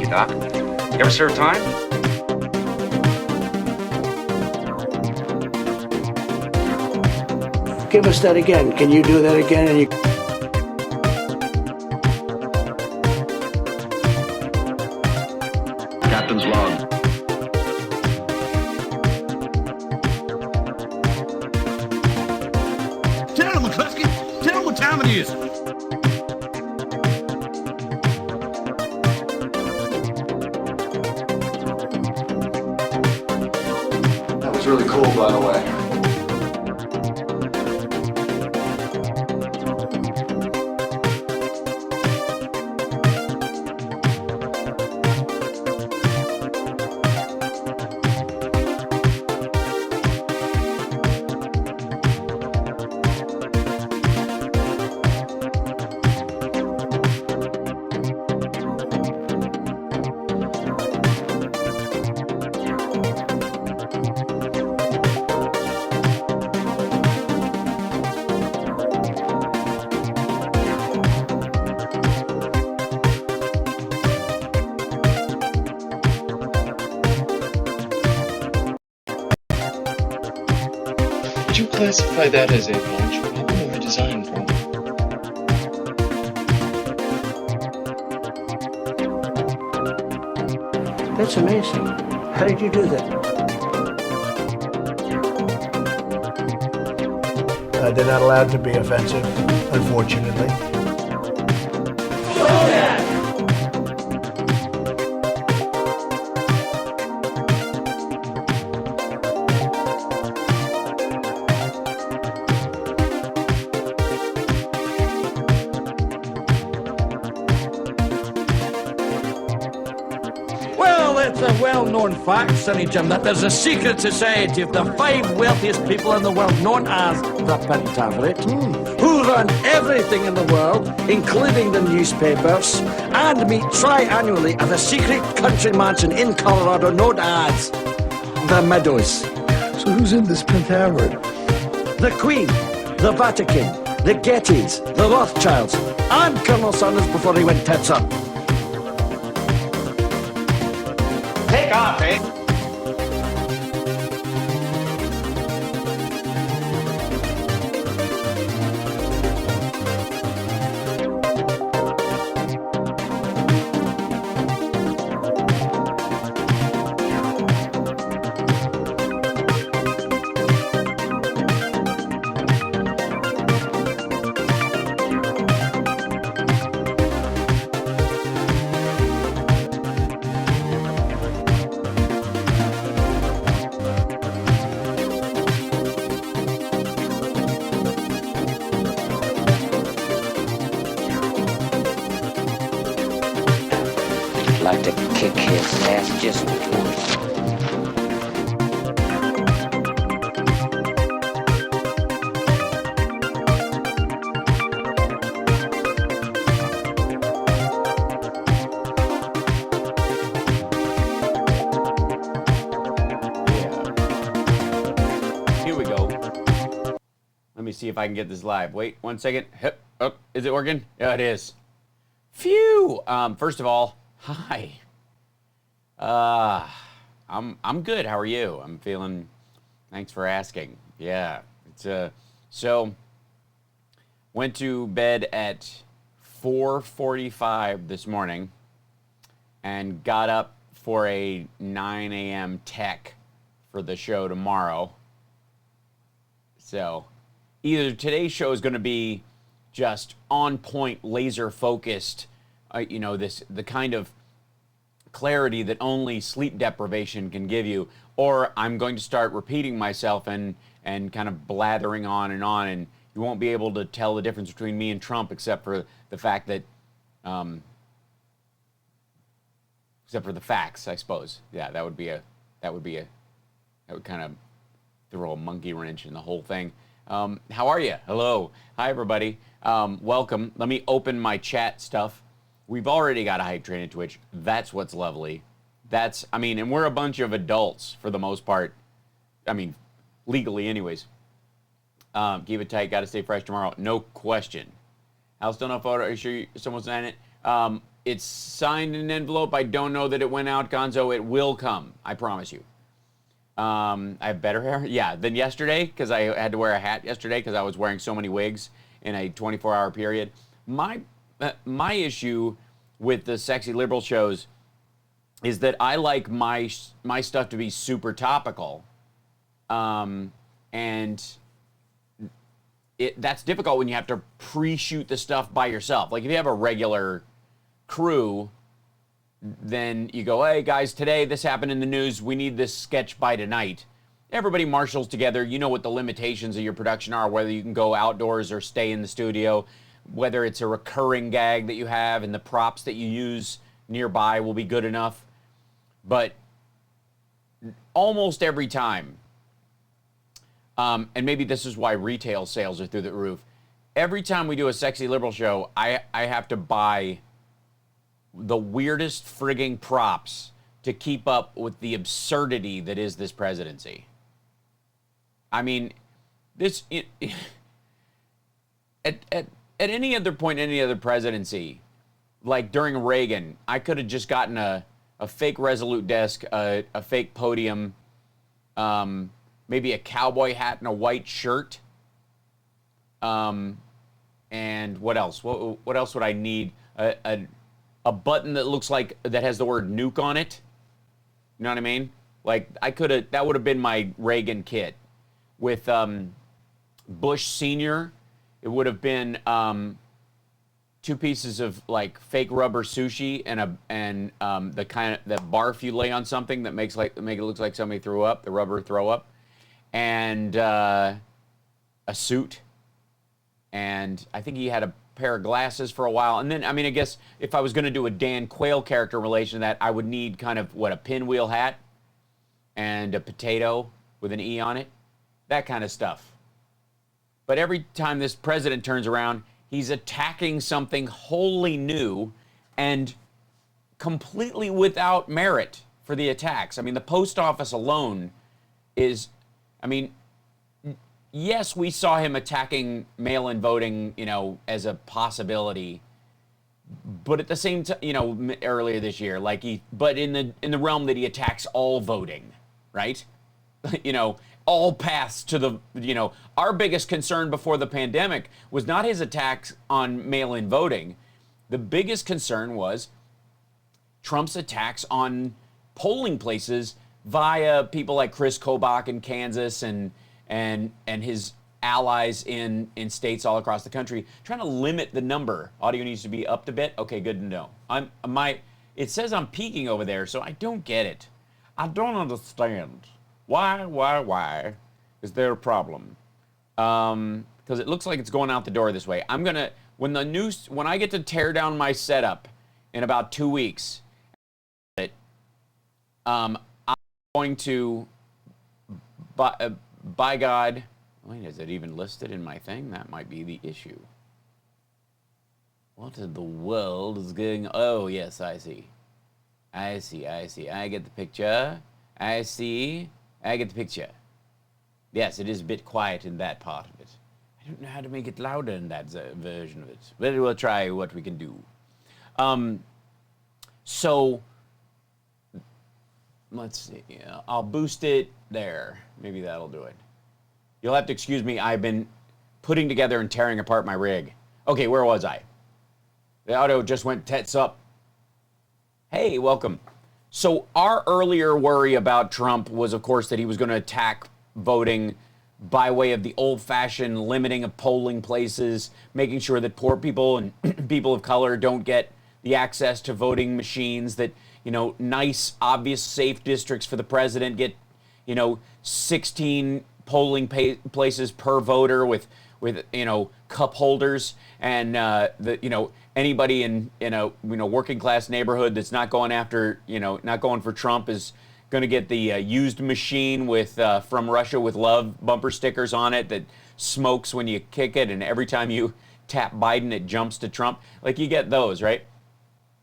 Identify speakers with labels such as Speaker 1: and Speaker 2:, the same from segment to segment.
Speaker 1: Doc. You ever serve time?
Speaker 2: Give us that again. Can you do that again? And you...
Speaker 3: Captain's log.
Speaker 4: Tell him, McCluskey. Tell him what time it is.
Speaker 5: That was really cool, by the way.
Speaker 6: Would you classify that as a launch problem or a design problem?
Speaker 2: That's amazing. How did you do that?
Speaker 7: They're not allowed to be offensive, unfortunately.
Speaker 4: Well, it's a well-known fact, Sonny Jim, that there's a secret society of the 5 wealthiest people in the world known as the Pentaveret, who run everything in the world, including the newspapers, and meet tri-annually at a secret country mansion in Colorado known as the Meadows.
Speaker 7: So who's in this Pentaveret?
Speaker 4: The Queen, the Vatican, the Gettys, the Rothschilds, and Colonel Sanders before he went tits up.
Speaker 1: Take off, eh?
Speaker 8: Like to kick his ass just once.
Speaker 9: Here we go. Let me see if I can get this live. Wait 1 second. Hip. Oh, is it working? Yeah, it is. Phew. First of all, hi. I'm good. How are you? I'm feeling. Thanks for asking. Yeah. It's so went to bed at 4:45 this morning and got up for a 9 a.m. tech for the show tomorrow. So either today's show is going to be just on point, laser focused, the kind of clarity that only sleep deprivation can give you, or I'm going to start repeating myself and kind of blathering on, and you won't be able to tell the difference between me and Trump, except for the fact that, except for the facts, I suppose. Yeah, that would kind of throw a monkey wrench in the whole thing. How are you? Hello. Hi, everybody. Welcome. Let me open my chat stuff. We've already got a hype train in Twitch. That's what's lovely. And we're a bunch of adults for the most part. I mean, legally anyways. Keep it tight. Got to stay fresh tomorrow. No question. I'll still no photo. Are you sure someone's in it? it's signed in an envelope. I don't know that it went out, Gonzo. It will come. I promise you. I have better hair, yeah, than yesterday because I had to wear a hat yesterday because I was wearing so many wigs in a 24-hour period. My issue with the sexy liberal shows is that I like my stuff to be super topical, and that's difficult when you have to pre-shoot the stuff by yourself. Like if you have a regular crew, then you go, hey guys, today this happened in the news, we need this sketch by tonight. Everybody marshals together. You know what the limitations of your production are, whether you can go outdoors or stay in the studio, whether it's a recurring gag that you have and the props that you use nearby will be good enough. But almost every time, and maybe this is why retail sales are through the roof, every time we do a sexy liberal show, I have to buy the weirdest frigging props to keep up with the absurdity that is this presidency. I mean, this at any other point, any other presidency, like during Reagan, I could have just gotten a fake Resolute desk, a fake podium, maybe a cowboy hat and a white shirt. And what else? What else would I need? A button that looks like, that has the word nuke on it. You know what I mean? Like that would have been my Reagan kit. With Bush Sr., it would have been 2 pieces of like fake rubber sushi and the kind of that barf you lay on something that make it look like somebody threw up, the rubber throw up, and a suit. And I think he had a pair of glasses for a while. And then, I mean, I guess if I was going to do a Dan Quayle character in relation to that, I would need kind of, a pinwheel hat and a potato with an E on it. That kind of stuff. But every time this president turns around, he's attacking something wholly new and completely without merit for the attacks. I mean, the post office alone is, I mean, yes, we saw him attacking mail-in voting, as a possibility, but at the same time, earlier this year, but in the realm that he attacks all voting, right? All paths to the, our biggest concern before the pandemic was not his attacks on mail-in voting. The biggest concern was Trump's attacks on polling places via people like Chris Kobach in Kansas and his allies in states all across the country, trying to limit the number. Audio needs to be upped a bit. Okay, good to know. It says I'm peaking over there, so I don't get it. I don't understand. Why is there a problem? Because it looks like it's going out the door this way. I'm gonna, when I get to tear down my setup in about 2 weeks, I'm going to, by God, wait, is it even listed in my thing? That might be the issue. What in the world is going on? Oh, yes, I see. I get the picture. I get the picture. Yes, it is a bit quiet in that part of it. I don't know how to make it louder in that version of it. But we'll try what we can do. So, let's see. I'll boost it there. Maybe that'll do it. You'll have to excuse me. I've been putting together and tearing apart my rig. Okay, where was I? The audio just went tits up. Hey, welcome. So our earlier worry about Trump was, of course, that he was going to attack voting by way of the old-fashioned limiting of polling places, making sure that poor people and people of color don't get the access to voting machines, that, nice, obvious, safe districts for the president get, 16 polling places per voter with cup holders, and anybody in a working class neighborhood that's not going after not going for Trump is going to get the used machine with from Russia with love bumper stickers on it that smokes when you kick it, and every time you tap Biden it jumps to Trump. Like, you get those, right?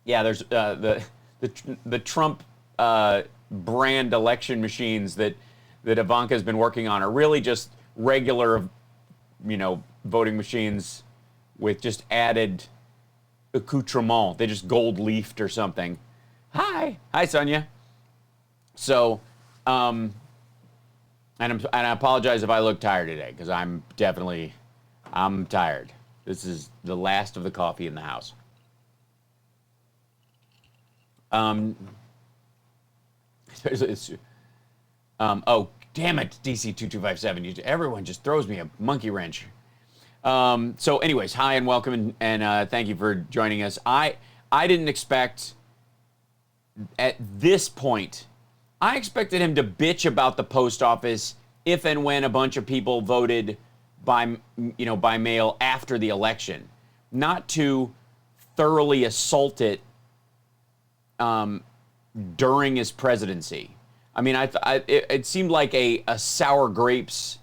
Speaker 9: Yeah, there's the Trump brand election machines that Ivanka's been working on are really just regular voting machines with just added accoutrement. They just gold leafed or something. Hi, Sonia. So, and I apologize if I look tired today, because I'm tired. This is the last of the coffee in the house. Oh, damn it, DC2257. Everyone just throws me a monkey wrench. So anyways, hi and welcome, and thank you for joining us. I didn't expect, at this point, I expected him to bitch about the post office if and when a bunch of people voted by mail after the election, not to thoroughly assault it during his presidency. I mean, it seemed like a sour grapes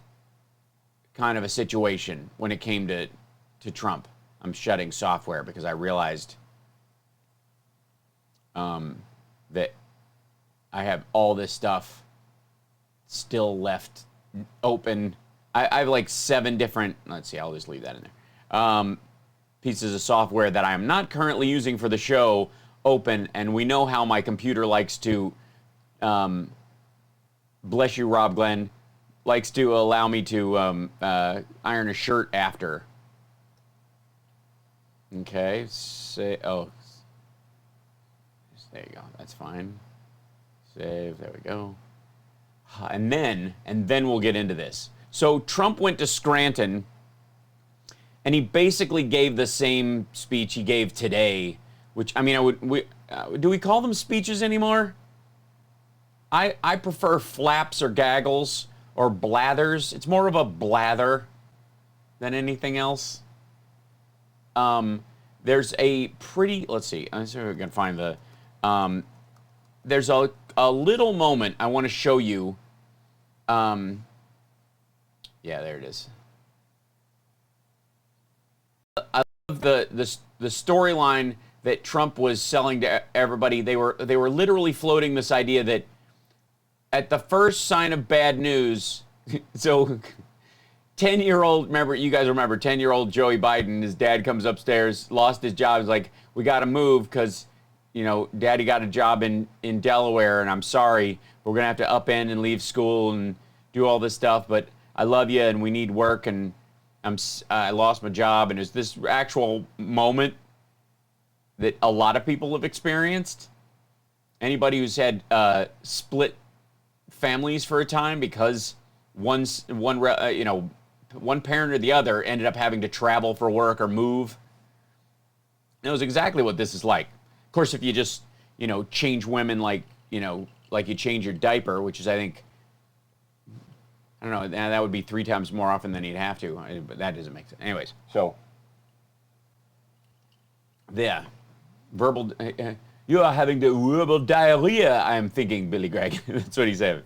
Speaker 9: kind of a situation when it came to Trump. I'm shutting software because I realized that I have all this stuff still left open. I have like 7 different, let's see, I'll just leave that in there, pieces of software that I am not currently using for the show open, and we know how my computer likes to, bless you, Rob Glenn, likes to allow me to iron a shirt after. Okay, there you go, that's fine. Save, there we go. And then we'll get into this. So Trump went to Scranton, and he basically gave the same speech he gave today, which, I mean, do we call them speeches anymore? I prefer flaps or gaggles or blathers. It's more of a blather than anything else. There's a pretty, let's see, I'm sure we can find the, there's a little moment I want to show you. Yeah, there it is. I love the storyline that Trump was selling to everybody. They were literally floating this idea that at the first sign of bad news, so 10-year-old, you guys remember 10-year-old Joey Biden, his dad comes upstairs, lost his job, he's like, we got to move because, Daddy got a job in Delaware, and I'm sorry, we're going to have to upend and leave school and do all this stuff, but I love you, and we need work, and I lost my job, and it's this actual moment that a lot of people have experienced. Anybody who's had split families for a time because one parent or the other ended up having to travel for work or move. It was exactly what this is like. Of course, if you just change women like you change your diaper, which is, I think, I don't know, that would be 3 times more often than he'd have to, but that doesn't make sense. Anyways, so, yeah, you are having the verbal diarrhea, I am thinking, Billy Gregg. That's what he said.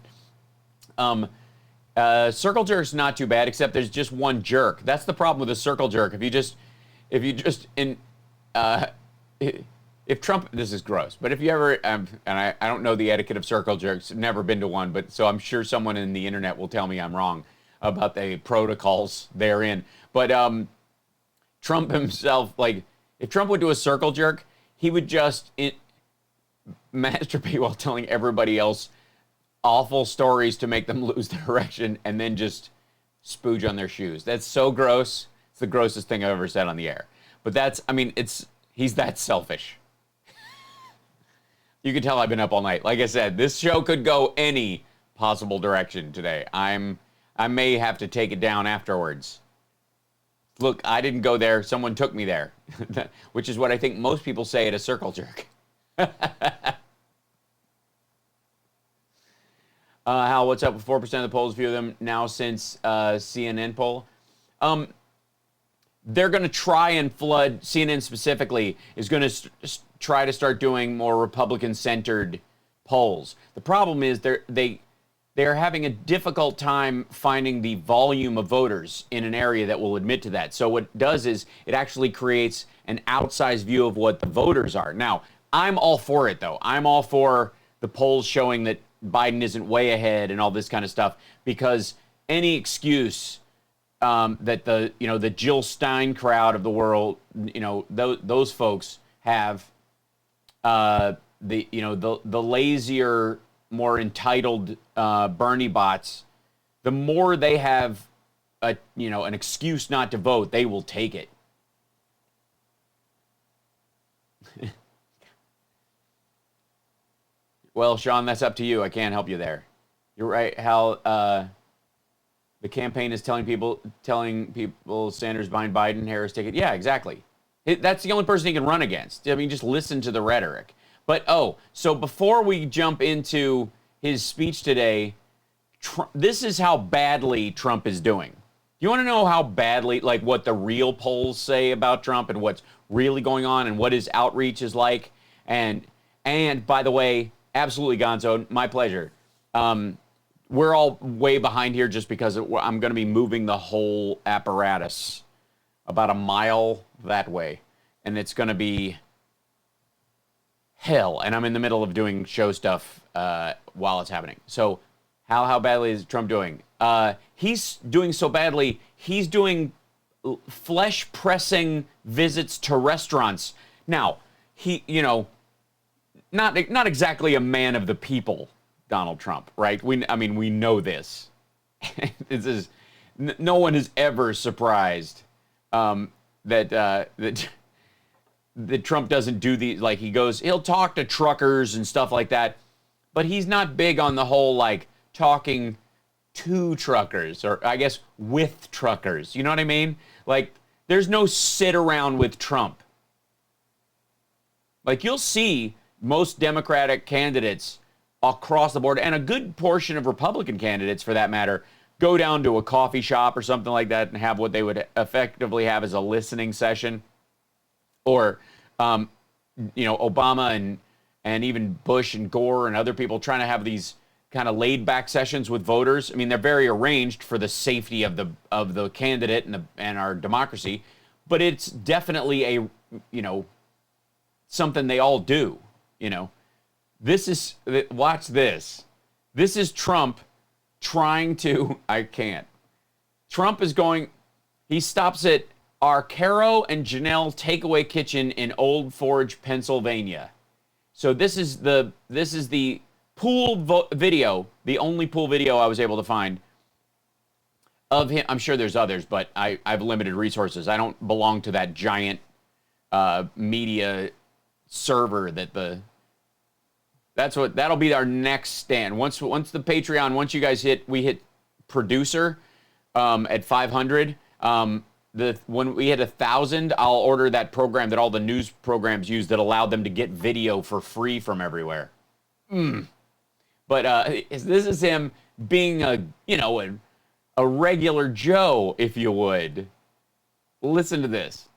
Speaker 9: Circle jerk's not too bad, except there's just one jerk. That's the problem with a circle jerk. If Trump, this is gross, but if you ever, and I don't know the etiquette of circle jerks, never been to one, but so I'm sure someone in the internet will tell me I'm wrong about the protocols therein. But Trump himself, like, if Trump would do a circle jerk, he would just masturbate while telling everybody else awful stories to make them lose their erection and then just spooge on their shoes. That's so gross. It's the grossest thing I've ever said on the air. But he's that selfish. You can tell I've been up all night. Like I said, this show could go any possible direction today. I may have to take it down afterwards. Look, I didn't go there. Someone took me there, which is what I think most people say at a circle jerk. Hal, what's up with 4% of the polls? A few of them now since CNN poll. They're going to try and flood, CNN specifically, is going to try to start doing more Republican-centered polls. The problem is they're having a difficult time finding the volume of voters in an area that will admit to that. So what it does is it actually creates an outsized view of what the voters are. Now, I'm all for it, though. I'm all for the polls showing that Biden isn't way ahead and all this kind of stuff, because any excuse that the Jill Stein crowd of the world, those folks have, the lazier, more entitled Bernie bots, the more they have an excuse not to vote, they will take it. Well, Sean, that's up to you. I can't help you there. You're right. How the campaign is telling people Sanders behind Biden, Harris ticket. Yeah, exactly. That's the only person he can run against. I mean, just listen to the rhetoric. But, so before we jump into his speech today, this is how badly Trump is doing. You want to know how badly, like what the real polls say about Trump and what's really going on and what his outreach is like? And by the way, absolutely, Gonzo, my pleasure. We're all way behind here just because I'm going to be moving the whole apparatus about a mile that way. And it's going to be hell. And I'm in the middle of doing show stuff while it's happening. So how badly is Trump doing? He's doing so badly, he's doing flesh-pressing visits to restaurants. Now, he, not exactly a man of the people, Donald Trump, right? We know this. This is no one is ever surprised that Trump doesn't do these. Like he'll talk to truckers and stuff like that, but he's not big on the whole like talking to truckers or I guess with truckers. You know what I mean? Like there's no sit around with Trump. Like you'll see most Democratic candidates across the board, and a good portion of Republican candidates, for that matter, go down to a coffee shop or something like that and have what they would effectively have as a listening session. Or, Obama and even Bush and Gore and other people trying to have these kind of laid-back sessions with voters. I mean, they're very arranged for the safety of the candidate and our democracy, but it's definitely a something they all do. Watch this. This is Trump trying to, Trump is going, he stops at our Caro and Janelle Takeaway Kitchen in Old Forge, Pennsylvania. So this is the pool video, the only pool video I was able to find of him. I'm sure there's others, but I've limited resources. I don't belong to that giant media server that'll be our next stand. Once the Patreon, once you guys we hit producer at 500, when we hit 1,000, I'll order that program that all the news programs use that allowed them to get video for free from everywhere. But this is him being a regular Joe, if you would. Listen to this.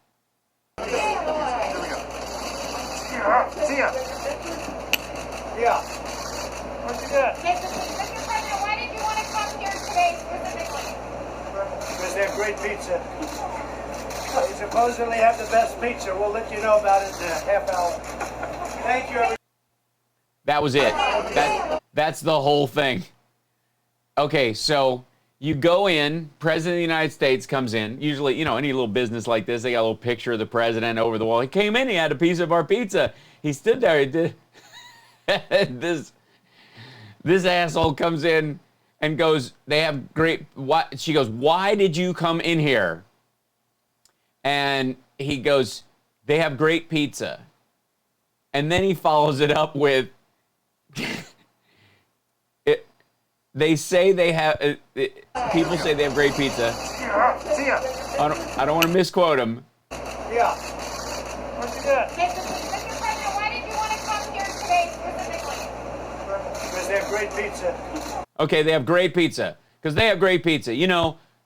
Speaker 2: See ya. Yeah. What you got?
Speaker 3: Mr. President, why did you want to come here today specifically?
Speaker 2: Because they have great pizza. They supposedly have the best pizza. We'll let you know about it in a half hour. Thank you, everybody.
Speaker 9: That was it. That's the whole thing. Okay, so you go in, President of the United States comes in. Usually, any little business like this, they got a little picture of the president over the wall. He came in, he had a piece of our pizza. He stood there, he did. This asshole comes in and goes, they have great, what? She goes, why did you come in here? And he goes, they have great pizza. And then he follows it up with, they say they have, people say they have great pizza.
Speaker 2: See ya.
Speaker 9: I don't want to misquote him.
Speaker 2: Yeah. What you got?
Speaker 3: Mr. President, why did you want to come here today specifically?
Speaker 2: Because they have great pizza.
Speaker 9: Okay, they have great pizza. Because they have great pizza.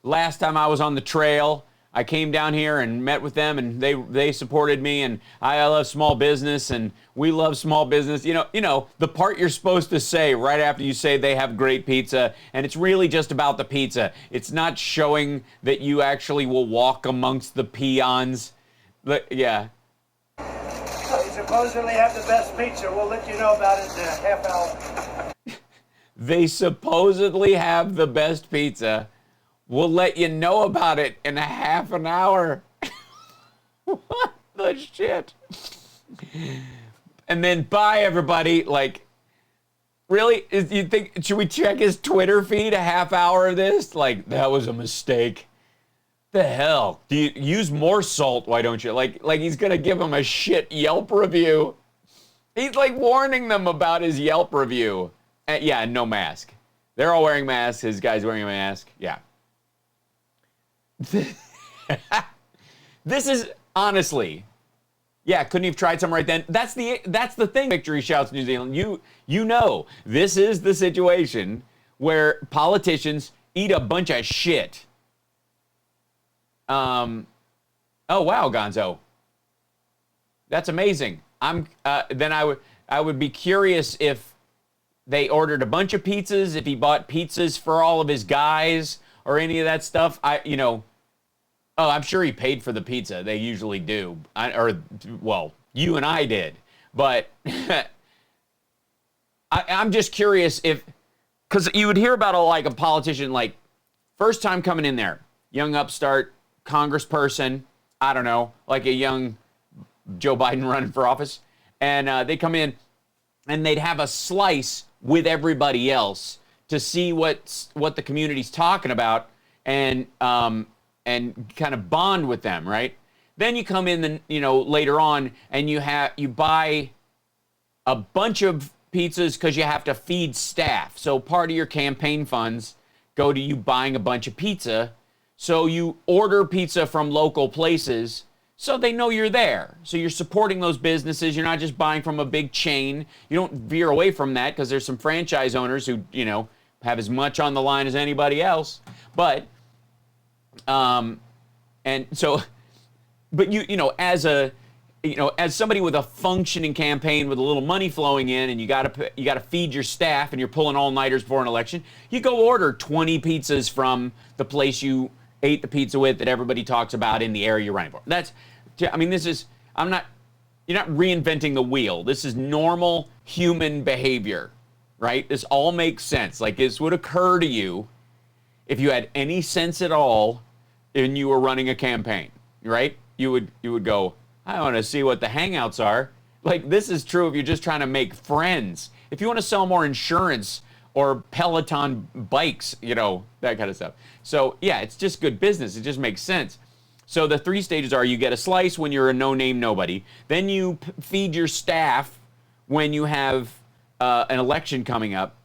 Speaker 9: Last time I was on the trail, I came down here and met with them, and they supported me, and I love small business, and we love small business. The part you're supposed to say right after you say they have great pizza, and it's really just about the pizza. It's not showing that you actually will walk amongst the peons. Yeah.
Speaker 2: They supposedly have the best pizza. We'll let you know about it in a half hour.
Speaker 9: They supposedly have the best pizza. We'll let you know about it in a half an hour. What the shit? And then bye, everybody. Like, really? You think, should we check his Twitter feed a half hour of this? Like, that was a mistake. The hell? Do you use more salt? Why don't you? Like he's gonna give him a shit Yelp review. He's like warning them about his Yelp review. Yeah, no mask. They're all wearing masks. His guy's wearing a mask. Yeah. This is honestly, yeah. Couldn't you have tried some right then? That's the thing. Victory shouts, New Zealand. You know this is the situation where politicians eat a bunch of shit. Oh wow, Gonzo. That's amazing. Then I would be curious if they ordered a bunch of pizzas, if he bought pizzas for all of his guys or any of that stuff. I'm sure he paid for the pizza. They usually do. You and I did. But I'm just curious because you would hear about a politician, like, first time coming in there, young upstart, congressperson, I don't know, like a young Joe Biden running for office, and they come in and they'd have a slice with everybody else to see what the community's talking about and kind of bond with them, right? Then you come in, later on, and you buy a bunch of pizzas because you have to feed staff. So part of your campaign funds go to you buying a bunch of pizza. So you order pizza from local places so they know you're there. So you're supporting those businesses. You're not just buying from a big chain. You don't veer away from that because there's some franchise owners who, have as much on the line as anybody else. But, as somebody with a functioning campaign with a little money flowing in, and you got to feed your staff, and you're pulling all-nighters for an election, you go order 20 pizzas from the place you ate the pizza with that everybody talks about in the area you're running for. You're not reinventing the wheel. This is normal human behavior, right? This all makes sense. Like, this would occur to you if you had any sense at all and you were running a campaign, right? You would go, I want to see what the hangouts are. Like, this is true if you're just trying to make friends. If you want to sell more insurance or Peloton bikes, that kind of stuff. So, yeah, it's just good business. It just makes sense. So the 3 stages are: you get a slice when you're a no-name nobody. Then you feed your staff when you have an election coming up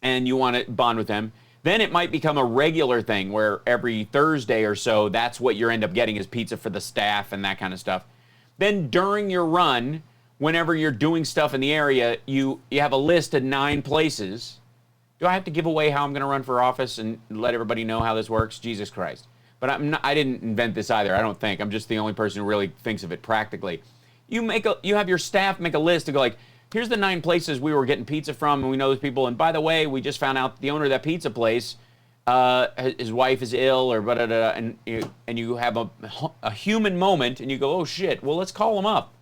Speaker 9: and you want to bond with them. Then it might become a regular thing where every Thursday or so, that's what you end up getting is pizza for the staff and that kind of stuff. Then during your run, whenever you're doing stuff in the area, you have a list of 9 places. Do I have to give away how I'm going to run for office and let everybody know how this works? Jesus Christ. But I didn't invent this either, I don't think. I'm just the only person who really thinks of it practically. You have your staff make a list to go like, here's the 9 places we were getting pizza from, and we know those people. And by the way, we just found out the owner of that pizza place, his wife is ill, or blah, and you have a human moment, and you go, oh shit, well, let's call him up.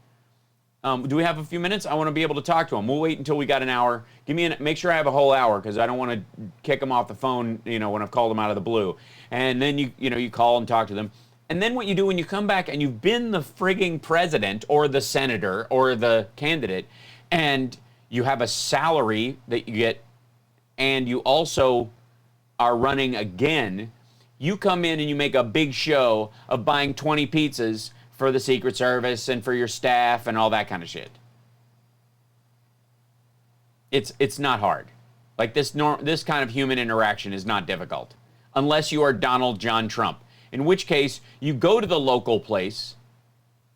Speaker 9: Do we have a few minutes? I want to be able to talk to him. We'll wait until we got an hour. Make sure I have a whole hour, because I don't want to kick him off the phone, when I've called him out of the blue. And then you call and talk to them. And then what you do when you come back and you've been the frigging president or the senator or the candidate, and you have a salary that you get, and you also are running again, you come in and you make a big show of buying 20 pizzas for the Secret Service and for your staff and all that kind of shit. It's not hard. Like, this kind of human interaction is not difficult, unless you are Donald John Trump, in which case you go to the local place,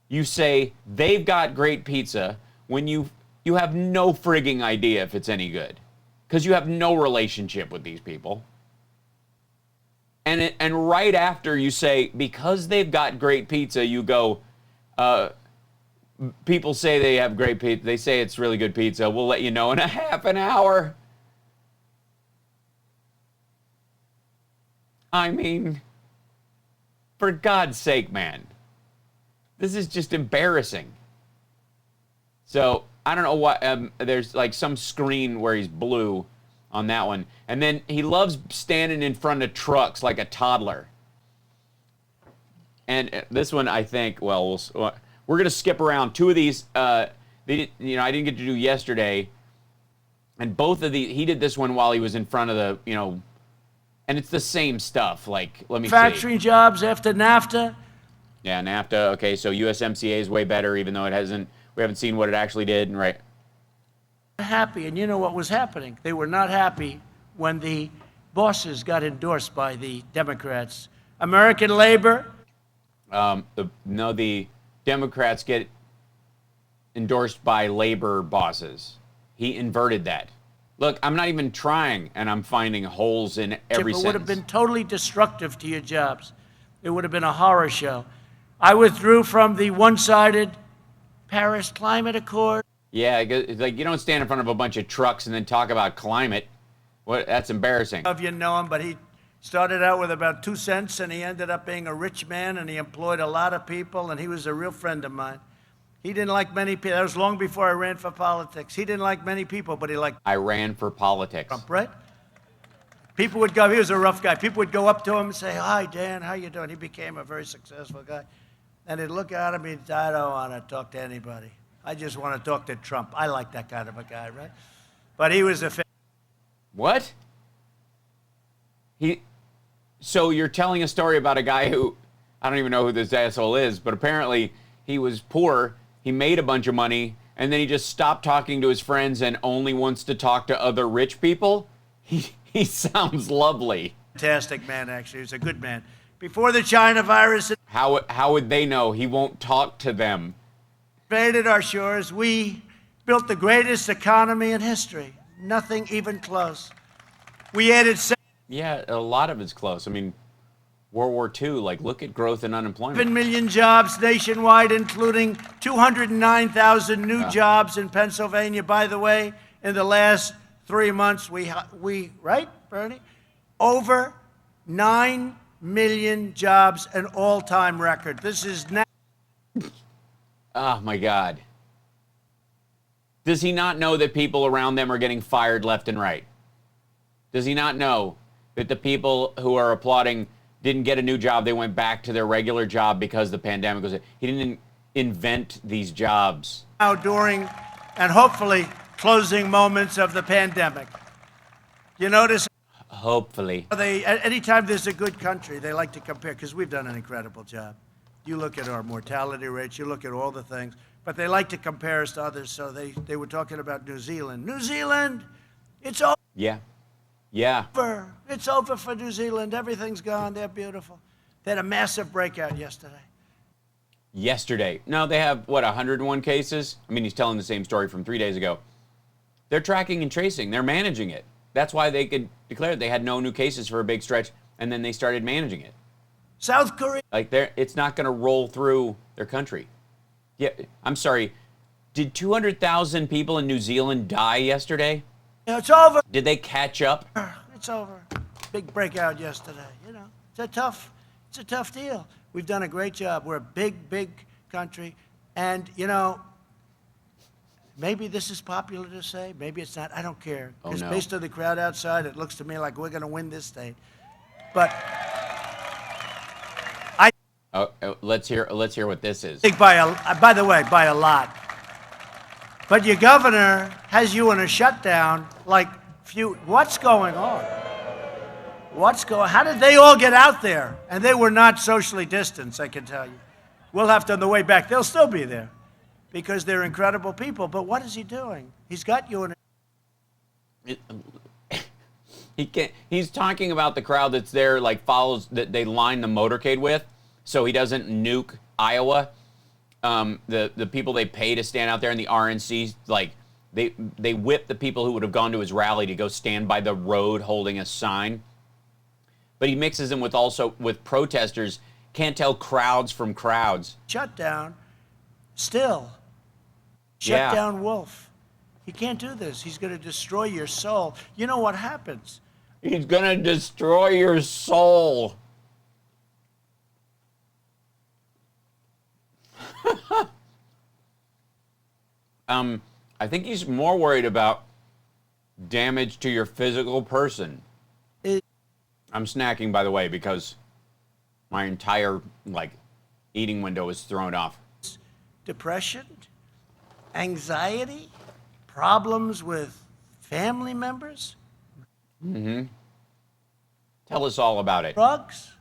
Speaker 9: you say they've got great pizza when you have no frigging idea if it's any good, because you have no relationship with these people. And right after you say, because they've got great pizza, you go, people say they have great pizza. They say it's really good pizza. We'll let you know in a half an hour. I mean, for God's sake, man. This is just embarrassing. So, I don't know what, there's like some screen where he's blue, on that one. And then he loves standing in front of trucks like a toddler. And this one, I think, well, we're going to skip around. Two of these, I didn't get to do yesterday. And both of these, he did this one while he was in front of the, and it's the same stuff. Like, let me see.
Speaker 2: Factory jobs after NAFTA.
Speaker 9: Yeah, NAFTA. Okay, so USMCA is way better, even though we haven't seen what it actually did. Right.
Speaker 2: Happy, and you know what was happening? They were not happy when the bosses got endorsed by the Democrats. American labor.
Speaker 9: The Democrats get endorsed by labor bosses. He inverted that. Look, I'm not even trying, and I'm finding holes in every sentence.
Speaker 2: It would have been totally destructive to your jobs. It would have been a horror show. I withdrew from the one-sided Paris Climate Accord.
Speaker 9: Yeah, it's like you don't stand in front of a bunch of trucks and then talk about climate. That's embarrassing.
Speaker 2: If you know him, but he started out with about 2 cents, and he ended up being a rich man, and he employed a lot of people, and he was a real friend of mine. He didn't like many people. That was long before I ran for politics. He didn't like many people, but he liked
Speaker 9: I ran for politics.
Speaker 2: Trump, right? People would go, he was a rough guy. People would go up to him and say, "Hi, Dan, how you doing?" He became a very successful guy. And they'd look at him and I don't want to talk to anybody. I just want to talk to Trump. I like that kind of a guy, right? But he was a
Speaker 9: What? So you're telling a story about a guy who, I don't even know who this asshole is, but apparently he was poor, he made a bunch of money, and then he just stopped talking to his friends and only wants to talk to other rich people? He sounds lovely.
Speaker 2: Fantastic man, actually. He was a good man. Before the China virus
Speaker 9: How would they know he won't talk to them?
Speaker 2: invaded our shores, we built the greatest economy in history. Nothing even close. We added
Speaker 9: Yeah, a lot of it's close. I mean, World War II, like, look at growth and unemployment.
Speaker 2: 7 million jobs nationwide, including 209,000 new jobs in Pennsylvania. By the way, in the last 3 months, we right, Bernie? Over 9 million jobs, an all-time record. This is now.
Speaker 9: Oh, my God. Does he not know that people around them are getting fired left and right? Does he not know that the people who are applauding didn't get a new job, they went back to their regular job because the pandemic was... He didn't invent these jobs.
Speaker 2: Now during and hopefully closing moments of the pandemic. You notice...
Speaker 9: Hopefully.
Speaker 2: Anytime there's a good country, they like to compare, because we've done an incredible job. You look at our mortality rates, you look at all the things, but they like to compare us to others, so they were talking about New Zealand. New Zealand, it's over.
Speaker 9: Yeah. Yeah.
Speaker 2: It's over for New Zealand. Everything's gone. They're beautiful. They had a massive breakout yesterday.
Speaker 9: Yesterday. No, they have, 101 cases? I mean, he's telling the same story from 3 days ago. They're tracking and tracing. They're managing it. That's why they could declare they had no new cases for a big stretch, and then they started managing it.
Speaker 2: South Korea.
Speaker 9: Like, it's not going to roll through their country. Yeah, I'm sorry. Did 200,000 people in New Zealand die yesterday?
Speaker 2: It's over.
Speaker 9: Did they catch up?
Speaker 2: It's over. Big breakout yesterday. It's a tough deal. We've done a great job. We're a big country. And, maybe this is popular to say. Maybe it's not. I don't care. Because based on the crowd outside, it looks to me like we're going to win this state. But
Speaker 9: let's hear what this is.
Speaker 2: I think by the way, by a lot. But your governor has you in a shutdown what's going on? How did they all get out there? And they were not socially distanced, I can tell you. We'll have to, on the way back, they'll still be there because they're incredible people. But what is he doing? He's got you in
Speaker 9: He's talking about the crowd that's there, that they line the motorcade with, so he doesn't nuke Iowa. The people they pay to stand out there in the RNC, they whip the people who would have gone to his rally to go stand by the road holding a sign. But he mixes them with protesters. Can't tell crowds from crowds.
Speaker 2: Shut down. Still. Shut down Wolf. He can't do this. He's going to destroy your soul. You know what happens?
Speaker 9: He's going to destroy your soul. I think he's more worried about damage to your physical person. I'm snacking, by the way, because my entire, eating window is thrown off.
Speaker 2: Depression, anxiety, problems with family members.
Speaker 9: Tell us all about it.
Speaker 2: Drugs,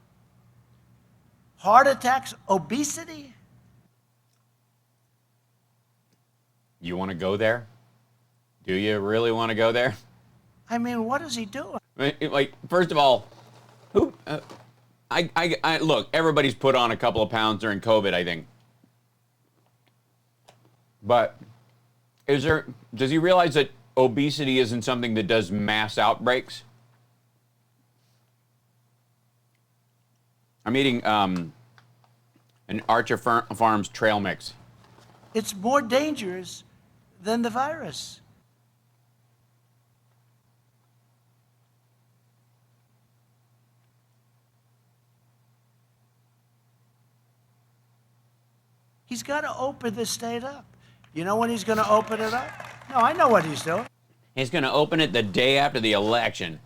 Speaker 2: heart attacks, obesity.
Speaker 9: You want to go there? Do you really want to go there?
Speaker 2: I mean, what is he doing?
Speaker 9: First of all, who? I look. Everybody's put on a couple of pounds during COVID, I think. But does he realize that obesity isn't something that does mass outbreaks? I'm eating an Archer Farms trail mix.
Speaker 2: It's more dangerous than the virus. He's got to open the state up. You know when he's going to open it up? No, I know what he's doing.
Speaker 9: He's going to open it the day after the election.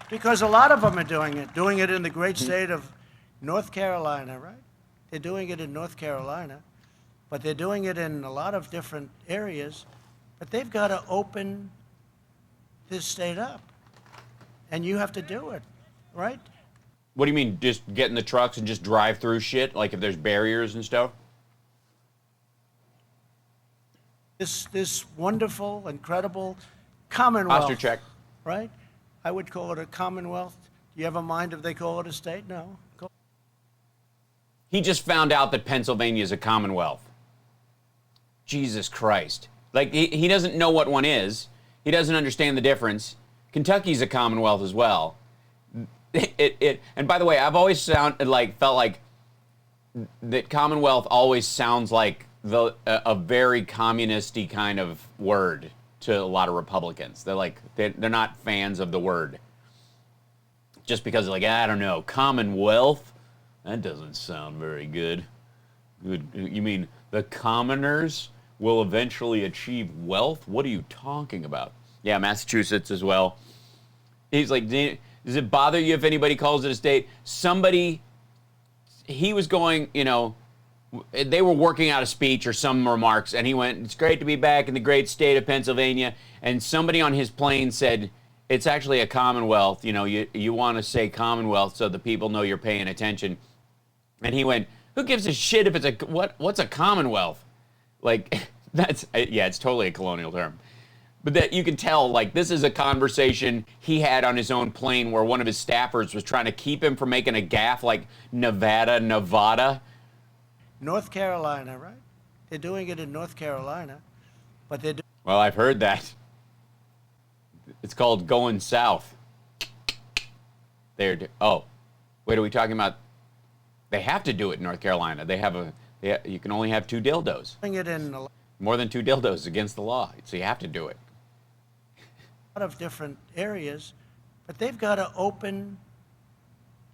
Speaker 2: Because a lot of them are doing it in the great state of North Carolina, right? They're doing it in North Carolina, but they're doing it in a lot of different areas. But they've got to open this state up. And you have to do it, right?
Speaker 9: What do you mean, just get in the trucks and just drive through shit? Like if there's barriers and stuff?
Speaker 2: This wonderful, incredible commonwealth.
Speaker 9: Posture check.
Speaker 2: Right? I would call it a commonwealth. Do you have a mind if they call it a state? No.
Speaker 9: He just found out that Pennsylvania is a commonwealth. Jesus Christ. Like, he doesn't know what one is. He doesn't understand the difference. Kentucky's a commonwealth as well. And by the way, I've always felt like that commonwealth always sounds like a very communist-y kind of word to a lot of Republicans. They're not fans of the word. Just because I don't know, commonwealth? That doesn't sound very good. Good. You mean the commoners will eventually achieve wealth? What are you talking about? Yeah, Massachusetts as well. He's like, does it bother you if anybody calls it a state? He was going, they were working out a speech or some remarks, and he went, it's great to be back in the great state of Pennsylvania. And somebody on his plane said, it's actually a commonwealth. You want to say commonwealth so the people know you're paying attention. And he went, who gives a shit if it's what's a commonwealth? It's totally a colonial term. But that you can tell, this is a conversation he had on his own plane where one of his staffers was trying to keep him from making a gaffe like Nevada.
Speaker 2: North Carolina, right? They're doing it in North Carolina, but they're
Speaker 9: Well, I've heard that. It's called going south. Wait, are we talking about? They have to do it in North Carolina. You can only have 2 dildos.
Speaker 2: doing it in
Speaker 9: More than 2 dildos against the law, so you have to do it.
Speaker 2: a lot of different areas, but they've got to open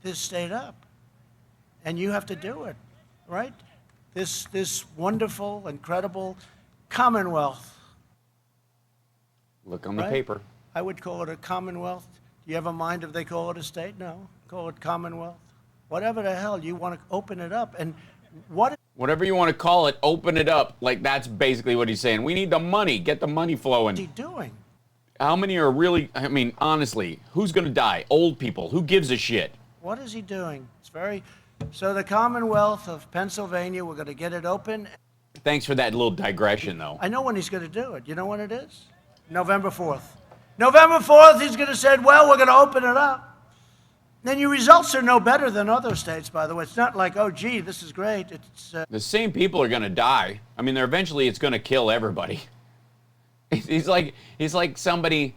Speaker 2: this state up, and you have to do it, right? This wonderful, incredible commonwealth.
Speaker 9: Look on the
Speaker 2: Right?
Speaker 9: paper.
Speaker 2: I would call it a commonwealth. Do you have a mind if they call it a state? No. Call it commonwealth. Whatever the hell, you want to open it up. And
Speaker 9: Whatever you want to call it, open it up. That's basically what he's saying. We need the money. Get the money flowing.
Speaker 2: is he doing?
Speaker 9: How many are really, honestly, who's going to die? Old people. Who gives a shit?
Speaker 2: What is he doing? So the Commonwealth of Pennsylvania, we're going to get it open.
Speaker 9: Thanks for that little digression, though.
Speaker 2: I know when he's going to do it. You know when it is? November 4th. November 4th, he's going to say, well, we're going to open it up. Then your results are no better than other states, by the way. It's not like, oh, gee, this is great. It's
Speaker 9: The same people are going to die. Eventually it's going to kill everybody. He's like somebody,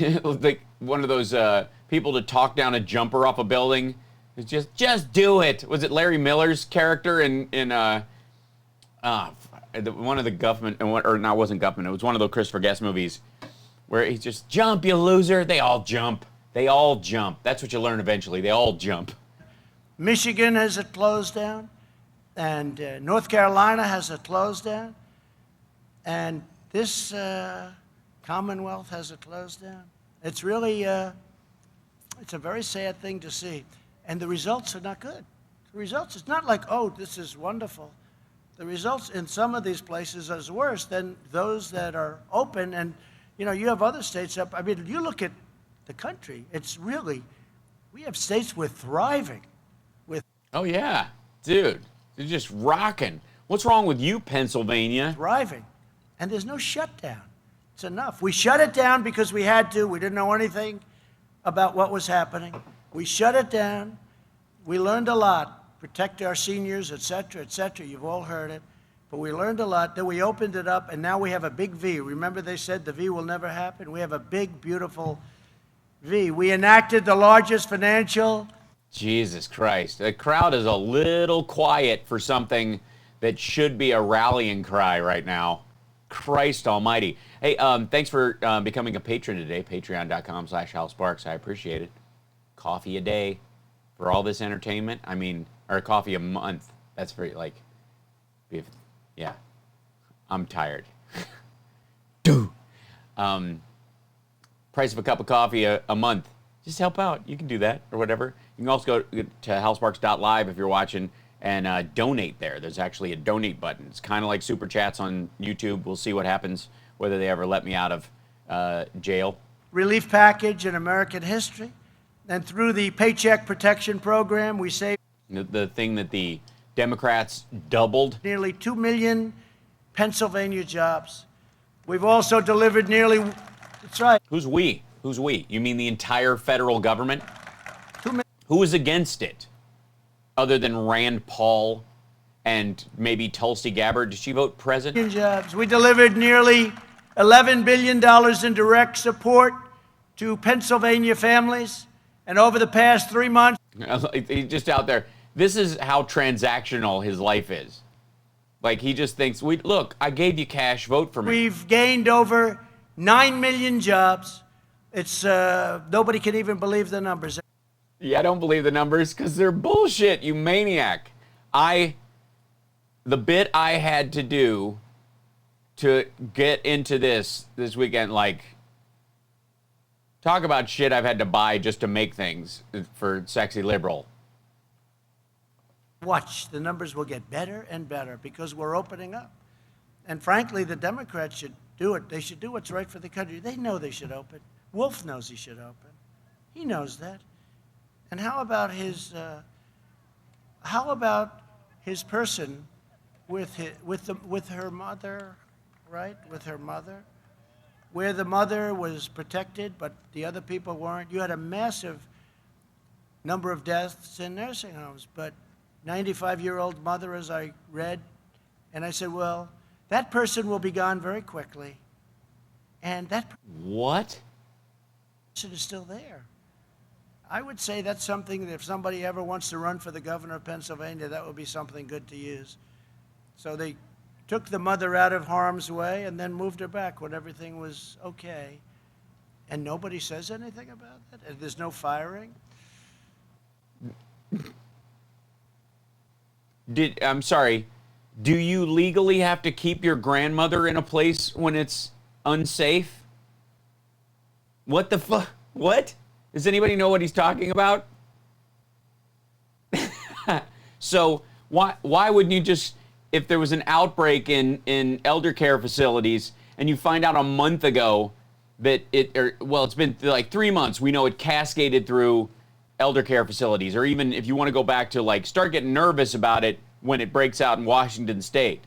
Speaker 9: like one of those people to talk down a jumper off a building. It's just do it. Was it Larry Miller's character in one of the Guffman, or no, it wasn't Guffman. It was one of the Christopher Guest movies where he's just, jump, you loser. They all jump. They all jump. That's what you learn eventually. They all jump.
Speaker 2: Michigan has it closed down, and North Carolina has it closed down, and this Commonwealth has it closed down. It's really, it's a very sad thing to see. And the results are not good. The results, it's not like, oh, this is wonderful. The results in some of these places is worse than those that are open. And, you know, you have other states up. I mean, you look at the country, it's really, we have states with thriving.
Speaker 9: Oh, yeah. Dude, they're just rocking. What's wrong with you, Pennsylvania?
Speaker 2: Thriving. And there's no shutdown. It's enough. We shut it down because we had to. We didn't know anything about what was happening. We shut it down. We learned a lot. Protect our seniors, et cetera, et cetera. You've all heard it. But we learned a lot. Then we opened it up, and now we have a big V. Remember they said the V will never happen? We have a big, beautiful V. We enacted the largest financial...
Speaker 9: Jesus Christ. The crowd is a little quiet for something that should be a rallying cry right now. Christ almighty. Hey, thanks for becoming a patron today. Patreon.com/HalSparks. I appreciate it. Coffee a day for all this entertainment. I mean, or coffee a month. That's very, like, yeah. I'm tired. Dude. Price of a cup of coffee a month. Just help out. You can do that or whatever. You can also go to halsparks.live if you're watching and donate there. There's actually a donate button. It's kind of like Super Chats on YouTube. We'll see what happens, whether they ever let me out of jail.
Speaker 2: Relief package in American history. And through the Paycheck Protection Program, we saved...
Speaker 9: The thing that the Democrats doubled.
Speaker 2: Nearly 2 million Pennsylvania jobs. We've also delivered nearly... That's right.
Speaker 9: Who's we? Who's we? You mean the entire federal government? Who is against it? Other than Rand Paul and maybe Tulsi Gabbard. Did she vote president?
Speaker 2: Jobs. We delivered nearly $11 billion in direct support to Pennsylvania families. And over the past 3 months...
Speaker 9: He's just out there. This is how transactional his life is. Like, he just thinks, look, I gave you cash, vote for me.
Speaker 2: We've gained over 9 million jobs. It's, nobody can even believe the numbers.
Speaker 9: Yeah, I don't believe the numbers because they're bullshit, you maniac. The bit I had to do to get into this weekend, like, talk about shit I've had to buy just to make things for Sexy Liberal.
Speaker 2: Watch, the numbers will get better and better because we're opening up. And frankly, the Democrats should do it. They should do what's right for the country. They know they should open. Wolf knows he should open. He knows that. And how about his person with her mother, right? With her mother, where the mother was protected, but the other people weren't. You had a massive number of deaths in nursing homes, but 95-year-old mother, as I read, and I said, well, that person will be gone very quickly, and that
Speaker 9: what?
Speaker 2: Person is still there. I would say that's something that if somebody ever wants to run for the governor of Pennsylvania, that would be something good to use. So they took the mother out of harm's way and then moved her back when everything was okay. And nobody says anything about that? And there's no firing?
Speaker 9: I'm sorry, do you legally have to keep your grandmother in a place when it's unsafe? What the fuck? What? Does anybody know what he's talking about? So why wouldn't you just, if there was an outbreak in elder care facilities and you find out a month ago that it's been like 3 months, we know it cascaded through elder care facilities, or even if you want to go back to like start getting nervous about it when it breaks out in Washington State.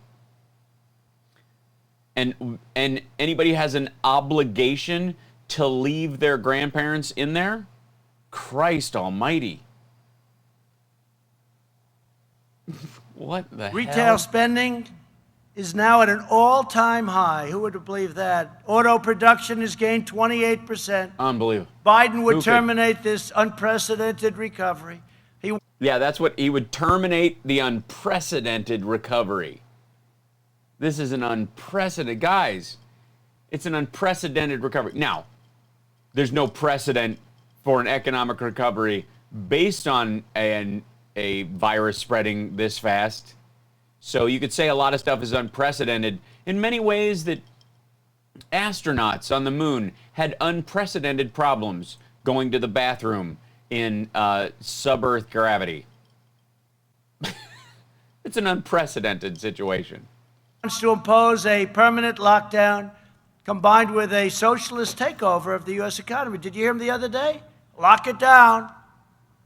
Speaker 9: And anybody has an obligation to leave their grandparents in there? Christ almighty. What the hell?
Speaker 2: Retail spending is now at an all-time high. Who would have believed that? Auto production has gained 28%.
Speaker 9: Unbelievable.
Speaker 2: Biden would terminate this unprecedented recovery.
Speaker 9: Yeah, that's what he would terminate, the unprecedented recovery. This is an unprecedented, guys. It's an unprecedented recovery. Now, there's no precedent for an economic recovery based on a virus spreading this fast. So you could say a lot of stuff is unprecedented in many ways that Astronauts on the moon had unprecedented problems going to the bathroom in sub-Earth gravity. It's an unprecedented situation.
Speaker 2: Wants to impose a permanent lockdown combined with a socialist takeover of the U.S. economy. Did you hear him the other day? Lock it down.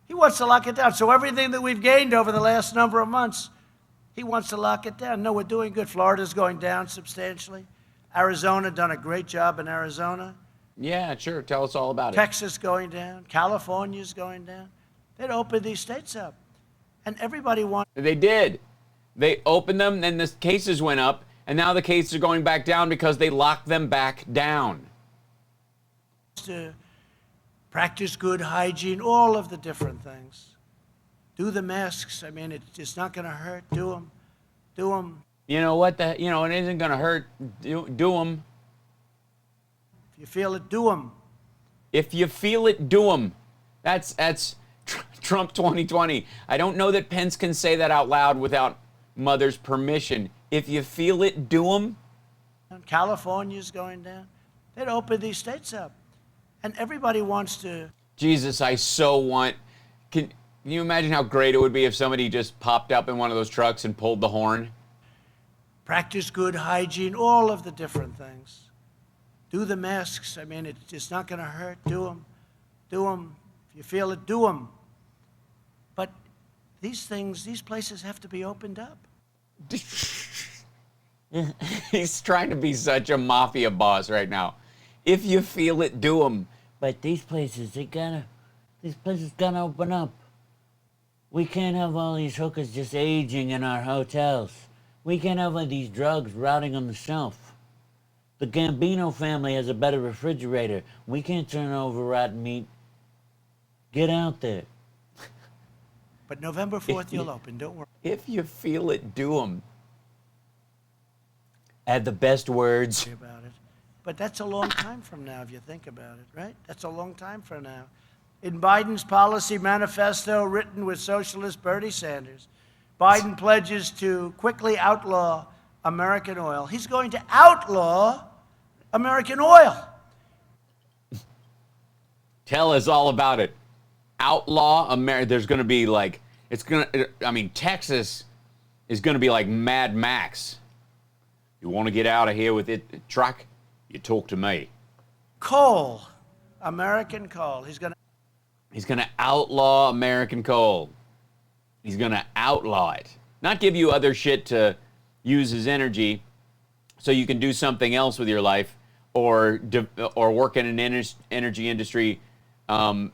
Speaker 2: He wants to lock it down. So everything that we've gained over the last number of months, he wants to lock it down. No, we're doing good. Florida's going down substantially. Arizona, done a great job in Arizona.
Speaker 9: Yeah, sure. Tell us all about it.
Speaker 2: Texas going down. California's going down. They'd open these states up. And everybody wants...
Speaker 9: They did. They opened them, then the cases went up, and now the cases are going back down because they locked them back down.
Speaker 2: To practice good hygiene, all of the different things. Do the masks. I mean, it's not going to hurt. Do them. Do them.
Speaker 9: You know what? It isn't going to hurt. Do them.
Speaker 2: If you feel it, do them.
Speaker 9: If you feel it, do them. That's Trump 2020. I don't know that Pence can say that out loud without mother's permission. If you feel it, do them.
Speaker 2: California's going down. They'd open these states up. And everybody wants to...
Speaker 9: Jesus, I so want... Can you imagine how great it would be if somebody just popped up in one of those trucks and pulled the horn?
Speaker 2: Practice good hygiene, all of the different things. Do the masks. I mean, it's not going to hurt. Do them. Do them. If you feel it, do them. But these things, these places have to be opened up.
Speaker 9: He's trying to be such a mafia boss right now. If you feel it, do them.
Speaker 10: But these places gotta open up. We can't have all these hookers just aging in our hotels. We can't have all these drugs rotting on the shelf. The Gambino family has a better refrigerator. We can't turn over rotten meat. Get out there.
Speaker 2: But November 4th, you'll open. Don't worry.
Speaker 9: If you feel it, do them. Add the best words.
Speaker 2: About it. But that's a long time from now, if you think about it, right? That's a long time from now. In Biden's policy manifesto, written with socialist Bernie Sanders, Biden pledges to quickly outlaw American oil. He's going to outlaw American oil.
Speaker 9: Tell us all about it. Outlaw America. There's going to be like, Texas is going to be like Mad Max. You want to get out of here with it, truck? You talk to me.
Speaker 2: Coal, American coal. He's going
Speaker 9: to outlaw American coal. He's going to outlaw it. Not give you other shit to use as energy so you can do something else with your life or work in an energy industry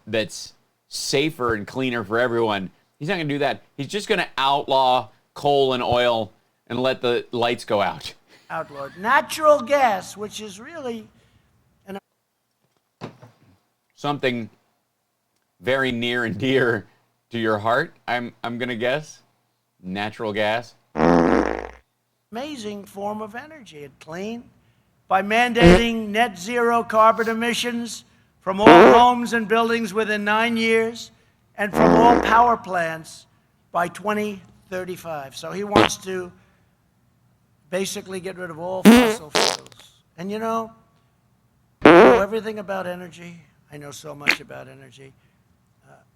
Speaker 9: that's safer and cleaner for everyone. He's not going to do that. He's just going to outlaw coal and oil and let the lights go out.
Speaker 2: Outlawed natural gas, which is really
Speaker 9: something very near and dear to your heart, I'm going to guess. Natural gas.
Speaker 2: Amazing form of energy. It's clean. By mandating net zero carbon emissions from all homes and buildings within 9 years and from all power plants by 2035. So he wants to basically get rid of all fossil fuels. And you know everything about energy. I know so much about energy.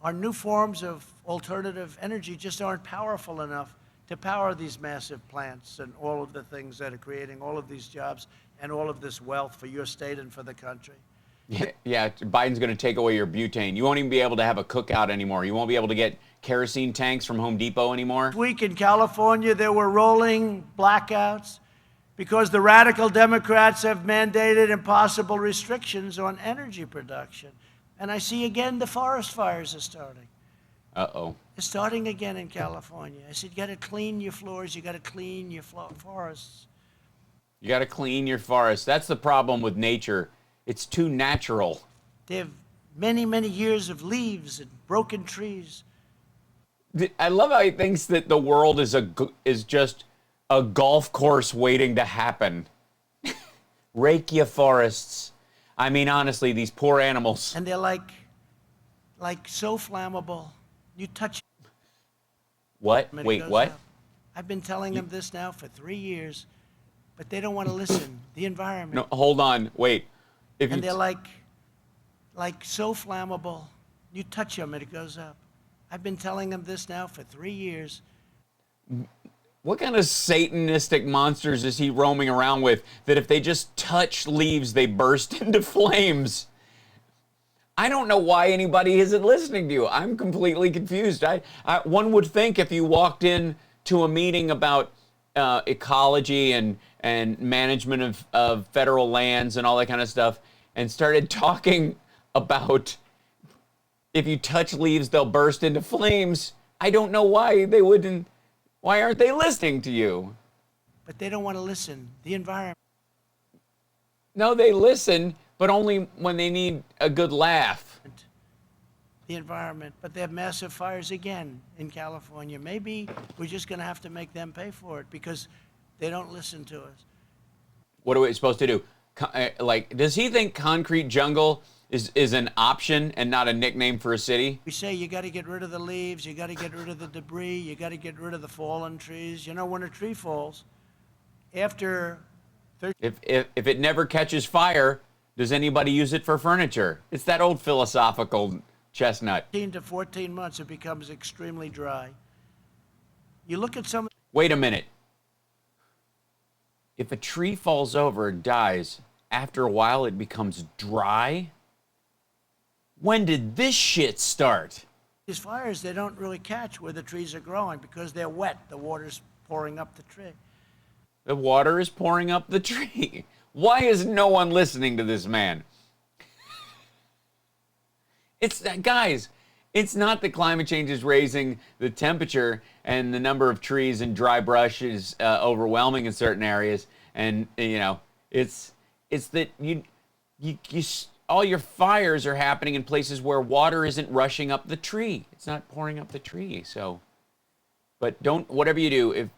Speaker 2: Our new forms of alternative energy just aren't powerful enough to power these massive plants and all of the things that are creating all of these jobs and all of this wealth for your state and for the country.
Speaker 9: Yeah, Biden's going to take away your butane. You won't even be able to have a cookout anymore. You won't be able to get kerosene tanks from Home Depot anymore.
Speaker 2: This week in California, there were rolling blackouts because the radical Democrats have mandated impossible restrictions on energy production. And I see again the forest fires are starting.
Speaker 9: Uh-oh.
Speaker 2: They're starting again in California. I said, you got to clean your floors. You got to clean your forests.
Speaker 9: You got to clean your forests. That's the problem with nature. It's too natural.
Speaker 2: They have many, many years of leaves and broken trees.
Speaker 9: I love how he thinks that the world is just a golf course waiting to happen. Rake your forests. I mean, honestly, these poor animals.
Speaker 2: And they're like so flammable. You touch
Speaker 9: What? Wait, what?
Speaker 2: Up. I've been telling them this now for 3 years. but they don't want to listen. The environment.
Speaker 9: No, hold on, wait. If
Speaker 2: And
Speaker 9: you
Speaker 2: they're like so flammable. You touch them and it goes up. I've been telling them this now for 3 years.
Speaker 9: what kind of satanistic monsters is he roaming around with that if they just touch leaves, they burst into flames? I don't know why anybody isn't listening to you. I'm completely confused. One would think if you walked in to a meeting about ecology and management of federal lands and all that kind of stuff and started talking about if you touch leaves, they'll burst into flames. I don't know why they wouldn't. Why aren't they listening to you?
Speaker 2: But they don't want to listen. The environment.
Speaker 9: No, they listen, but only when they need a good laugh.
Speaker 2: The environment. But they have massive fires again in California. Maybe we're just going to have to make them pay for it because they don't listen to us.
Speaker 9: What are we supposed to do? Does he think concrete jungle is an option and not a nickname for a city?
Speaker 2: We say you got to get rid of the leaves, you got to get rid of the debris, you got to get rid of the fallen trees. You know, when a tree falls, after
Speaker 9: If it never catches fire, does anybody use it for furniture? It's that old philosophical chestnut.
Speaker 2: 13 to 14 months, it becomes extremely dry. You look at some.
Speaker 9: Wait a minute. If a tree falls over and dies, after a while it becomes dry? When did this shit start?
Speaker 2: These fires, they don't really catch where the trees are growing because they're wet. The water's pouring up the tree.
Speaker 9: The water is pouring up the tree. Why is no one listening to this man? Guys, it's not that climate change is raising the temperature and the number of trees and dry brush is overwhelming in certain areas. And, you know, it's that you all your fires are happening in places where water isn't rushing up the tree. It's not pouring up the tree. So, but don't, whatever you do, if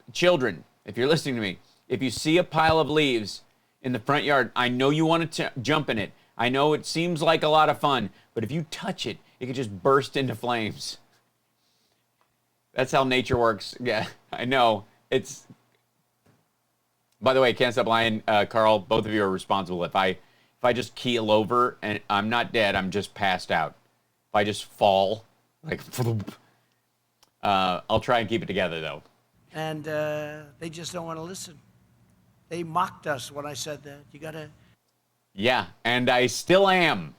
Speaker 9: you're listening to me, if you see a pile of leaves in the front yard, I know you want to jump in it. I know it seems like a lot of fun, but if you touch it, it could just burst into flames. That's how nature works. Yeah, I know. By the way, can't stop lying, Carl, both of you are responsible. If I just keel over and I'm not dead, I'm just passed out. If I just fall, like, I'll try and keep it together, though.
Speaker 2: And they just don't want to listen. They mocked us when I said that. You got to
Speaker 9: Yeah, and I still am.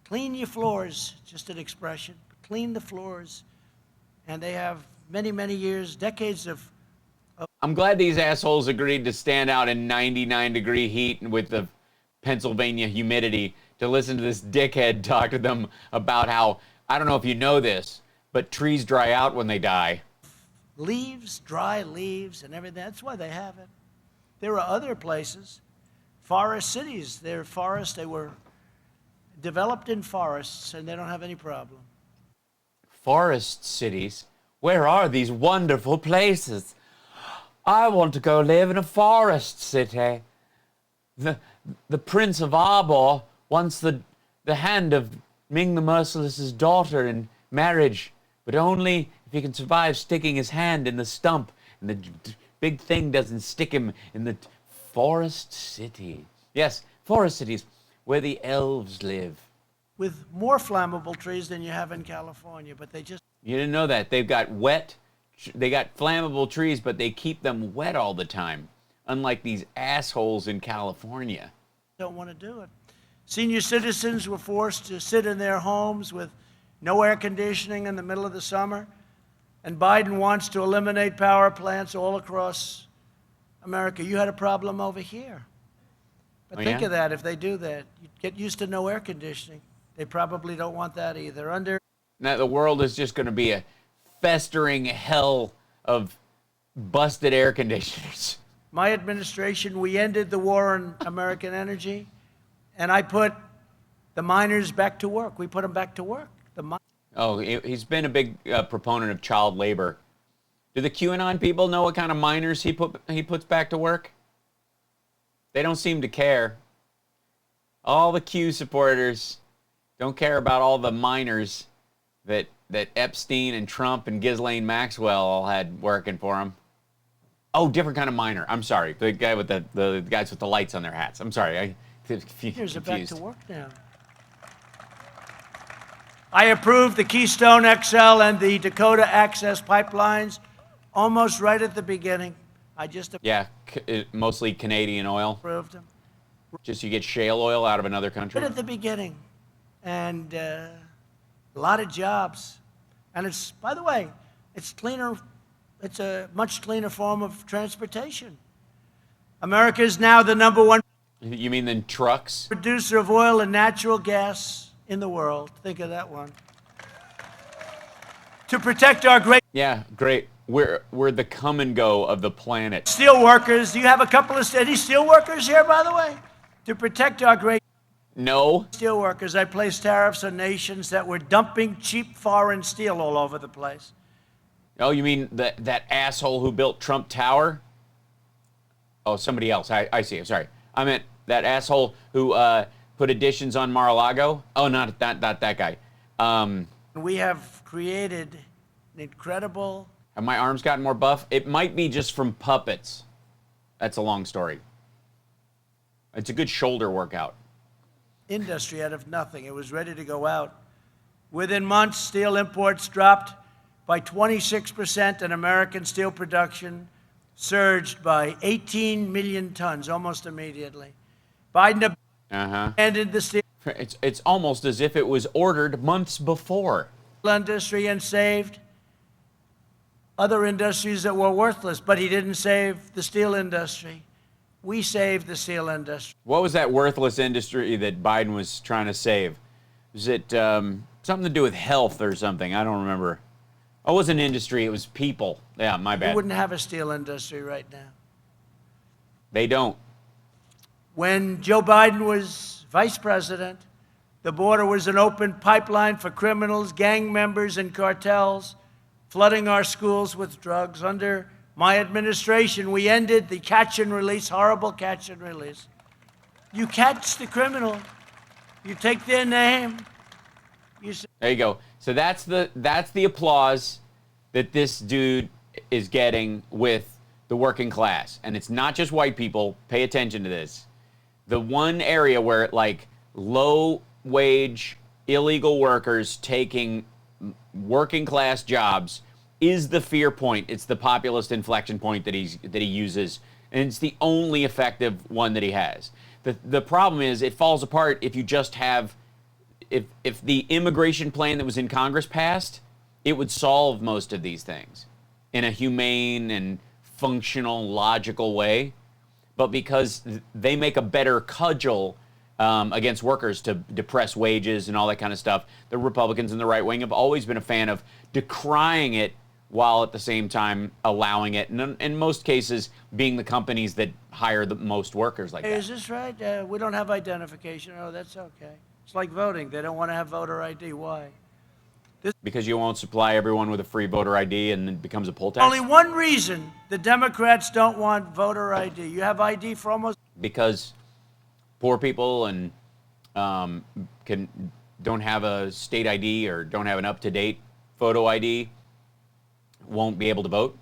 Speaker 2: clean your floors, just an expression. Clean the floors. And they have many, many years, decades of.
Speaker 9: I'm glad these assholes agreed to stand out in 99-degree heat with the Pennsylvania humidity to listen to this dickhead talk to them about how, I don't know if you know this, but trees dry out when they die.
Speaker 2: Leaves, dry leaves, and everything. That's why they have it. There are other places, forest cities. They're forests. They were developed in forests, and they don't have any problem.
Speaker 9: Forest cities? Where are these wonderful places? I want to go live in a forest city. The Prince of Arbor wants the hand of Ming the Merciless's daughter in marriage, but only if he can survive sticking his hand in the stump and the big thing doesn't stick him in the forest city. Yes, forest cities where the elves live.
Speaker 2: With more flammable trees than you have in California, but they just.
Speaker 9: You didn't know that. They got flammable trees, but they keep them wet all the time, unlike these assholes in California.
Speaker 2: Don't want to do it. Senior citizens were forced to sit in their homes with no air conditioning in the middle of the summer. And Biden wants to eliminate power plants all across America. You had a problem over here. But think of that, if they do that. You get used to no air conditioning. They probably don't want that either.
Speaker 9: Now the world is just going to be a festering hell of busted air conditioners.
Speaker 2: My administration, we ended the war on American energy, and I put the miners back to work. We put them back to work.
Speaker 9: He's been a big proponent of child labor. Do the QAnon people know what kind of miners he puts back to work? They don't seem to care. All the Q supporters don't care about all the miners that Epstein and Trump and Ghislaine Maxwell all had working for them. Oh, different kind of miner. I'm sorry. The guy with the guys with the lights on their hats. I'm sorry. I
Speaker 2: Here's it back
Speaker 9: confused.
Speaker 2: to work now. I approved the Keystone XL and the Dakota Access pipelines almost right at the beginning. I just
Speaker 9: Yeah, mostly Canadian oil.
Speaker 2: approved them
Speaker 9: Just you get shale oil out of another country.
Speaker 2: right at the beginning. And a lot of jobs. And it's, by the way, it's cleaner. It's a much cleaner form of transportation. America is now the #1
Speaker 9: You mean than trucks?
Speaker 2: producer of oil and natural gas in the world. Think of that one. To protect our great
Speaker 9: Yeah, great. We're the come and go of the planet.
Speaker 2: steel workers. Do you have a couple of steady steel workers here, by the way? To protect our great
Speaker 9: No.
Speaker 2: steel workers, I placed tariffs on nations that were dumping cheap foreign steel all over the place.
Speaker 9: Oh, you mean that asshole who built Trump Tower? Oh, somebody else. I see. I'm sorry. I meant that asshole who put additions on Mar-a-Lago. Oh, not that guy.
Speaker 2: We have created an incredible
Speaker 9: Have my arms gotten more buff? It might be just from puppets. That's a long story. It's a good shoulder workout.
Speaker 2: industry out of nothing. It was ready to go out. Within months, steel imports dropped by 26%, and American steel production surged by 18 million tons almost immediately. Biden abandoned the steel
Speaker 9: It's almost as if it was ordered months before.
Speaker 2: industry and saved other industries that were worthless, but he didn't save the steel industry. We saved the steel industry.
Speaker 9: What was that worthless industry that Biden was trying to save? Was it something to do with health or something? I don't remember. Oh, it wasn't industry, it was people. Yeah, my
Speaker 2: We
Speaker 9: bad.
Speaker 2: wouldn't have a steel industry right now.
Speaker 9: They don't.
Speaker 2: When Joe Biden was vice president, the border was an open pipeline for criminals, gang members, and cartels, flooding our schools with drugs. Under my administration, we ended the catch and release, horrible catch and release. You catch the criminal, you take their name, you say,
Speaker 9: There you go. So that's the applause that this dude is getting with the working class. And it's not just white people. Pay attention to this. The one area where like low wage illegal workers taking working class jobs is the fear point. It's the populist inflection point that he uses, and it's the only effective one that he has. The problem is it falls apart if you just have if the immigration plan that was in Congress passed, it would solve most of these things in a humane and functional, logical way. But because they make a better cudgel against workers to depress wages and all that kind of stuff, the Republicans and the right wing have always been a fan of decrying it while at the same time allowing it, and in most cases being the companies that hire the most workers like
Speaker 2: hey,
Speaker 9: that.
Speaker 2: is this right? We don't have identification. Oh, that's okay. It's like voting. They don't want to have voter ID. Why?
Speaker 9: Because you won't supply everyone with a free voter ID and it becomes a poll tax?
Speaker 2: Only one reason the Democrats don't want voter ID. You have ID for almost
Speaker 9: Because poor people and don't have a state ID or don't have an up-to-date photo ID won't be able to vote,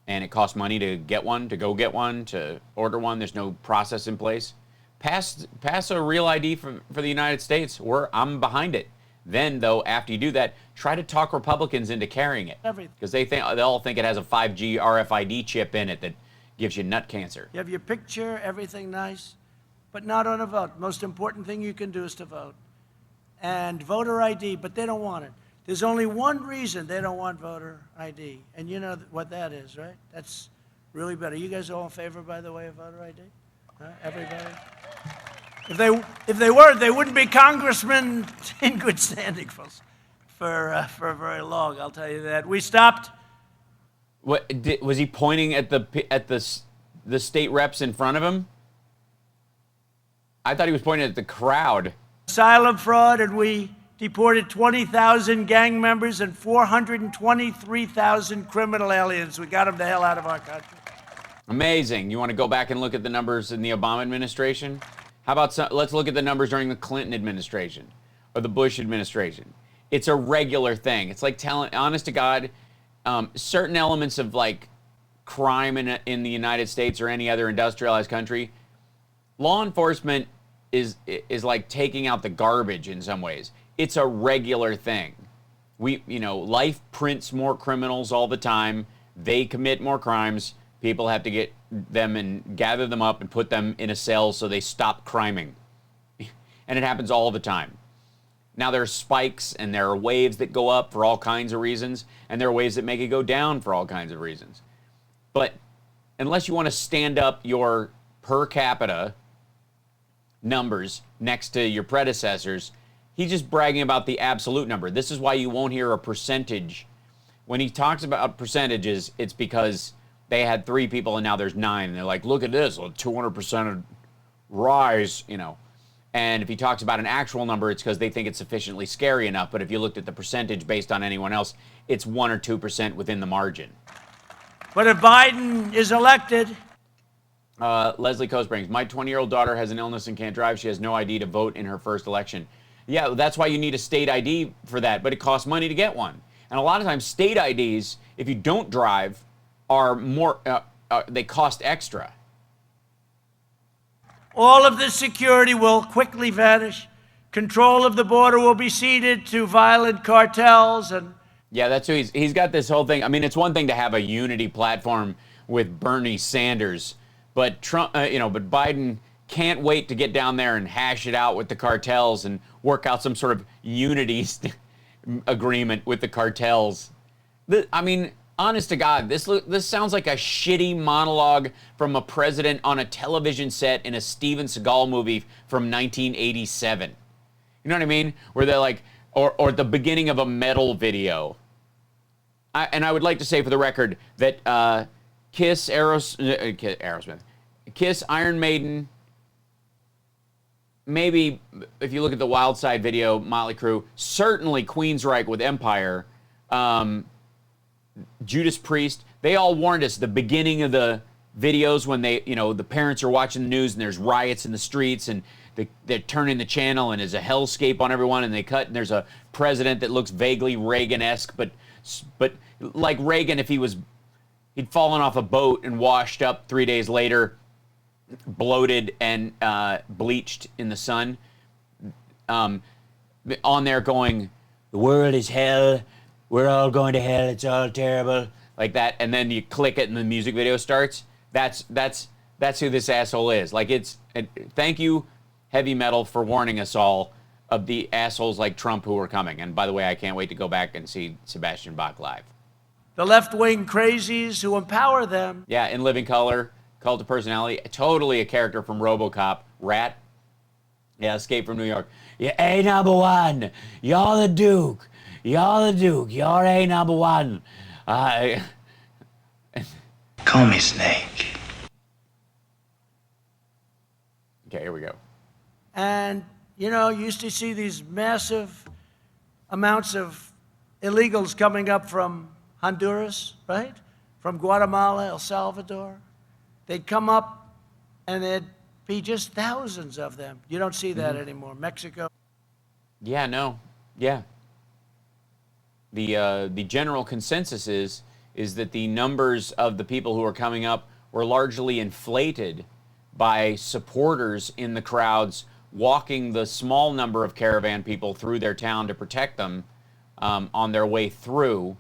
Speaker 9: and it costs money to get one, to go get one, to order one. There's no process in place. Pass a real ID for the United States. I'm behind it. Then, though, after you do that, try to talk Republicans into carrying it,
Speaker 2: everything.
Speaker 9: because they all think it has a 5G RFID chip in it that gives you nut cancer.
Speaker 2: You have your picture, everything nice, but not on a vote. Most important thing you can do is to vote. And voter ID, but they don't want it. There's only one reason they don't want voter ID, and you know what that is, right? That's really better. You guys all in favor, by the way, of voter ID? Huh? Everybody? If they were, they wouldn't be congressmen in good standing for very long. I'll tell you that. We stopped.
Speaker 9: What was he pointing at the state reps in front of him? I thought he was pointing at the crowd.
Speaker 2: Asylum fraud, and we deported 20,000 gang members and 423,000 criminal aliens. We got them the hell out of our country.
Speaker 9: Amazing. You want to go back and look at the numbers in the Obama administration? How about let's look at the numbers during the Clinton administration or the Bush administration. It's a regular thing. It's like telling, honest to God, certain elements of like crime in the United States or any other industrialized country, law enforcement is like taking out the garbage in some ways. It's a regular thing. Life prints more criminals all the time. They commit more crimes. People have to get them and gather them up and put them in a cell so they stop criming. And it happens all the time. Now there are spikes and there are waves that go up for all kinds of reasons, and there are waves that make it go down for all kinds of reasons. But unless you want to stand up your per capita numbers next to your predecessors, he's just bragging about the absolute number. This is why you won't hear a percentage. When he talks about percentages, it's because they had 3 people and now there's 9. And they're like, look at this, a 200% rise, And if he talks about an actual number, it's because they think it's sufficiently scary enough. But if you looked at the percentage based on anyone else, it's 1 or 2% within the margin.
Speaker 2: But if Biden is elected...
Speaker 9: Leslie Cosbrings, my 20-year-old daughter has an illness and can't drive. She has no ID to vote in her first election. Yeah, that's why you need a state ID for that, but it costs money to get one. And a lot of times, state IDs, if you don't drive, are more, they cost extra.
Speaker 2: All of this security will quickly vanish. Control of the border will be ceded to violent cartels and...
Speaker 9: Yeah, that's who he's got this whole thing. I mean, it's one thing to have a unity platform with Bernie Sanders, but Trump, but Biden can't wait to get down there and hash it out with the cartels and work out some sort of unity agreement with the cartels. I mean, honest to God, this sounds like a shitty monologue from a president on a television set in a Steven Seagal movie from 1987. You know what I mean? Where they're like, or at the beginning of a metal video. And I would like to say for the record that Kiss, Aerosmith, Kiss, Iron Maiden, maybe if you look at the Wild Side video, Motley Crue, certainly Queensryche with Empire, Judas Priest, they all warned us at the beginning of the videos when they, the parents are watching the news and there's riots in the streets and they're turning the channel and there's a hellscape on everyone and they cut and there's a president that looks vaguely Reagan-esque, but like Reagan if he'd fallen off a boat and washed up 3 days later, bloated and bleached in the sun, on there going, the world is hell, we're all going to hell, it's all terrible, like that, and then you click it and the music video starts. That's who this asshole is. Like, thank you, heavy metal, for warning us all of the assholes like Trump who are coming. And by the way, I can't wait to go back and see Sebastian Bach live.
Speaker 2: The left-wing crazies who empower them.
Speaker 9: Yeah, In Living Color, Cult of Personality, totally a character from RoboCop. Rat. Yeah, Escape from New York. Yeah, A number one. You're the Duke. You're the Duke. You're A number one.
Speaker 11: Call me Snake.
Speaker 9: Okay, here we go.
Speaker 2: And, you used to see these massive amounts of illegals coming up from Honduras, right? From Guatemala, El Salvador. They'd come up and there'd be just thousands of them. You don't see that anymore. Mexico.
Speaker 9: Yeah, no. Yeah. The general consensus is that the numbers of the people who are coming up were largely inflated by supporters in the crowds walking the small number of caravan people through their town to protect them on their way through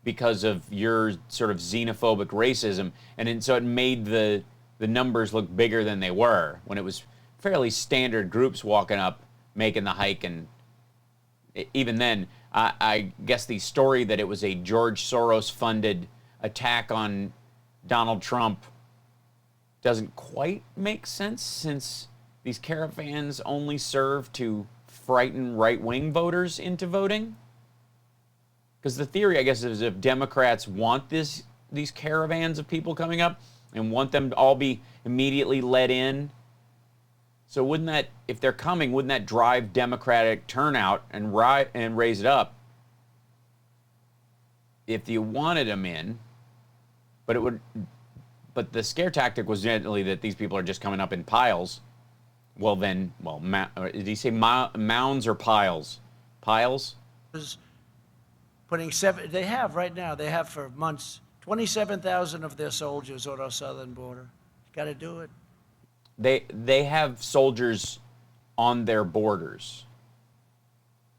Speaker 9: because of your sort of xenophobic racism. And so it made the numbers look bigger than they were when it was fairly standard groups walking up, making the hike. And even then, I guess the story that it was a George Soros-funded attack on Donald Trump doesn't quite make sense, since these caravans only serve to frighten right-wing voters into voting. Because the theory, I guess, is if Democrats want these caravans of people coming up and want them to all be immediately let in, so wouldn't that, if they're coming, wouldn't that drive Democratic turnout and raise it up if you wanted them in? But the scare tactic was generally that these people are just coming up in piles. Did he say mounds or piles? Piles?
Speaker 2: Putting they have right now, they have for months, 27,000 of their soldiers on our southern border. Got to do it.
Speaker 9: They have soldiers on their borders.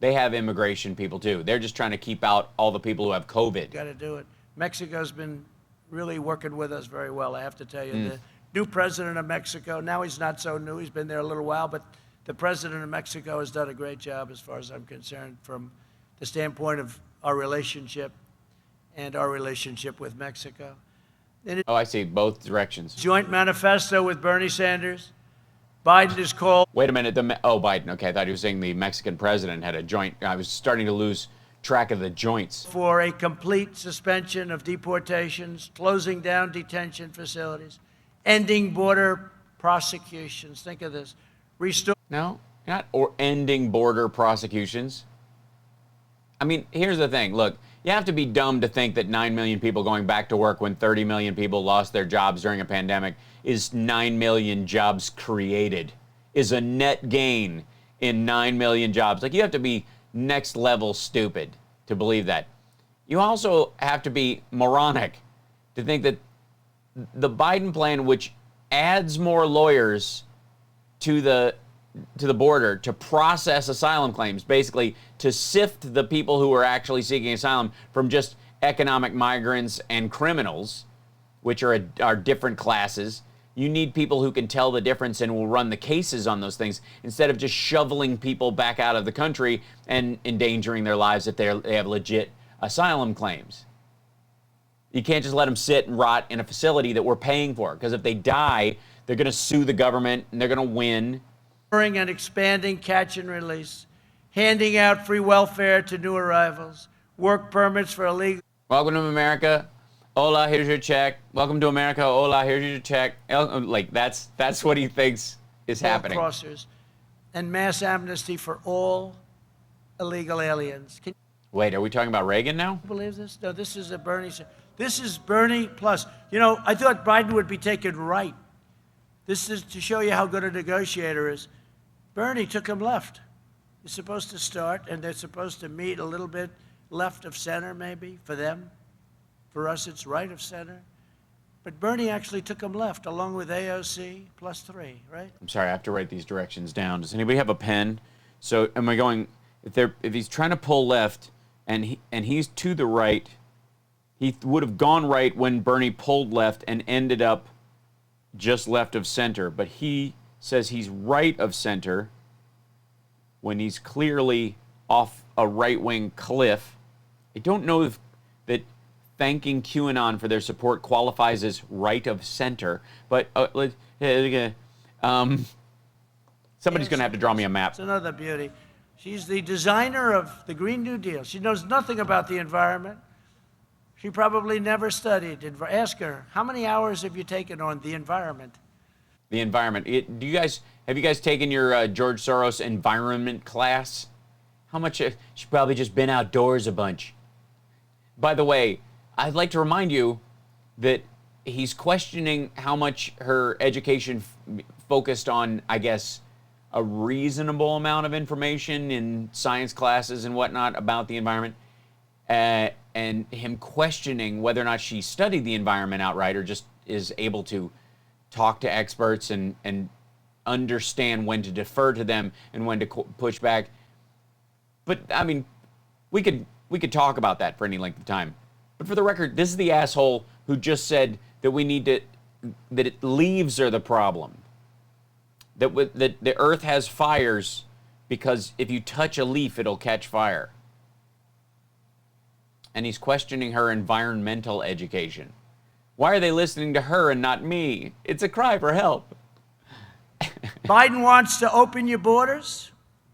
Speaker 9: They have immigration people too. They're just trying to keep out all the people who have COVID.
Speaker 2: Got to do it. Mexico's been really working with us very well, I have to tell you. The new president of Mexico, now he's not so new, he's been there a little while, but the president of Mexico has done a great job as far as I'm concerned from the standpoint of our relationship and our relationship with Mexico.
Speaker 9: Oh, I see, both directions.
Speaker 2: Joint manifesto with Bernie Sanders. Biden is called.
Speaker 9: Wait a minute, Biden, okay, I thought he was saying the Mexican president had a joint. I was starting to lose track of the joints.
Speaker 2: For a complete suspension of deportations, closing down detention facilities, ending border prosecutions. Think of this.
Speaker 9: No, not or ending border prosecutions. I mean, here's the thing. Look, you have to be dumb to think that 9 million people going back to work when 30 million people lost their jobs during a pandemic is 9 million jobs created, is a net gain in 9 million jobs. Like, you have to be next level stupid to believe that. You also have to be moronic to think that the Biden plan, which adds more lawyers to the border to process asylum claims, basically to sift the people who are actually seeking asylum from just economic migrants and criminals, which are different classes. You need people who can tell the difference and will run the cases on those things instead of just shoveling people back out of the country and endangering their lives if they have legit asylum claims. You can't just let them sit and rot in a facility that we're paying for, because if they die, they're going to sue the government and they're going to win.
Speaker 2: And expanding catch and release, handing out free welfare to new arrivals, work permits for illegal.
Speaker 9: Welcome to America. Hola, here's your check. Welcome to America. Hola, here's your check. Like, that's what he thinks is happening.
Speaker 2: Crossers, and mass amnesty for all illegal aliens. Can
Speaker 9: Wait, are we talking about Reagan now?
Speaker 2: you believe this? No, this is a Bernie. This is Bernie plus. You know, I thought Biden would be taken right. This is to show you how good a negotiator is. Bernie took him left. He's supposed to start, and they're supposed to meet a little bit left of center, maybe, for them. For us, it's right of center. But Bernie actually took him left, along with AOC +3, right?
Speaker 9: I'm sorry, I have to write these directions down. Does anybody have a pen? So am I going, if he's trying to pull left and he's to the right, he would have gone right when Bernie pulled left and ended up just left of center. But he says he's right of center when he's clearly off a right-wing cliff. I don't know if that thanking QAnon for their support qualifies as right of center, but somebody's going to have to draw me a map.
Speaker 2: It's another beauty. She's the designer of the Green New Deal. She knows nothing about the environment. She probably never studied. Ask her, how many hours have you taken on the environment?
Speaker 9: The environment. Have you guys taken your George Soros environment class? How much? She's probably just been outdoors a bunch. By the way, I'd like to remind you that he's questioning how much her education focused on, I guess, a reasonable amount of information in science classes and whatnot about the environment, and him questioning whether or not she studied the environment outright or just is able to talk to experts and understand when to defer to them and when to push back. But, I mean, we could talk about that for any length of time. But for the record, this is the asshole who just said that that leaves are the problem. That the earth has fires because if you touch a leaf, it'll catch fire. And he's questioning her environmental education. Why are they listening to her and not me? It's a cry for help.
Speaker 2: Biden wants to open your borders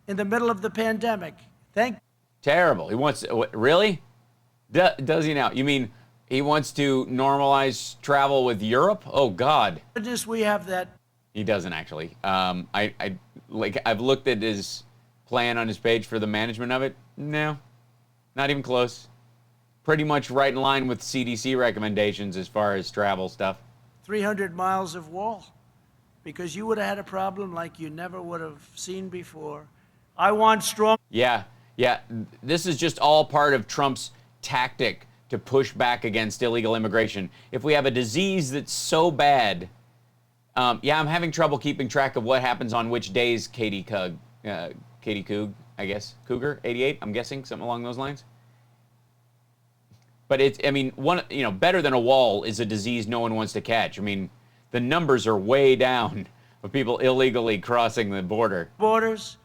Speaker 2: in the middle of the pandemic.
Speaker 9: Terrible. He wants to, really? Does he now? You mean he wants to normalize travel with Europe? Oh, God.
Speaker 2: Goodness, we have that.
Speaker 9: He doesn't actually. I've looked at his plan on his page for the management of it. No, not even close. Pretty much right in line with CDC recommendations as far as travel stuff.
Speaker 2: 300 miles of wall, because you would have had a problem like you never would have seen before. I want strong.
Speaker 9: Yeah. This is just all part of Trump's tactic to push back against illegal immigration. If we have a disease that's so bad, yeah, I'm having trouble keeping track of what happens on which days, Katie Coog, I guess, Cougar, 88, I'm guessing, something along those lines. But it's, I mean, better than a wall is a disease no one wants to catch. I mean, the numbers are way down of people illegally crossing the border.
Speaker 2: Borders,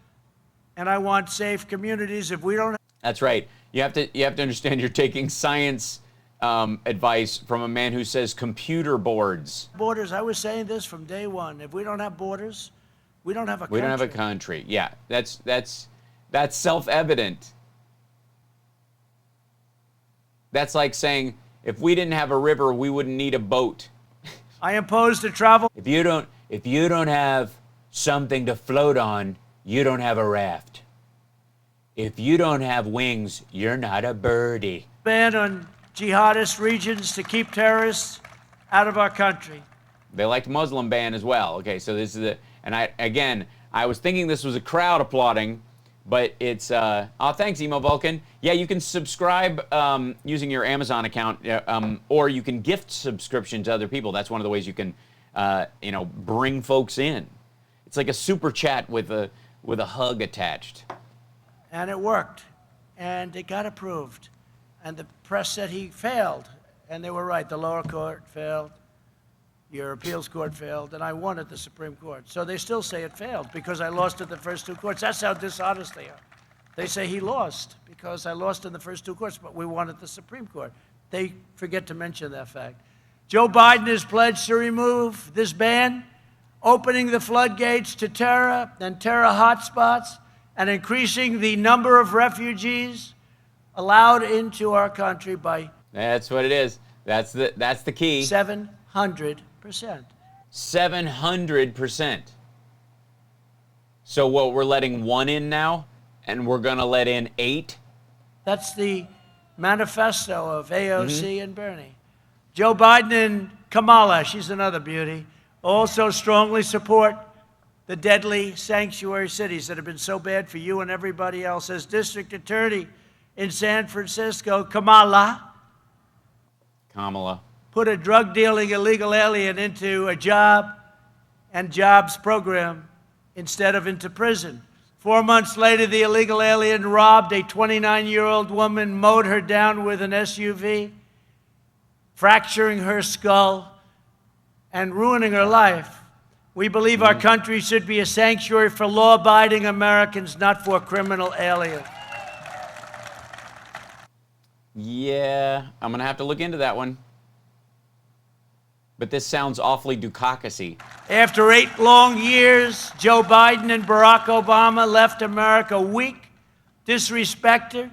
Speaker 2: and I want safe communities. If we don't...
Speaker 9: That's right. You have to understand you're taking science advice from a man who says computer boards.
Speaker 2: Borders, I was saying this from day one. If we don't have borders, we don't have a country.
Speaker 9: We don't have a country. Yeah, that's self-evident. That's like saying if we didn't have a river, we wouldn't need a boat.
Speaker 2: I impose to travel.
Speaker 9: If you don't have something to float on, you don't have a raft. If you don't have wings, you're not a birdie.
Speaker 2: Ban on jihadist regions to keep terrorists out of our country.
Speaker 9: They liked Muslim ban as well. Okay, so this is I was thinking this was a crowd applauding, but it's, oh, thanks, Emo Vulcan. Yeah, you can subscribe using your Amazon account, or you can gift subscription to other people. That's one of the ways you can, bring folks in. It's like a super chat with a hug attached.
Speaker 2: And it worked, and it got approved. And the press said he failed, and they were right. The lower court failed, your appeals court failed, and I won at the Supreme Court. So they still say it failed because I lost at the first two courts. That's how dishonest they are. They say he lost because I lost in the first two courts, but we won at the Supreme Court. They forget to mention that fact. Joe Biden has pledged to remove this ban, opening the floodgates to terror and terror hotspots, and increasing the number of refugees allowed into our country by...
Speaker 9: That's what it is. That's the key.
Speaker 2: 700%.
Speaker 9: 700%. So what, we're letting one in now, and we're gonna let in 8?
Speaker 2: That's the manifesto of AOC and Bernie. Joe Biden and Kamala, she's another beauty, also strongly support the deadly sanctuary cities that have been so bad for you and everybody else. As district attorney in San Francisco, Kamala put a drug-dealing illegal alien into a job and jobs program instead of into prison. 4 months later, the illegal alien robbed a 29-year-old woman, mowed her down with an SUV, fracturing her skull and ruining her life. We believe our country should be a sanctuary for law-abiding Americans, not for criminal aliens.
Speaker 9: Yeah, I'm going to have to look into that one. But this sounds awfully Dukakis-y.
Speaker 2: After 8 long years, Joe Biden and Barack Obama left America weak, disrespected,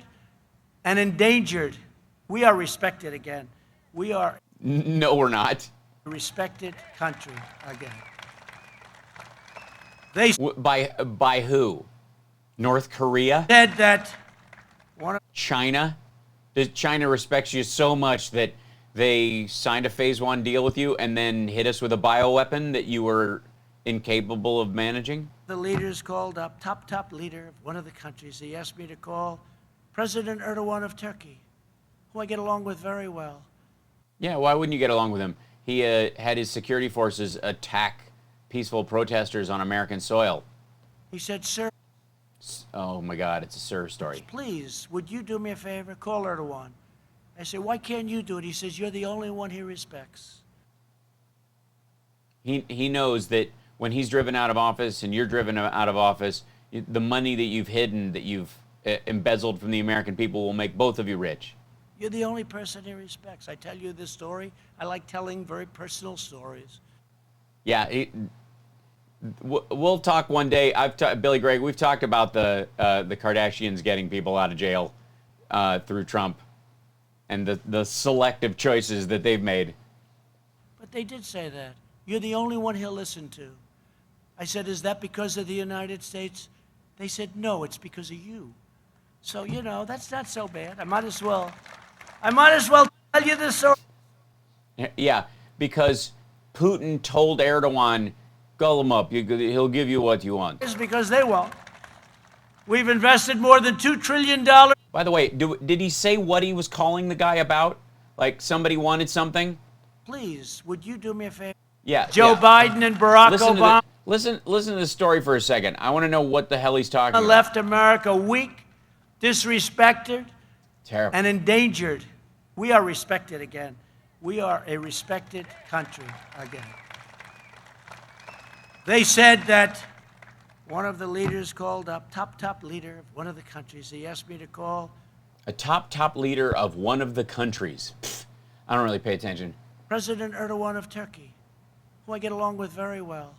Speaker 2: and endangered. We are respected again. We are...
Speaker 9: No, we're not.
Speaker 2: A respected country again.
Speaker 9: By who? North Korea?
Speaker 2: Said that
Speaker 9: China? China respects you so much that they signed a phase 1 deal with you and then hit us with a bioweapon that you were incapable of managing?
Speaker 2: The leaders called up, top leader of one of the countries. He asked me to call President Erdogan of Turkey, who I get along with very well.
Speaker 9: Yeah, why wouldn't you get along with him? He had his security forces attack peaceful protesters on American soil.
Speaker 2: He said, sir.
Speaker 9: Oh my God, it's a sir story.
Speaker 2: Please, would you do me a favor? Call Erdogan. I said, why can't you do it? He says, you're the only one he respects.
Speaker 9: He knows that when he's driven out of office and you're driven out of office, the money that you've hidden, that you've embezzled from the American people will make both of you rich.
Speaker 2: You're the only person he respects. I tell you this story. I like telling very personal stories.
Speaker 9: Yeah, we'll talk one day. Billy Gregg, we've talked about the Kardashians getting people out of jail through Trump and the selective choices that they've made.
Speaker 2: But they did say that. You're the only one he'll listen to. I said, is that because of the United States? They said, no, it's because of you. So, you know, that's not so bad. I might as well tell you this story.
Speaker 9: Yeah, because Putin told Erdogan, call him up, he'll give you what you want.
Speaker 2: It's because they won't. We've invested more than $2 trillion.
Speaker 9: By the way, did he say what he was calling the guy about? Like somebody wanted something.
Speaker 2: Please, would you do me a favor?
Speaker 9: Yeah.
Speaker 2: Joe
Speaker 9: yeah.
Speaker 2: Biden and Barack
Speaker 9: Listen
Speaker 2: Obama
Speaker 9: listen to the story for a second. I want to know what the hell he's talking about.
Speaker 2: left America weak, disrespected,
Speaker 9: Terrible.
Speaker 2: and endangered. We are respected again. We are a respected country again. They said that one of the leaders called up, top leader of one of the countries, he asked me to call.
Speaker 9: A top leader of one of the countries. Pfft, I don't really pay attention.
Speaker 2: President Erdogan of Turkey, who I get along with very well.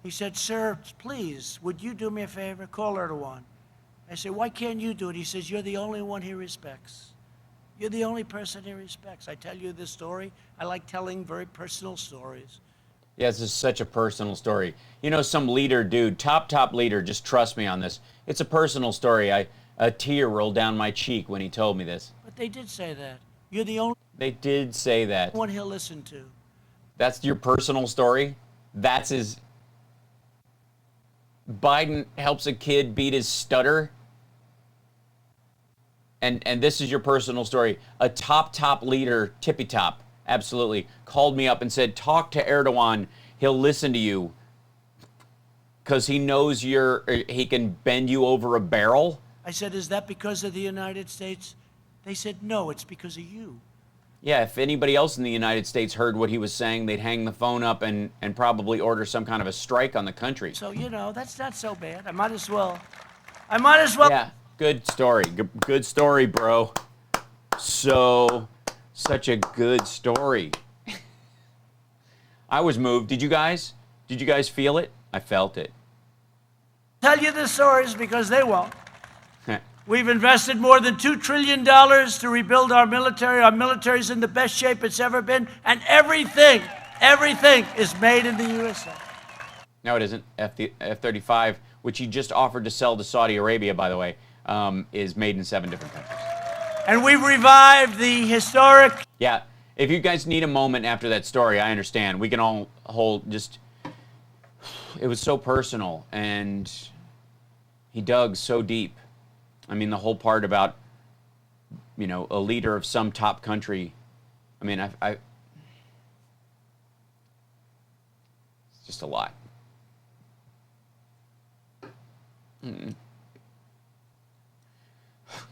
Speaker 2: He said, sir, please, would you do me a favor? Call Erdogan. I said, why can't you do it? He says, you're the only one he respects. You're the only person he respects. I tell you this story. I like telling very personal stories.
Speaker 9: Yeah, this is such a personal story. You know, some leader, dude, top leader, just trust me on this. It's a personal story. A tear rolled down my cheek when he told me this.
Speaker 2: But they did say that. You're the only
Speaker 9: They did say that.
Speaker 2: one he'll listen to.
Speaker 9: That's your personal story? That's his... Biden helps a kid beat his stutter? And this is your personal story. A top leader, tippy top, absolutely, called me up and said, talk to Erdogan. He'll listen to you. Because he knows he can bend you over a barrel?
Speaker 2: I said, is that because of the United States? They said, no, it's because of you.
Speaker 9: Yeah, if anybody else in the United States heard what he was saying, they'd hang the phone up and probably order some kind of a strike on the country.
Speaker 2: So, you know, that's not so bad. I might as well. Yeah.
Speaker 9: Good story. Good story, bro. Such a good story. I was moved. Did you guys? Did you guys feel it? I felt it.
Speaker 2: Tell you the stories because they won't. We've invested more than $2 trillion to rebuild our military. Our military's in the best shape it's ever been. And everything is made in the USA.
Speaker 9: No, it isn't. F-35, which he just offered to sell to Saudi Arabia, by the way, is made in 7 different countries.
Speaker 2: And we've revived the historic...
Speaker 9: Yeah, if you guys need a moment after that story, I understand. We can all hold just... It was so personal, and he dug so deep. I mean, the whole part about, you know, a leader of some top country. I mean, it's just a lot.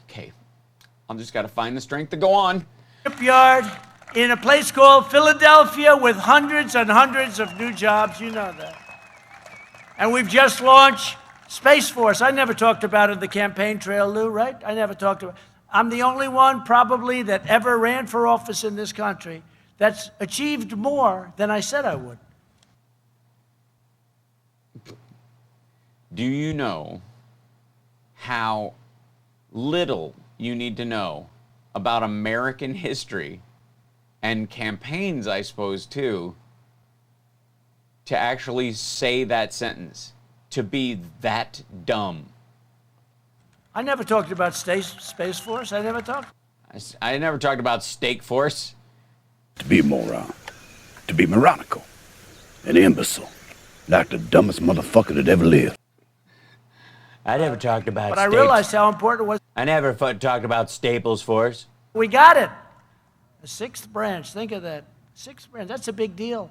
Speaker 9: Okay, I've just got to find the strength to go on.
Speaker 2: Shipyard in a place called Philadelphia with hundreds and hundreds of new jobs. You know that. And we've just launched Space Force. I never talked about it in the campaign trail, Lou, right? I never talked about it. I'm the only one probably that ever ran for office in this country that's achieved more than I said I would.
Speaker 9: Do you know how little you need to know about American history and campaigns, I suppose, too, to actually say that sentence? To be that dumb.
Speaker 2: I never talked about Space Force. I never talked
Speaker 9: about Steak Force.
Speaker 12: To be a moron. To be moronical. An imbecile. Like the dumbest motherfucker that ever lived.
Speaker 10: I never talked about
Speaker 2: But I realized how important it was.
Speaker 10: I never talked about Staples Force.
Speaker 2: We got it. The 6th branch. Think of that. 6th branch. That's a big deal.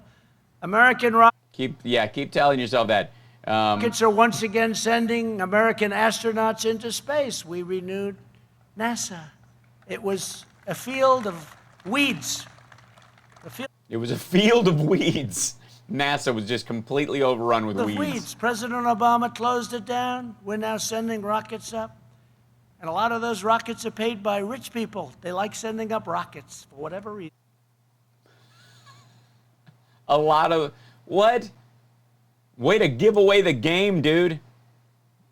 Speaker 2: American
Speaker 9: Keep telling yourself that.
Speaker 2: rockets are once again sending American astronauts into space. We renewed NASA. It was a field of weeds.
Speaker 9: It was a field of weeds. NASA was just completely overrun with weeds.
Speaker 2: President Obama closed it down. We're now sending rockets up. And a lot of those rockets are paid by rich people. They like sending up rockets for whatever reason.
Speaker 9: A lot of... What? Way to give away the game, dude.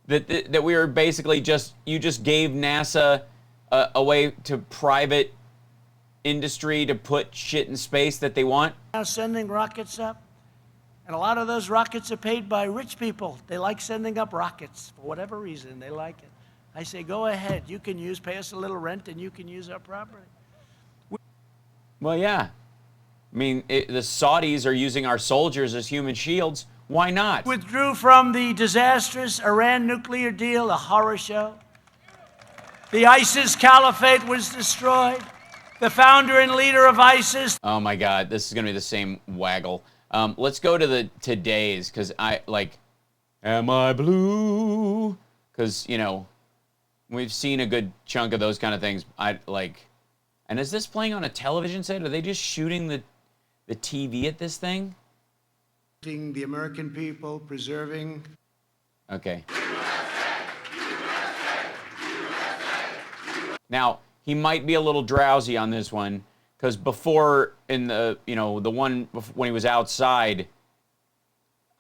Speaker 9: That we were basically you just gave NASA a way to private industry to put shit in space that they want.
Speaker 2: Now sending rockets up. And a lot of those rockets are paid by rich people. They like sending up rockets for whatever reason. They like it. I say, go ahead. You can pay us a little rent and you can use our property.
Speaker 9: Well, yeah. I mean, the Saudis are using our soldiers as human shields. Why not?
Speaker 2: Withdrew from the disastrous Iran nuclear deal, a horror show. The ISIS caliphate was destroyed. the founder and leader of ISIS.
Speaker 9: Oh my God, this is gonna be the same waggle. Let's go to the today's, because I like, am I blue? Because, you know, we've seen a good chunk of those kind of things. I like, and is this playing on a television set? Are they just shooting the TV at this thing?
Speaker 2: The American people, preserving.
Speaker 9: Okay. Now, he might be a little drowsy on this one, because before, in the, you know, the one when he was outside,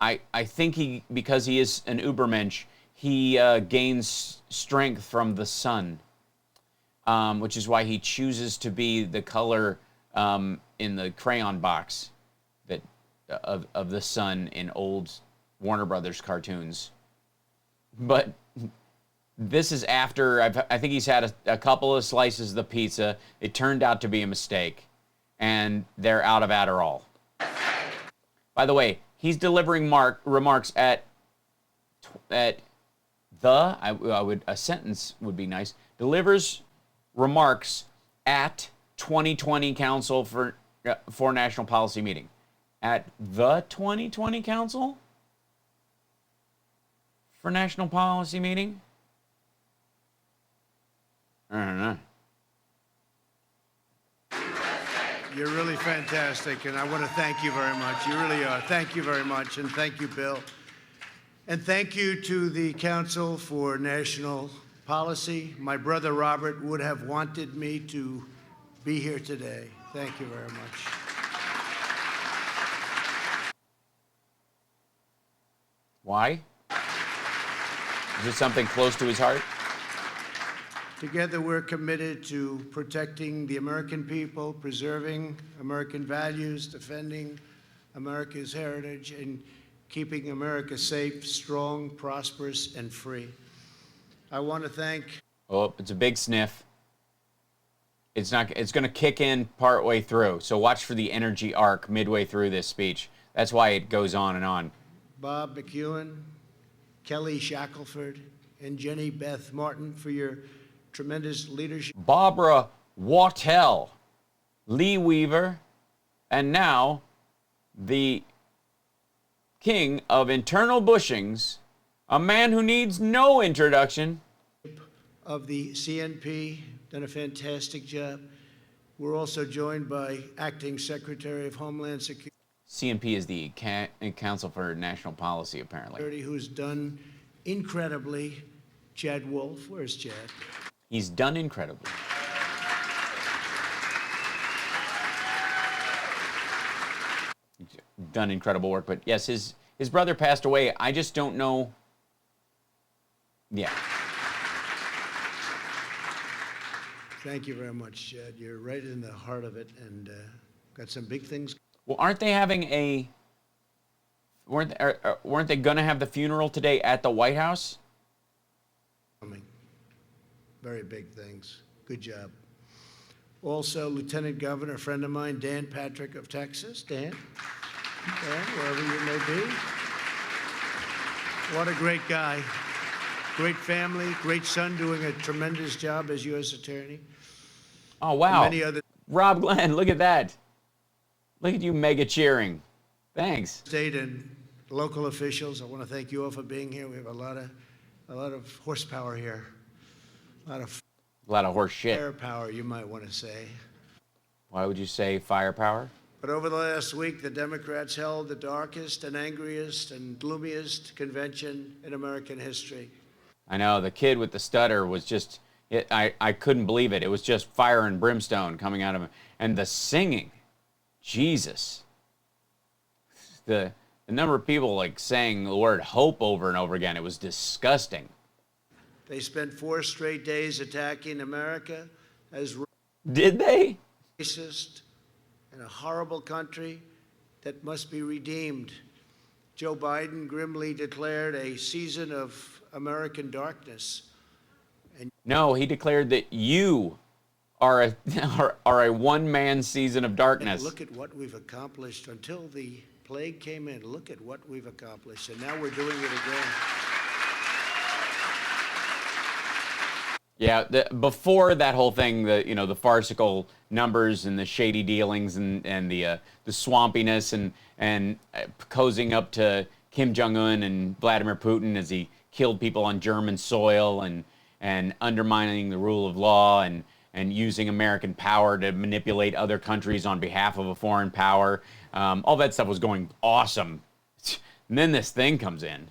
Speaker 9: I think because he is an Ubermensch, he gains strength from the sun, which is why he chooses to be the color in the crayon box that of the sun in old Warner Brothers cartoons. But this is after, I think he's had a couple of slices of the pizza. It turned out to be a mistake, and they're out of Adderall. By the way, he's delivering remarks at a sentence would be nice. Delivers remarks at 2020 Council for National Policy meeting. At the 2020 Council for National Policy meeting? I don't know.
Speaker 2: You're really fantastic, and I want to thank you very much. You really are. Thank you very much, and thank you, Bill. And thank you to the Council for National Policy. My brother Robert would have wanted me to be here today. Thank you very much.
Speaker 9: Why? Is it something close to his heart?
Speaker 2: Together, we're committed to protecting the American people, preserving American values, defending America's heritage, and keeping America safe, strong, prosperous, and free. I want to thank...
Speaker 9: Oh, it's a big sniff. It's going to kick in partway through, so watch for the energy arc midway through this speech. That's why it goes on and on.
Speaker 2: Bob McEwen, Kelly Shackelford, and Jenny Beth Martin for your tremendous leadership.
Speaker 9: Barbara Wattell, Lee Weaver, and now the king of internal bushings, a man who needs no introduction.
Speaker 2: Of the CNP, done a fantastic job. We're also joined by Acting Secretary of Homeland Security.
Speaker 9: CNP is the Council for National Policy, apparently.
Speaker 2: Who's done incredibly. Chad Wolf, where's Chad?
Speaker 9: He's done incredibly. Done incredible work, but yes, his brother passed away. I just don't know. Yeah.
Speaker 2: Thank you very much, Chad. You're right in the heart of it, and got some big things.
Speaker 9: Well, aren't they having a? Weren't they going to have the funeral today at the White House?
Speaker 2: Coming. Very big things. Good job. Also, Lieutenant Governor, a friend of mine, Dan Patrick of Texas. Dan, wherever you may be. What a great guy. Great family, great son, doing a tremendous job as U.S. Attorney.
Speaker 9: Oh, wow.
Speaker 2: And many other
Speaker 9: Rob Glenn, look at that. Look at you mega cheering. Thanks.
Speaker 2: State and local officials, I want to thank you all for being here. We have a lot of horsepower here. A lot of
Speaker 9: horse shit.
Speaker 2: Firepower, you might want to say.
Speaker 9: Why would you say firepower?
Speaker 2: But over the last week, the Democrats held the darkest and angriest and gloomiest convention in American history.
Speaker 9: I know, the kid with the stutter was just, I couldn't believe it. It was just fire and brimstone coming out of him. And the singing, Jesus. The number of people like saying the word hope over and over again, it was disgusting.
Speaker 2: They spent 4 straight days attacking America as
Speaker 9: Did they?
Speaker 2: Racist in a horrible country that must be redeemed. Joe Biden grimly declared a season of American darkness. And
Speaker 9: no, he declared that you are a one-man season of darkness.
Speaker 2: Look at what we've accomplished until the plague came in. Look at what we've accomplished, and now we're doing it again.
Speaker 9: Yeah, before that whole thing, the farcical numbers and the shady dealings and the swampiness and cozying up to Kim Jong-un and Vladimir Putin as he killed people on German soil and undermining the rule of law and using American power to manipulate other countries on behalf of a foreign power. All that stuff was going awesome. And then this thing comes in.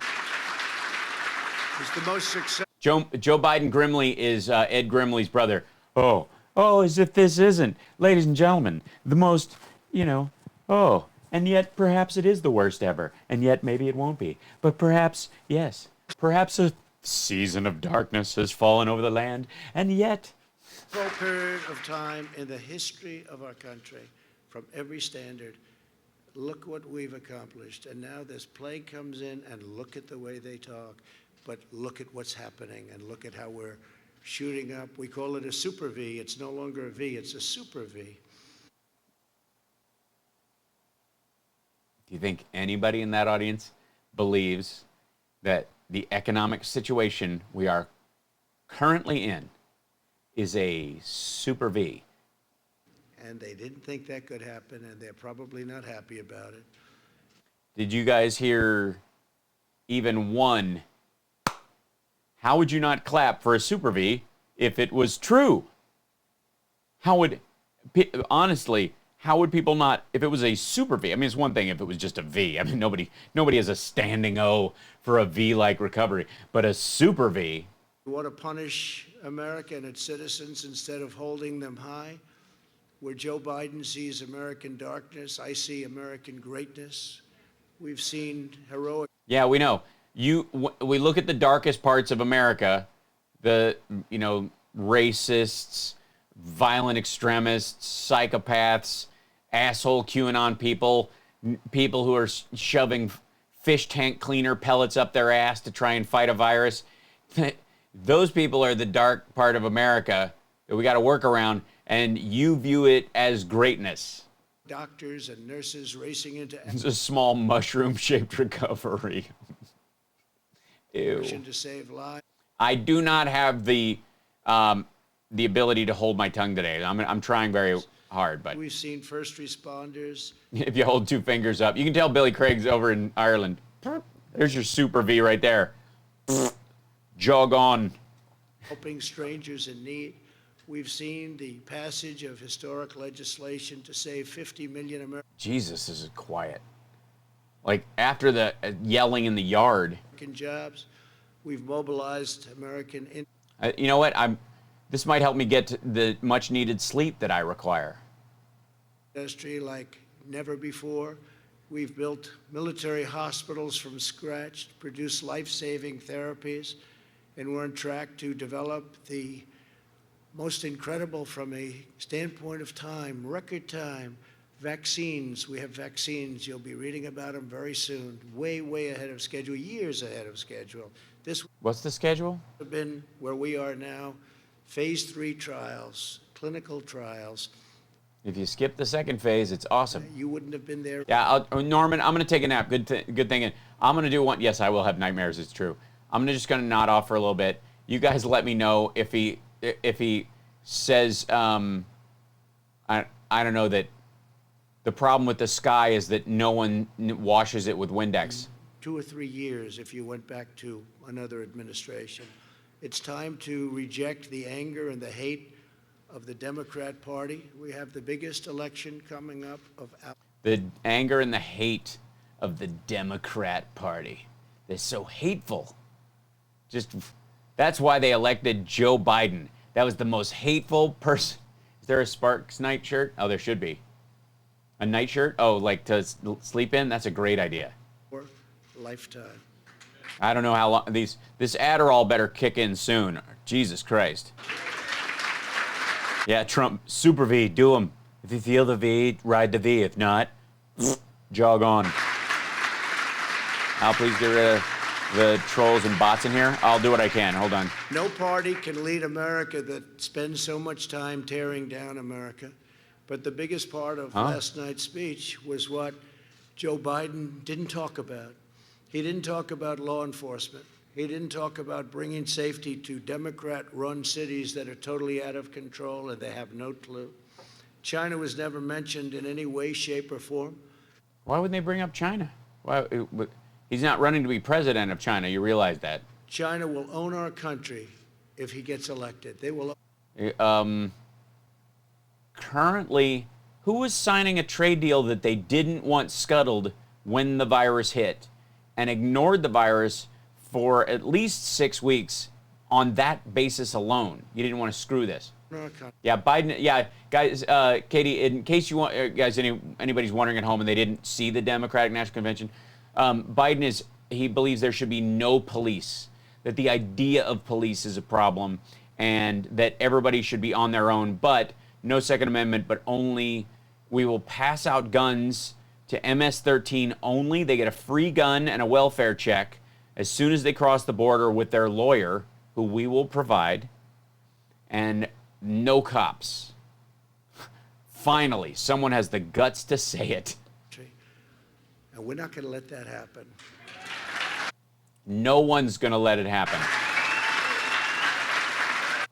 Speaker 2: It's the most successful.
Speaker 9: Joe Biden Grimley is Ed Grimley's brother. Oh, as if this isn't, ladies and gentlemen, the most, and yet perhaps it is the worst ever, and yet maybe it won't be. But perhaps, yes, perhaps a season of darkness has fallen over the land, and yet.
Speaker 2: Full period of time in the history of our country, from every standard. Look what we've accomplished. And now this plague comes in, and look at the way they talk. But look at what's happening, and look at how we're shooting up. We call it a super V. It's no longer a V, it's a super V.
Speaker 9: Do you think anybody in that audience believes that the economic situation we are currently in is a super V?
Speaker 2: And they didn't think that could happen, and they're probably not happy about it.
Speaker 9: Did you guys hear even one? How would you not clap for a super V if it was true? Honestly, how would people not, if it was a super V? I mean, it's one thing if it was just a V. I mean, nobody has a standing O for a V-like recovery, but a super V.
Speaker 2: You want to punish America and its citizens instead of holding them high? Where Joe Biden sees American darkness, I see American greatness. We've seen heroic.
Speaker 9: Yeah, we know. We look at the darkest parts of America, the racists, violent extremists, psychopaths, asshole QAnon people who are shoving fish tank cleaner pellets up their ass to try and fight a virus. Those people are the dark part of America that we got to work around, and you view it as greatness.
Speaker 2: Doctors and nurses racing into
Speaker 9: It's a small mushroom-shaped recovery. Ew.
Speaker 2: to save lives.
Speaker 9: I do not have the ability to hold my tongue today. I'm trying very hard, but
Speaker 2: We've seen first responders.
Speaker 9: if you hold two fingers up, you can tell Billy Craig's over in Ireland. There's your super V right there. Jog on.
Speaker 2: Helping strangers in need. We've seen the passage of historic legislation to save 50 million American
Speaker 9: Jesus, this is quiet. Like after the yelling in the yard.
Speaker 2: jobs. We've mobilized American
Speaker 9: You know what? This might help me get to the much-needed sleep that I require.
Speaker 2: industry like never before. We've built military hospitals from scratch, produced life-saving therapies, and we're on track to develop the most incredible from a standpoint of time, record time, vaccines. We have vaccines. You'll be reading about them very soon, way, way ahead of schedule, years ahead of schedule.
Speaker 9: What's the schedule?
Speaker 2: Have been where we are now, phase 3 trials, clinical trials.
Speaker 9: If you skip the second phase, it's awesome.
Speaker 2: You wouldn't have been there.
Speaker 9: Yeah, Norman, I'm going to take a nap. Good thinking. I'm going to do one. Yes, I will have nightmares. It's true. I'm just going to nod off for a little bit. You guys let me know if he says, I don't know, that the problem with the sky is that no one washes it with Windex.
Speaker 2: 2 or 3 years if you went back to another administration. It's time to reject the anger and the hate of the Democrat Party. We have the biggest election coming up of
Speaker 9: the anger and the hate of the Democrat Party. They're so hateful. That's why they elected Joe Biden. That was the most hateful person. Is there a Sparks night shirt? Oh, there should be. A night shirt? Oh, like to sleep in? That's a great idea.
Speaker 2: Lifetime.
Speaker 9: I don't know how long this Adderall better kick in soon. Jesus Christ. Yeah, Trump, super V, do them. If you feel the V, ride the V. If not, jog on. I'll please get rid of the trolls and bots in here. I'll do what I can. Hold on.
Speaker 2: No party can lead America that spends so much time tearing down America. But the biggest part of last night's speech was what Joe Biden didn't talk about. He didn't talk about law enforcement. He didn't talk about bringing safety to Democrat-run cities that are totally out of control and they have no clue. China was never mentioned in any way, shape, or form.
Speaker 9: Why wouldn't they bring up China? Why, he's not running to be president of China. You realize that?
Speaker 2: China will own our country if he gets elected. They will.
Speaker 9: Currently, who was signing a trade deal that they didn't want scuttled when the virus hit and ignored the virus for at least 6 weeks on that basis alone? You didn't want to screw this. Yeah, Biden. Yeah, guys. Katie, in case you want, guys, anybody's wondering at home and they didn't see the Democratic National Convention, Biden he believes there should be no police. That the idea of police is a problem, and that everybody should be on their own. But no Second Amendment. But only we will pass out guns to MS-13 only. They get a free gun and a welfare check as soon as they cross the border with their lawyer, who we will provide, and no cops. Finally, someone has the guts to say it.
Speaker 2: And we're not going to let that happen.
Speaker 9: No one's going to let it happen.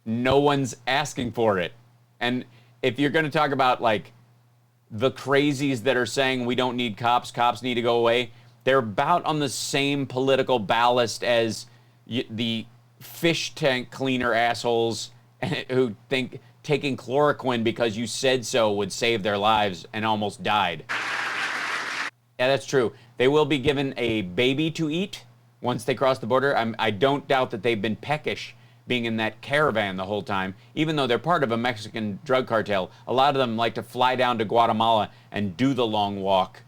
Speaker 9: No one's asking for it. And if you're going to talk about, like, the crazies that are saying we don't need cops, cops need to go away, they're about on the same political ballast as the fish tank cleaner assholes who think taking chloroquine because you said so would save their lives and almost died. Yeah, that's true. They will be given a baby to eat once they cross the border. I don't doubt that they've been peckish being in that caravan the whole time, even though they're part of a Mexican drug cartel. A lot of them like to fly down to Guatemala and do the long walk.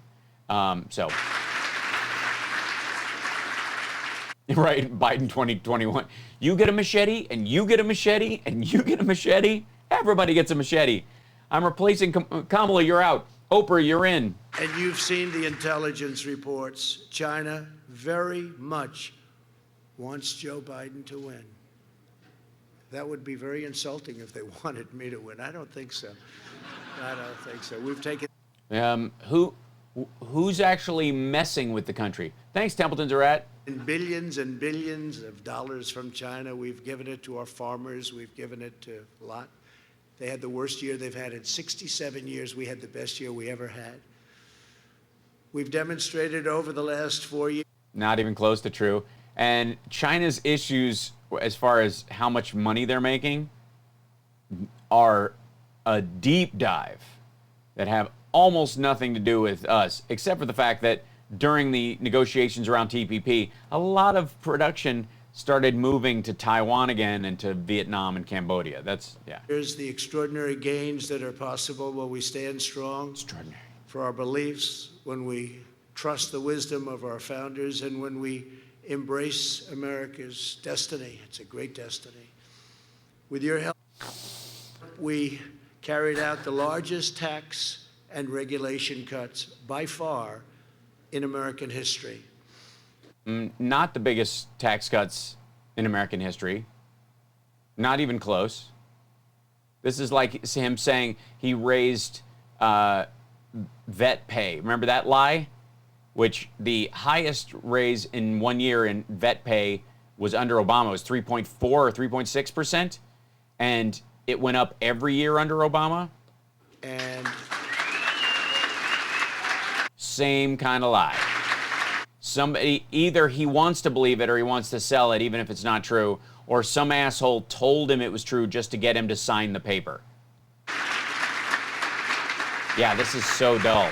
Speaker 9: Right, Biden 2021. You get a machete, and you get a machete, and you get a machete. Everybody gets a machete. I'm replacing Kamala, you're out. Oprah, you're in.
Speaker 2: And you've seen the intelligence reports. China very much wants Joe Biden to win. That would be very insulting if they wanted me to win. I don't think so. I don't think so. We've taken...
Speaker 9: Who's actually messing with the country? Thanks, Templeton's are at.
Speaker 2: Billions and billions of dollars from China. We've given it to our farmers. We've given it to a lot. They had the worst year they've had in 67 years. We had the best year we ever had. We've demonstrated over the last 4 years.
Speaker 9: Not even close to true. And China's issues, as far as how much money they're making, are a deep dive that have almost nothing to do with us, except for the fact that during the negotiations around TPP, a lot of production started moving to Taiwan again and to Vietnam and Cambodia.
Speaker 2: Here's the extraordinary gains that are possible when we stand strong for our beliefs, when we trust the wisdom of our founders, and when we embrace America's destiny. It's a great destiny. With your help, we carried out the largest tax and regulation cuts by far in American history.
Speaker 9: Not the biggest tax cuts in American history. Not even close. This is like him saying he raised vet pay. Remember that lie? Which the highest raise in 1 year in vet pay was under Obama. It was 3.4 or 3.6%. And it went up every year under Obama.
Speaker 2: And
Speaker 9: same kind of lie. Somebody, either he wants to believe it or he wants to sell it, even if it's not true, or some asshole told him it was true just to get him to sign the paper. Yeah, this is so dull.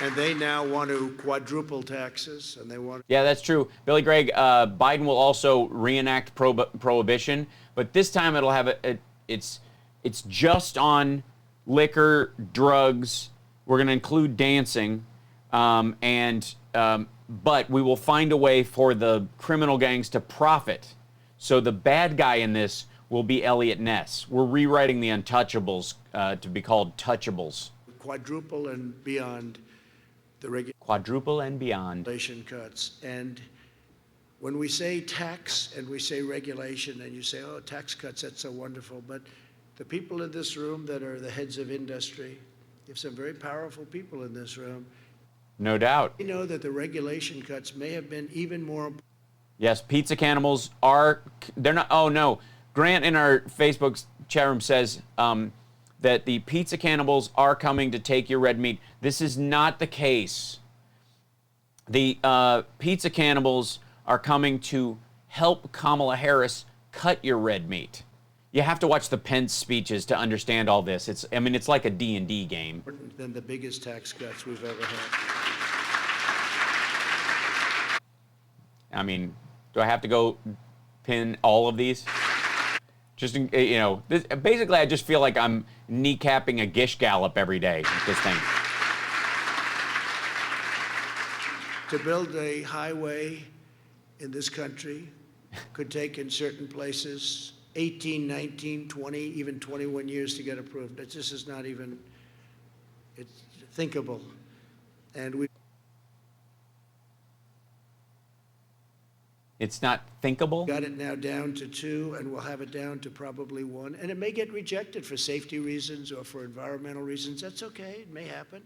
Speaker 2: And they now want to quadruple taxes, and they want...
Speaker 9: Yeah, that's true. Billy Gregg, Biden will also reenact prohibition, but this time it'll have it's just on liquor, drugs. We're going to include dancing, but we will find a way for the criminal gangs to profit. So the bad guy in this will be Elliot Ness. We're rewriting the Untouchables to be called Touchables.
Speaker 2: Quadruple and beyond the
Speaker 9: quadruple and beyond
Speaker 2: regulation cuts. And when we say tax and we say regulation, and you say, oh, tax cuts, that's so wonderful, but the people in this room that are the heads of industry, you have some very powerful people in this room.
Speaker 9: No doubt.
Speaker 2: We know that the regulation cuts may have been even more
Speaker 9: Yes, pizza cannibals are, they're not, oh no. Grant in our Facebook chat room says that the pizza cannibals are coming to take your red meat. This is not the case. The pizza cannibals are coming to help Kamala Harris cut your red meat. You have to watch the Pence speeches to understand all this. It's like a D&D game.
Speaker 2: Than the biggest tax cuts we've ever had.
Speaker 9: I mean, do I have to go pin all of these? Just, basically I just feel like I'm kneecapping a Gish Gallop every day with this thing.
Speaker 2: To build a highway in this country could take in certain places 18, 19, 20, even 21 years to get approved. This is not even, it's thinkable. And we
Speaker 9: It's not thinkable?
Speaker 2: got it now down to 2, and we'll have it down to probably 1. And it may get rejected for safety reasons or for environmental reasons. That's okay, it may happen.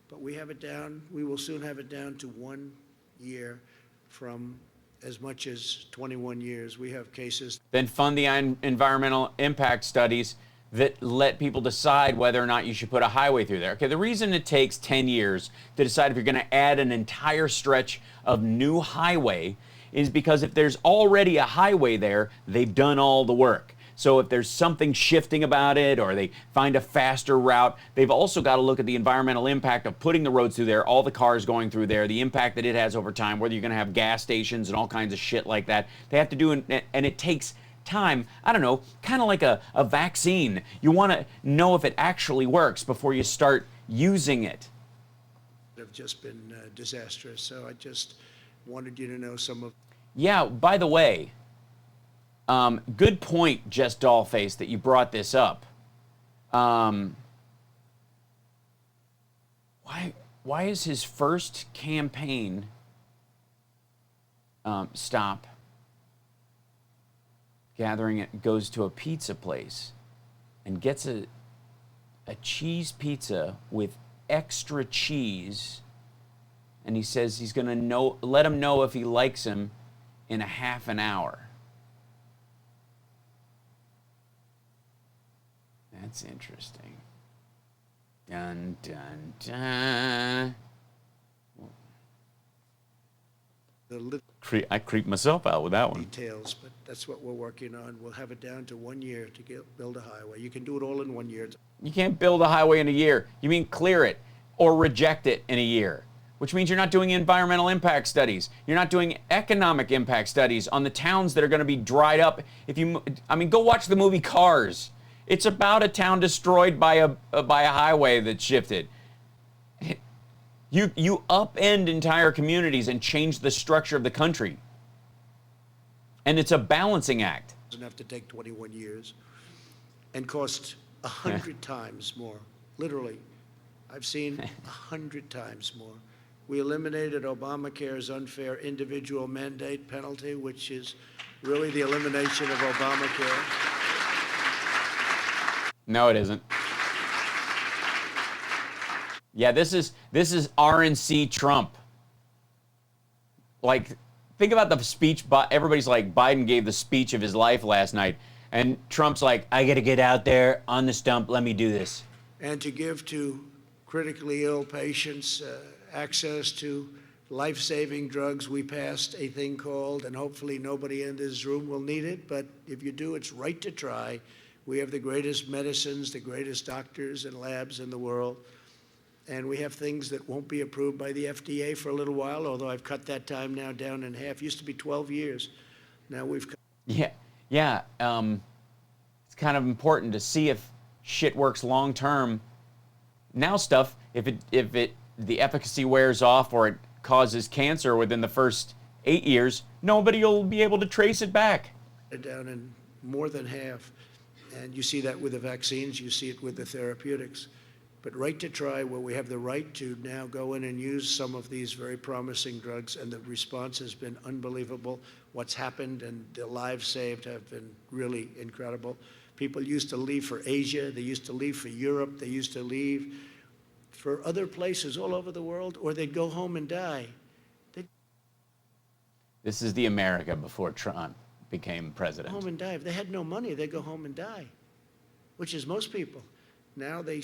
Speaker 2: But we have it down, we will soon have it down to 1 year from as much as 21 years. We have cases.
Speaker 9: Then fund the environmental impact studies that let people decide whether or not you should put a highway through there. Okay, the reason it takes 10 years to decide if you're going to add an entire stretch of new highway is because if there's already a highway there, they've done all the work. So if there's something shifting about it or they find a faster route, they've also got to look at the environmental impact of putting the roads through there, all the cars going through there, the impact that it has over time, whether you're going to have gas stations and all kinds of shit like that. They have to do, and it takes time, I don't know, kind of like a vaccine. You want to know if it actually works before you start using it.
Speaker 2: Have just been disastrous. So I just wanted you to know some of.
Speaker 9: Yeah, by the way, good point, Just Dollface, that you brought this up. Why is his first campaign stop gathering it goes to a pizza place and gets a cheese pizza with extra cheese, and he says he's going to let him know if he likes him in a half an hour. That's interesting. Dun, dun, dun. I creeped myself out with that one.
Speaker 2: Details, but that's what we're working on. We'll have it down to 1 year to build a highway. You can do it all in 1 year.
Speaker 9: You can't build a highway in a year. You mean clear it or reject it in a year, which means you're not doing environmental impact studies. You're not doing economic impact studies on the towns that are going to be dried up. Go watch the movie Cars. It's about a town destroyed by a highway that shifted. You upend entire communities and change the structure of the country. And it's a balancing act.
Speaker 2: It doesn't have to take 21 years and cost 100 times more. Literally, I've seen 100 times more. We eliminated Obamacare's unfair individual mandate penalty, which is really the elimination of Obamacare.
Speaker 9: No, it isn't. Yeah, this is RNC Trump. Like, think about the speech. Everybody's like, Biden gave the speech of his life last night, and Trump's like, I got to get out there on the stump. Let me do this.
Speaker 2: And to give to critically ill patients access to life-saving drugs, we passed a thing called, and hopefully nobody in this room will need it, but if you do, it's right to try. We have the greatest medicines, the greatest doctors and labs in the world. And we have things that won't be approved by the FDA for a little while, although I've cut that time now down in half. It used to be 12 years. Now we've cut.
Speaker 9: Yeah. It's kind of important to see if shit works long term. Now stuff, if the efficacy wears off or it causes cancer within the first 8 years, nobody will be able to trace it back.
Speaker 2: Down in more than half. And you see that with the vaccines, you see it with the therapeutics. But right to try, where we have the right to now go in and use some of these very promising drugs, and the response has been unbelievable. What's happened and the lives saved have been really incredible. People used to leave for Asia, they used to leave for Europe, they used to leave for other places all over the world, or they'd go home and die.
Speaker 9: This is the America before Trump became president.
Speaker 2: Home and die. If they had no money, they'd go home and die, which is most people. Now they...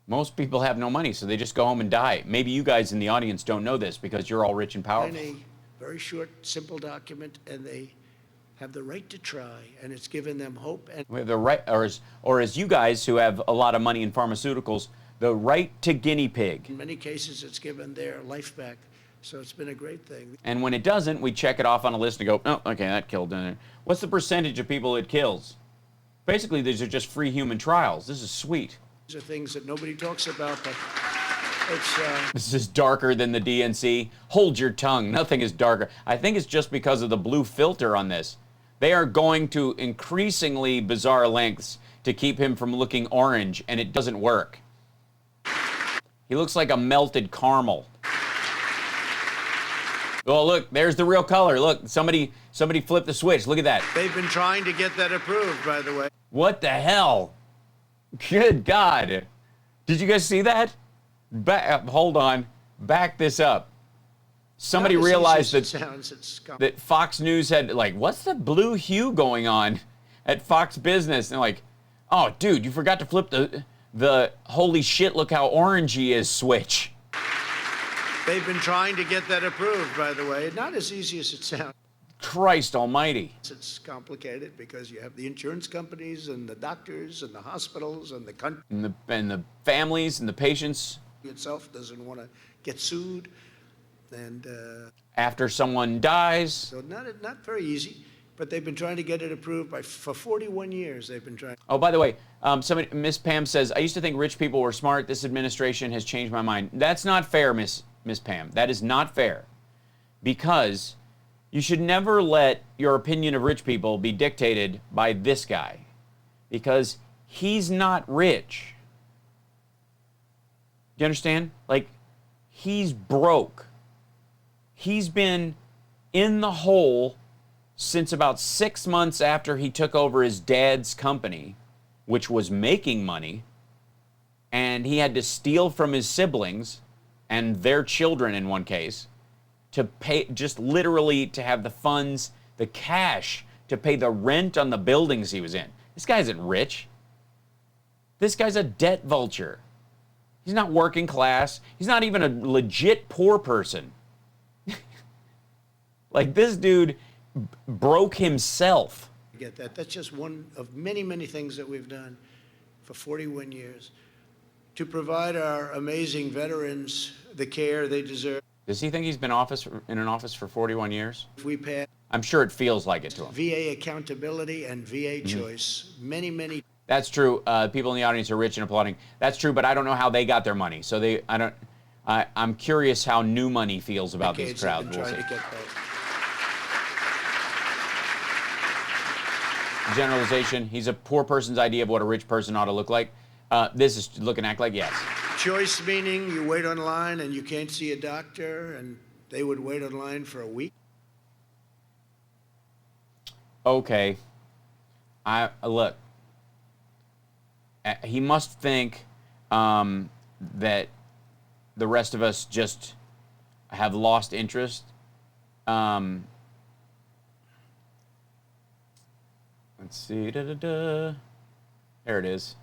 Speaker 9: Most people have no money, so they just go home and die. Maybe you guys in the audience don't know this because you're all rich and powerful.
Speaker 2: A very short, simple document, and they have the right to try, and it's given them hope. And
Speaker 9: we have the right, or as you guys who have a lot of money in pharmaceuticals, the right to guinea pig.
Speaker 2: In many cases, it's given their life back. So it's been a great thing.
Speaker 9: And when it doesn't, we check it off on a list and go, oh, okay, that killed it. What's the percentage of people it kills? Basically, these are just free human trials. This is sweet.
Speaker 2: These are things that nobody talks about, but it's...
Speaker 9: This is darker than the DNC. Hold your tongue. Nothing is darker. I think it's just because of the blue filter on this. They are going to increasingly bizarre lengths to keep him from looking orange, and it doesn't work. He looks like a melted caramel. Oh, look, there's the real color. Look, somebody flipped the switch. Look at that.
Speaker 2: They've been trying to get that approved, by the way.
Speaker 9: What the hell? Good God. Did you guys see that? Hold on. Back this up. Somebody realized that Fox News had, like, what's the blue hue going on at Fox Business? And like, oh, dude, you forgot to flip the holy shit, look how orange he is switch.
Speaker 2: They've been trying to get that approved, by the way. Not as easy as it sounds.
Speaker 9: Christ almighty.
Speaker 2: It's complicated because you have the insurance companies and the doctors and the hospitals and the country.
Speaker 9: And the families and the patients.
Speaker 2: Itself doesn't want to get sued. And
Speaker 9: after someone dies.
Speaker 2: So not very easy, but they've been trying to get it approved for 41 years. They've been trying.
Speaker 9: Oh, by the way, Miss Pam says, I used to think rich people were smart. This administration has changed my mind. That's not fair, Miss Pam. That is not fair. Because you should never let your opinion of rich people be dictated by this guy. Because he's not rich. Do you understand? Like, he's broke. He's been in the hole since about 6 months after he took over his dad's company, which was making money, and he had to steal from his siblings and their children in one case to pay, just literally to have the funds, the cash to pay the rent on the buildings he was in. This guy isn't rich. This guy's a debt vulture. He's not working class. He's not even a legit poor person. Like, this dude broke himself.
Speaker 2: I get that. That's just one of many, many things that we've done for 41 years to provide our amazing veterans the care they deserve.
Speaker 9: Does he think he's been in an office for 41 years?
Speaker 2: If we pass,
Speaker 9: I'm sure it feels like it to him.
Speaker 2: VA accountability and VA choice. Many.
Speaker 9: That's true. People in the audience are rich and applauding. That's true, but I don't know how they got their money. So I'm curious how new money feels about these crowds. We'll see. Generalization. He's a poor person's idea of what a rich person ought to look like. This is look and act like yes.
Speaker 2: Choice meaning you wait online and you can't see a doctor, and they would wait online for a week.
Speaker 9: Okay. Look. He must think that the rest of us just have lost interest. Let's see. There it is.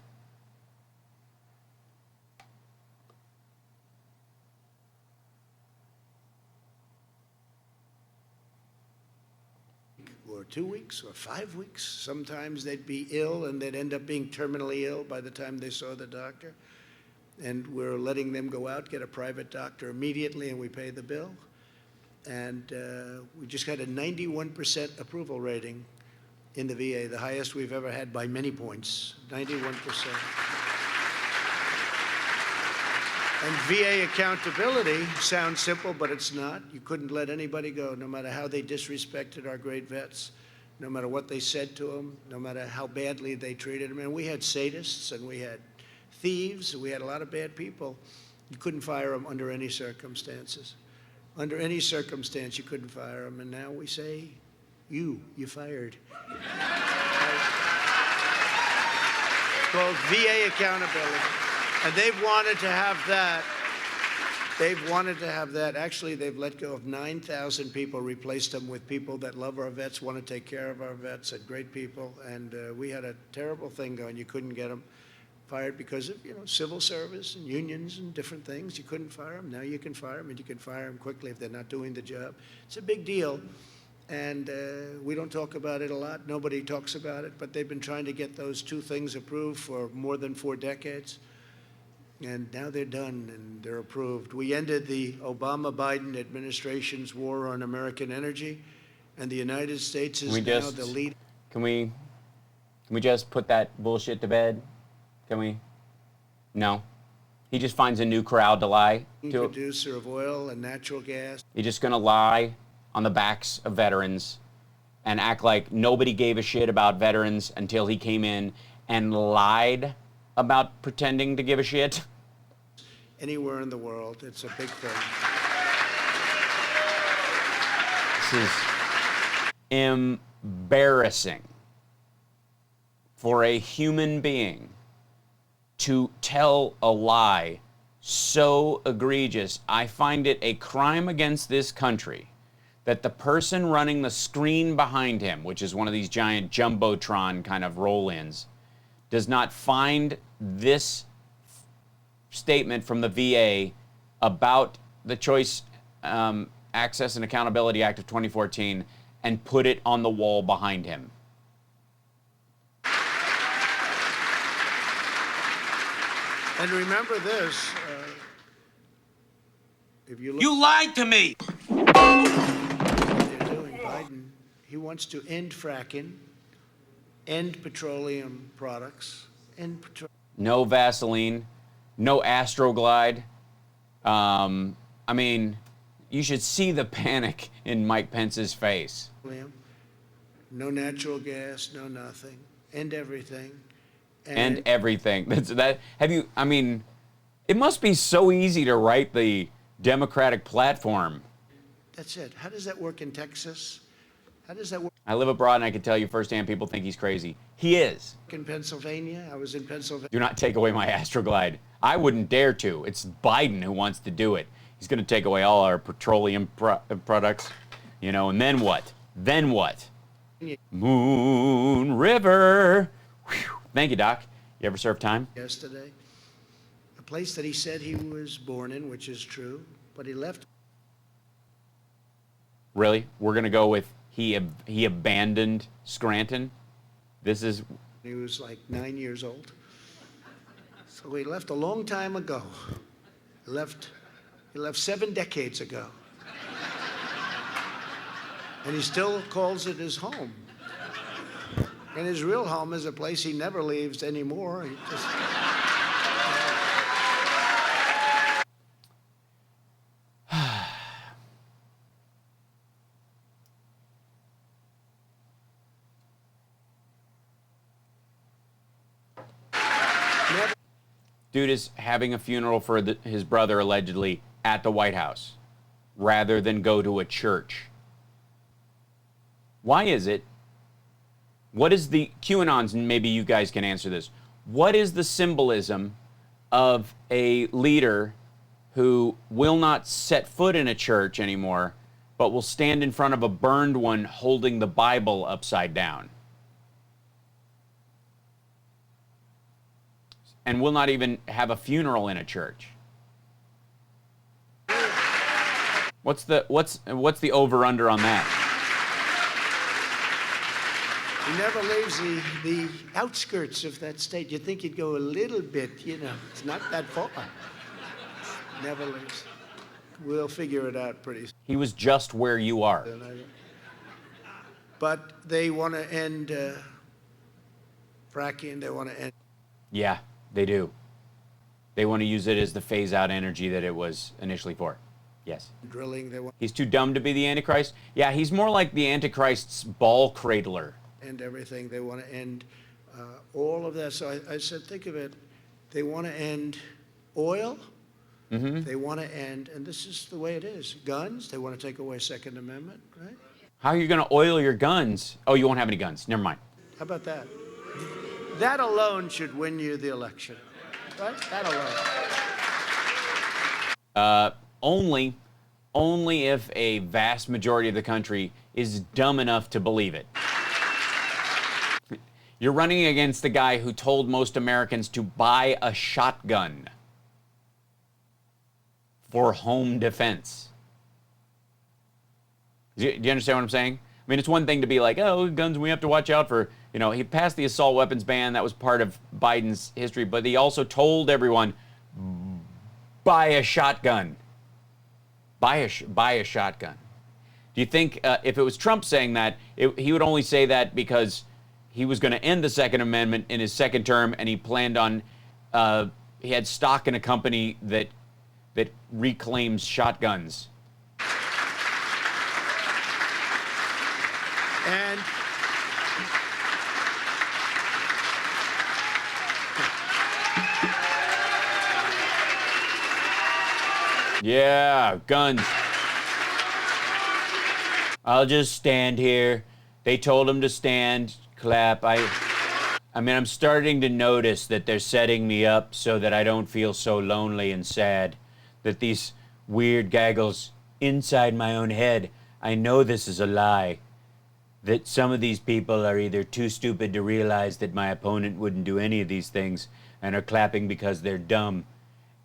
Speaker 2: Or 2 weeks or 5 weeks. Sometimes they'd be ill and they'd end up being terminally ill by the time they saw the doctor. And we're letting them go out, get a private doctor immediately, and we pay the bill. And we just got a 91% approval rating in the VA, the highest we've ever had by many points, 91%. And VA accountability sounds simple, but it's not. You couldn't let anybody go, no matter how they disrespected our great vets, no matter what they said to them, no matter how badly they treated them. And we had sadists, and we had thieves, and we had a lot of bad people. You couldn't fire them under any circumstances. Under any circumstance, you couldn't fire them. And now we say, you're fired. Called VA accountability. And they've wanted to have that. They've wanted to have that. Actually, they've let go of 9,000 people, replaced them with people that love our vets, want to take care of our vets, and great people. And we had a terrible thing going. You couldn't get them fired because of, civil service and unions and different things. You couldn't fire them. Now you can fire them, and you can fire them quickly if they're not doing the job. It's a big deal. And we don't talk about it a lot. Nobody talks about it. But they've been trying to get those two things approved for more than 4 decades. And now they're done and they're approved. We ended the Obama-Biden administration's war on American energy, and the United States is now the lead.
Speaker 9: Can we just put that bullshit to bed? Can we? No. He just finds a new crowd to lie to.
Speaker 2: Producer of oil and natural gas.
Speaker 9: He's just gonna lie on the backs of veterans and act like nobody gave a shit about veterans until he came in and lied about pretending to give a shit.
Speaker 2: Anywhere in the world, it's a big thing.
Speaker 9: This is embarrassing for a human being to tell a lie so egregious. I find it a crime against this country that the person running the screen behind him, which is one of these giant Jumbotron kind of roll-ins, does not find this statement from the VA about the Choice Access and Accountability Act of 2014 and put it on the wall behind him.
Speaker 2: And remember this, if you look...
Speaker 11: You lied to me!
Speaker 2: What they're doing, Biden, he wants to end fracking, end petroleum products, end petroleum...
Speaker 9: No Vaseline, no Astroglide. I mean, you should see the panic in Mike Pence's face.
Speaker 2: No natural gas, no nothing, end everything.
Speaker 9: And everything. I mean, it must be so easy to write the Democratic platform.
Speaker 2: That's it. How does that work in Texas? How does that work?
Speaker 9: I live abroad and I can tell you firsthand people think he's crazy. He is.
Speaker 2: In Pennsylvania? I was in Pennsylvania.
Speaker 9: Do not take away my Astroglide. I wouldn't dare to. It's Biden who wants to do it. He's going to take away all our petroleum products, and then what? Then what? Moon River. Whew. Thank you, Doc. You ever serve time?
Speaker 2: Yesterday. A place that he said he was born in, which is true, but he left.
Speaker 9: Really? We're going to go with he abandoned Scranton? This is...
Speaker 2: He was like 9 years old. So he left a long time ago. He left 7 decades ago. And he still calls it his home. And his real home is a place he never leaves anymore. He just...
Speaker 9: Dude is having a funeral for his brother, allegedly, at the White House, rather than go to a church. Why is it? What is the QAnons, and maybe you guys can answer this, what is the symbolism of a leader who will not set foot in a church anymore, but will stand in front of a burned one holding the Bible upside down? And will not even have a funeral in a church? What's the over-under on that?
Speaker 2: He never leaves the outskirts of that state. You'd think he'd go a little bit, it's not that far. Never leaves. We'll figure it out pretty soon.
Speaker 9: He was just where you are.
Speaker 2: But they want to end fracking. They want to end...
Speaker 9: Yeah, they do. They want to use it as the phase-out energy that it was initially for. Yes.
Speaker 2: Drilling.
Speaker 9: He's too dumb to be the Antichrist? Yeah, he's more like the Antichrist's ball cradler.
Speaker 2: And everything. They want to end all of that. So I said, think of it. They want to end oil.
Speaker 9: Mm-hmm.
Speaker 2: They want to end, and this is the way it is, guns. They want to take away Second Amendment, right?
Speaker 9: How are you going to oil your guns? Oh, you won't have any guns. Never mind.
Speaker 2: How about that? That alone should win you the election, right? That alone.
Speaker 9: Only if a vast majority of the country is dumb enough to believe it. You're running against the guy who told most Americans to buy a shotgun for home defense. Do you understand what I'm saying? I mean, it's one thing to be like, oh, guns we have to watch out for. You know, he passed the assault weapons ban. That was part of Biden's history. But he also told everyone, buy a shotgun. Buy a shotgun. Do you think if it was Trump saying that, he would only say that because he was going to end the Second Amendment in his second term, and he planned on, he had stock in a company that reclaims shotguns.
Speaker 2: And
Speaker 9: yeah, guns. I'll just stand here. They told him to stand, clap. I mean, I'm starting to notice that they're setting me up so that I don't feel so lonely and sad. That these weird gaggles inside my own head, I know this is a lie. That some of these people are either too stupid to realize that my opponent wouldn't do any of these things and are clapping because they're dumb.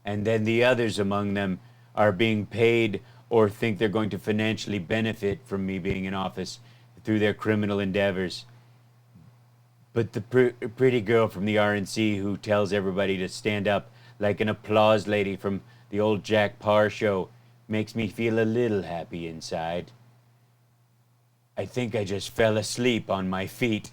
Speaker 9: And then the others among them are being paid or think they're going to financially benefit from me being in office through their criminal endeavors. But the pretty girl from the RNC who tells everybody to stand up like an applause lady from the old Jack Parr show makes me feel a little happy inside. I think I just fell asleep on my feet.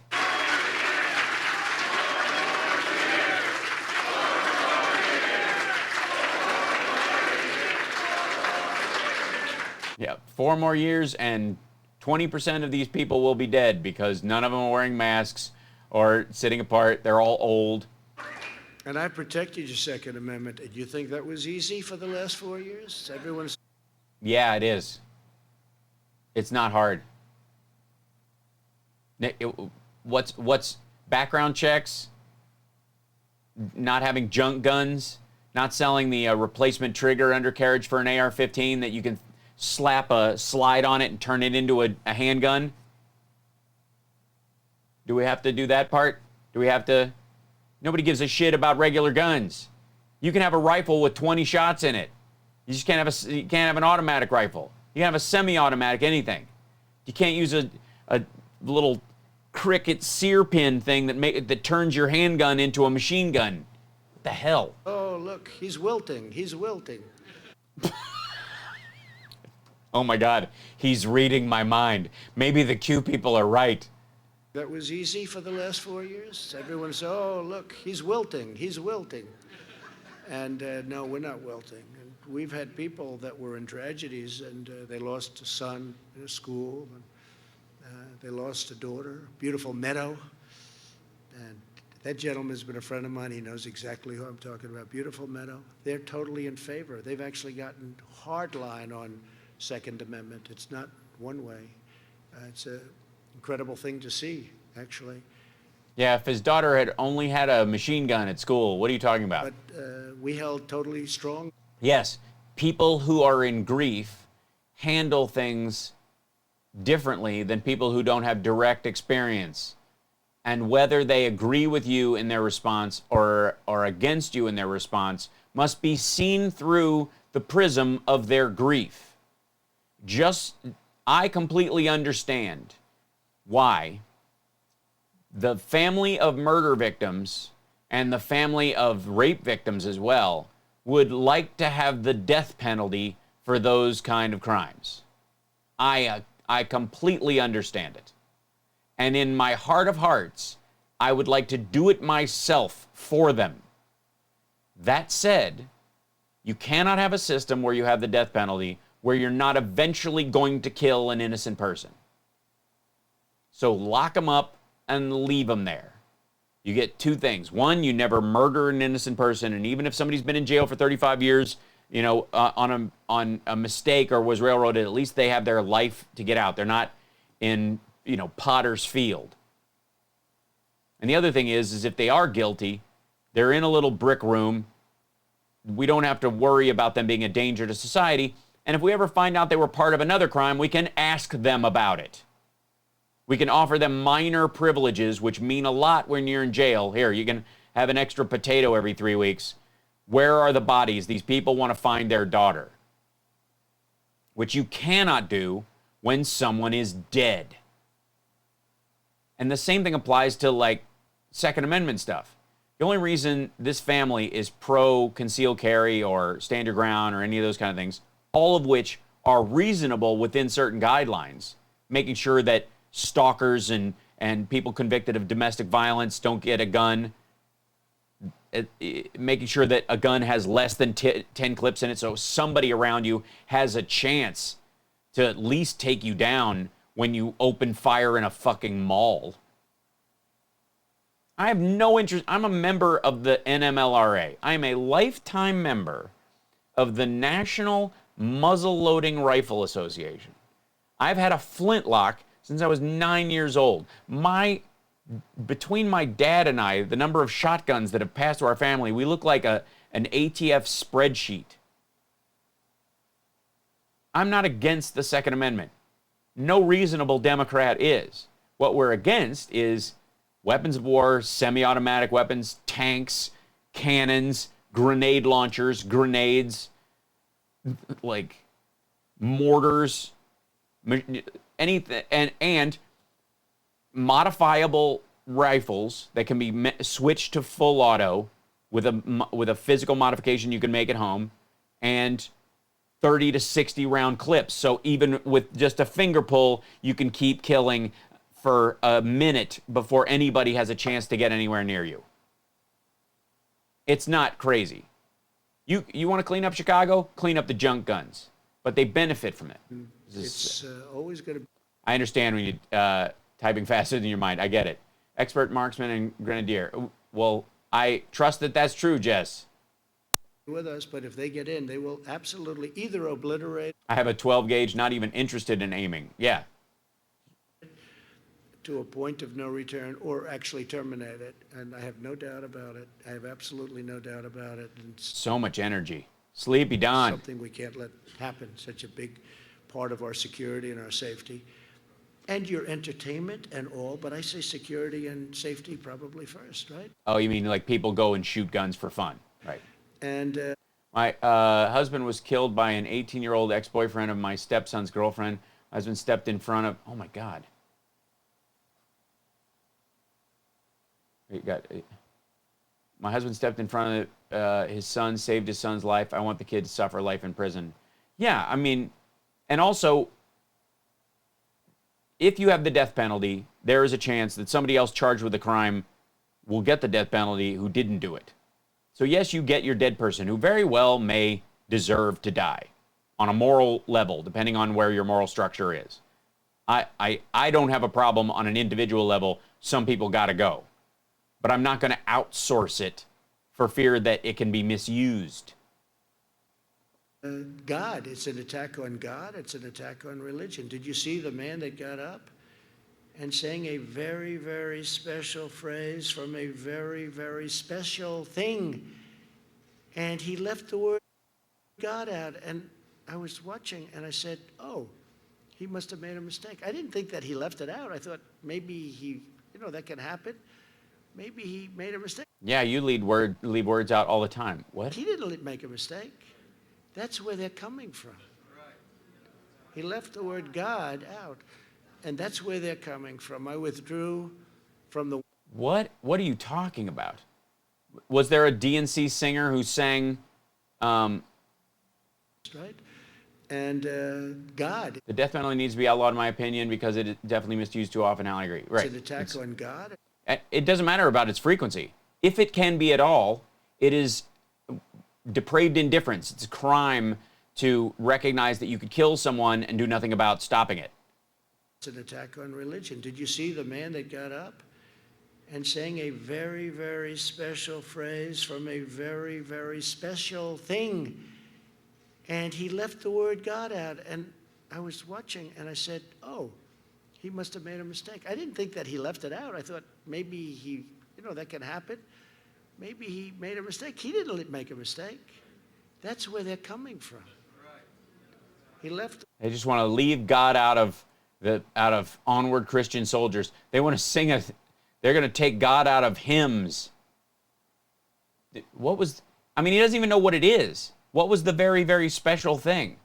Speaker 9: Yeah, 4 more years and 20% of these people will be dead because none of them are wearing masks or sitting apart. They're all old.
Speaker 2: And I protected your Second Amendment. Do you think that was easy for the last 4 years? Everyone's...
Speaker 9: Yeah, it is. It's not hard. What's background checks, not having junk guns, not selling the replacement trigger undercarriage for an AR-15 that you can slap a slide on it and turn it into a handgun? Do we have to do that part? Do we have to? Nobody gives a shit about regular guns. You can have a rifle with 20 shots in it. You just can't have an automatic rifle. You can have a semi-automatic anything. You can't use a little cricket sear pin thing that turns your handgun into a machine gun. What the hell?
Speaker 2: Oh, look, he's wilting. He's wilting.
Speaker 9: Oh my God, he's reading my mind. Maybe the Q people are right.
Speaker 2: That was easy for the last 4 years? Everyone said, oh, look, he's wilting. He's wilting. And no, we're not wilting. And we've had people that were in tragedies and they lost a son in a school. And, they lost a daughter, beautiful meadow. And that gentleman's been a friend of mine. He knows exactly who I'm talking about. Beautiful meadow. They're totally in favor. They've actually gotten hard line on Second Amendment. It's not one way. It's an incredible thing to see, actually.
Speaker 9: Yeah, if his daughter had only had a machine gun at school, what are you talking about?
Speaker 2: But we held totally strong.
Speaker 9: Yes, people who are in grief handle things differently than people who don't have direct experience. And whether they agree with you in their response or against you in their response must be seen through the prism of their grief. I completely understand why the family of murder victims and the family of rape victims as well would like to have the death penalty for those kind of crimes. I completely understand it. And in my heart of hearts, I would like to do it myself for them. That said, you cannot have a system where you have the death penalty where you're not eventually going to kill an innocent person. So lock them up and leave them there. You get 2 things. One, you never murder an innocent person, and even if somebody's been in jail for 35 years, you know, on a mistake or was railroaded, at least they have their life to get out. They're not in, you know, Potter's Field. And the other thing is if they are guilty, they're in a little brick room we don't have to worry about them being a danger to society. And if we ever find out they were part of another crime, we can ask them about it. We can offer them minor privileges, which mean a lot when you're in jail. Here, you can have an extra potato every 3 weeks. Where are the bodies? These people want to find their daughter. Which you cannot do when someone is dead. And the same thing applies to, like, Second Amendment stuff. The only reason this family is pro concealed carry or stand your ground or any of those kind of things, all of which are reasonable within certain guidelines, making sure that stalkers and people convicted of domestic violence don't get a gun, making sure that a gun has less than 10 clips in it so somebody around you has a chance to at least take you down when you open fire in a fucking mall. I have no interest. I'm a member of the NMLRA. I am a lifetime member of the National Muzzle-Loading Rifle Association. I've had a flintlock since I was 9 years old. Between my dad and I, the number of shotguns that have passed to our family, we look like an ATF spreadsheet. I'm not against the Second Amendment. No reasonable Democrat is. What we're against is weapons of war, semi-automatic weapons, tanks, cannons, grenade launchers, grenades, like mortars, anything, and modifiable rifles that can be switched to full auto with a physical modification you can make at home, and 30 to 60 round clips. So even with just a finger pull, you can keep killing for a minute before anybody has a chance to get anywhere near you. It's not crazy. You want to clean up Chicago? Clean up the junk guns. But they benefit from it.
Speaker 2: It's always going to...
Speaker 9: I understand when you're typing faster than your mind. I get it. Expert marksman and grenadier. Well, I trust that that's true, Jess.
Speaker 2: with us, but if they get in, they will absolutely either obliterate...
Speaker 9: I have a 12 gauge, not even interested in aiming. Yeah.
Speaker 2: ...to a point of no return, or actually terminate it. And I have no doubt about it. I have absolutely no doubt about it. And
Speaker 9: so much energy. Sleepy Don.
Speaker 2: Something we can't let happen. Such a big part of our security and our safety. And your entertainment and all, but I say security and safety probably first, right?
Speaker 9: Oh, you mean like people go and shoot guns for fun, right?
Speaker 2: And
Speaker 9: my husband was killed by an 18-year-old ex-boyfriend of my stepson's girlfriend. My husband stepped in front of, oh my God. My husband stepped in front of his son, saved his son's life. I want the kid to suffer life in prison. Yeah, I mean, and also, if you have the death penalty, there is a chance that somebody else charged with a crime will get the death penalty who didn't do it. So yes, you get your dead person who very well may deserve to die on a moral level, depending on where your moral structure is. I don't have a problem on an individual level. Some people got to go. But I'm not going to outsource it for fear that it can be misused.
Speaker 2: God, it's an attack on God, it's an attack on religion. Did you see the man that got up and sang a very, very special phrase from a very, very special thing? And he left the word God out. And I was watching and I said, oh, he must have made a mistake. I didn't think that he left it out. I thought maybe he, that can happen. Maybe he made a mistake.
Speaker 9: Yeah, you leave words out all the time. What?
Speaker 2: He didn't make a mistake. That's where they're coming from. He left the word God out, and that's where they're coming from. I withdrew from the...
Speaker 9: What are you talking about? Was there a DNC singer who sang...
Speaker 2: Right? And God...
Speaker 9: The death penalty needs to be outlawed, in my opinion, because it is definitely misused too often. I agree. Right.
Speaker 2: It's an attack on God.
Speaker 9: It doesn't matter about its frequency. If it can be at all, it is depraved indifference. It's a crime to recognize that you could kill someone and do nothing about stopping it.
Speaker 2: It's an attack on religion. Did you see the man that got up and sang a very, very special phrase from a very, very special thing? And he left the word God out. And I was watching and I said, oh, he must have made a mistake. I didn't think that he left it out. I thought maybe he, that can happen. Maybe he made a mistake. He didn't make a mistake. That's where they're coming from. He left.
Speaker 9: They just want to leave God out of Onward Christian Soldiers. They want to sing they're going to take God out of hymns. What was, I mean, he doesn't even know what it is. What was the very, very special thing?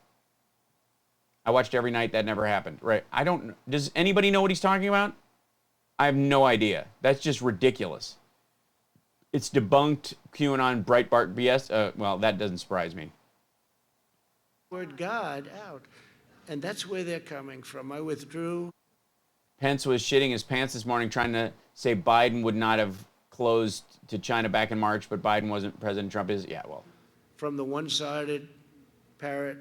Speaker 9: I watched every night. That never happened. Right. Does anybody know what he's talking about? I have no idea. That's just ridiculous. It's debunked QAnon Breitbart BS. Well, that doesn't surprise me.
Speaker 2: Word God out. And that's where they're coming from. I withdrew.
Speaker 9: Pence was shitting his pants this morning trying to say Biden would not have closed to China back in March, but Biden wasn't. President Trump is. Yeah, well.
Speaker 2: From the one-sided parrot,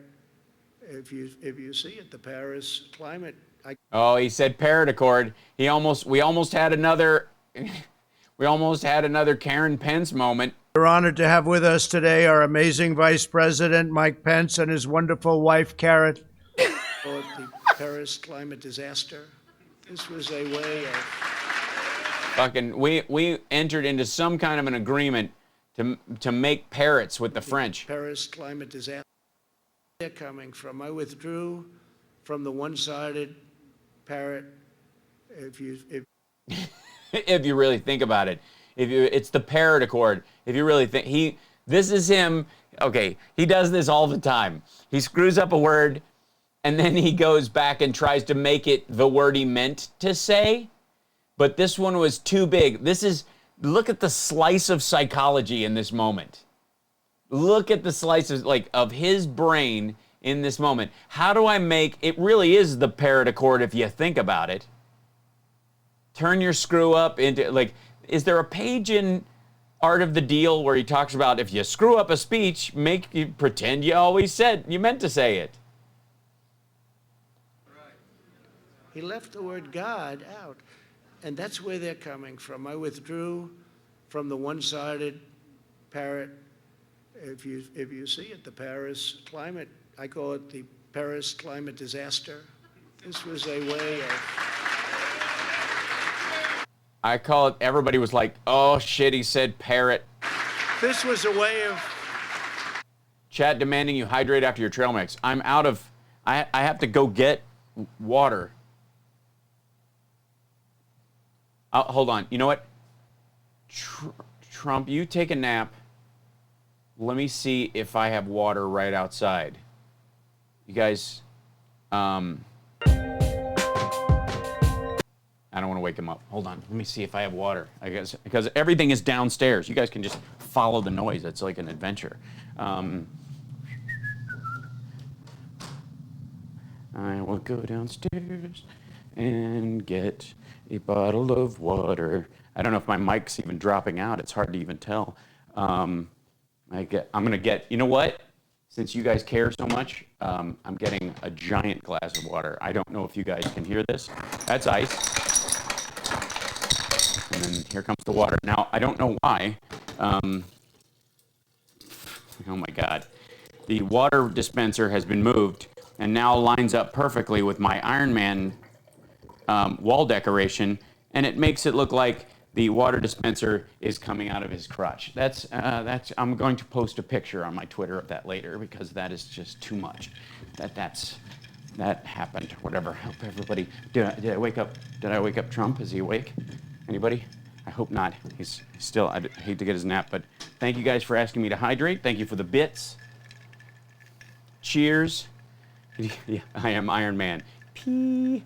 Speaker 2: if you see it, the Paris climate.
Speaker 9: Oh, he said Paris Accord. We almost had another Karen Pence moment.
Speaker 2: We're honored to have with us today our amazing Vice President Mike Pence and his wonderful wife Karen. The Paris climate disaster. This was a way of
Speaker 9: fucking. We entered into some kind of an agreement to make parrots with the French.
Speaker 2: Paris climate disaster. They're coming from. I withdrew from the one-sided parrot. If
Speaker 9: you really think about it, it's the Paris Accord. If you really think this is him. Okay, he does this all the time. He screws up a word, and then he goes back and tries to make it the word he meant to say. But this one was too big. Look at the slice of psychology in this moment. Look at the slice of his brain in this moment. How do I make it? Really is the Paris Accord if you think about it. Turn your screw up into is there a page in Art of the Deal where he talks about if you screw up a speech, pretend you meant to say it.
Speaker 2: He left the word God out, and that's where they're coming from. I withdrew from the one-sided parrot. If you see it, the Paris climate. I call it the Paris climate disaster. This was a way of.
Speaker 9: I call it, everybody was like, oh shit, he said parrot.
Speaker 2: This was a way of.
Speaker 9: Chat demanding you hydrate after your trail mix. I'm out of, I have to go get water. Hold on, you know what? Trump, you take a nap. Let me see if I have water right outside. You guys, I don't want to wake him up. Hold on. Let me see if I have water. I guess because everything is downstairs. You guys can just follow the noise. It's like an adventure. I will go downstairs and get a bottle of water. I don't know if my mic's even dropping out. It's hard to even tell. I'm gonna get. You know what? Since you guys care so much, I'm getting a giant glass of water. I don't know if you guys can hear this. That's ice. And then here comes the water. Now, I don't know why. Oh my God. The water dispenser has been moved and now lines up perfectly with my Iron Man wall decoration, and it makes it look like the water dispenser is coming out of his crotch. I'm going to post a picture on my Twitter of that later because that is just too much. That happened. Whatever. Help everybody. Did I wake up? Did I wake up Trump? Is he awake? Anybody? I hope not. He's still. I hate to get his nap, but thank you guys for asking me to hydrate. Thank you for the bits. Cheers. Yeah, I am Iron Man. Pee.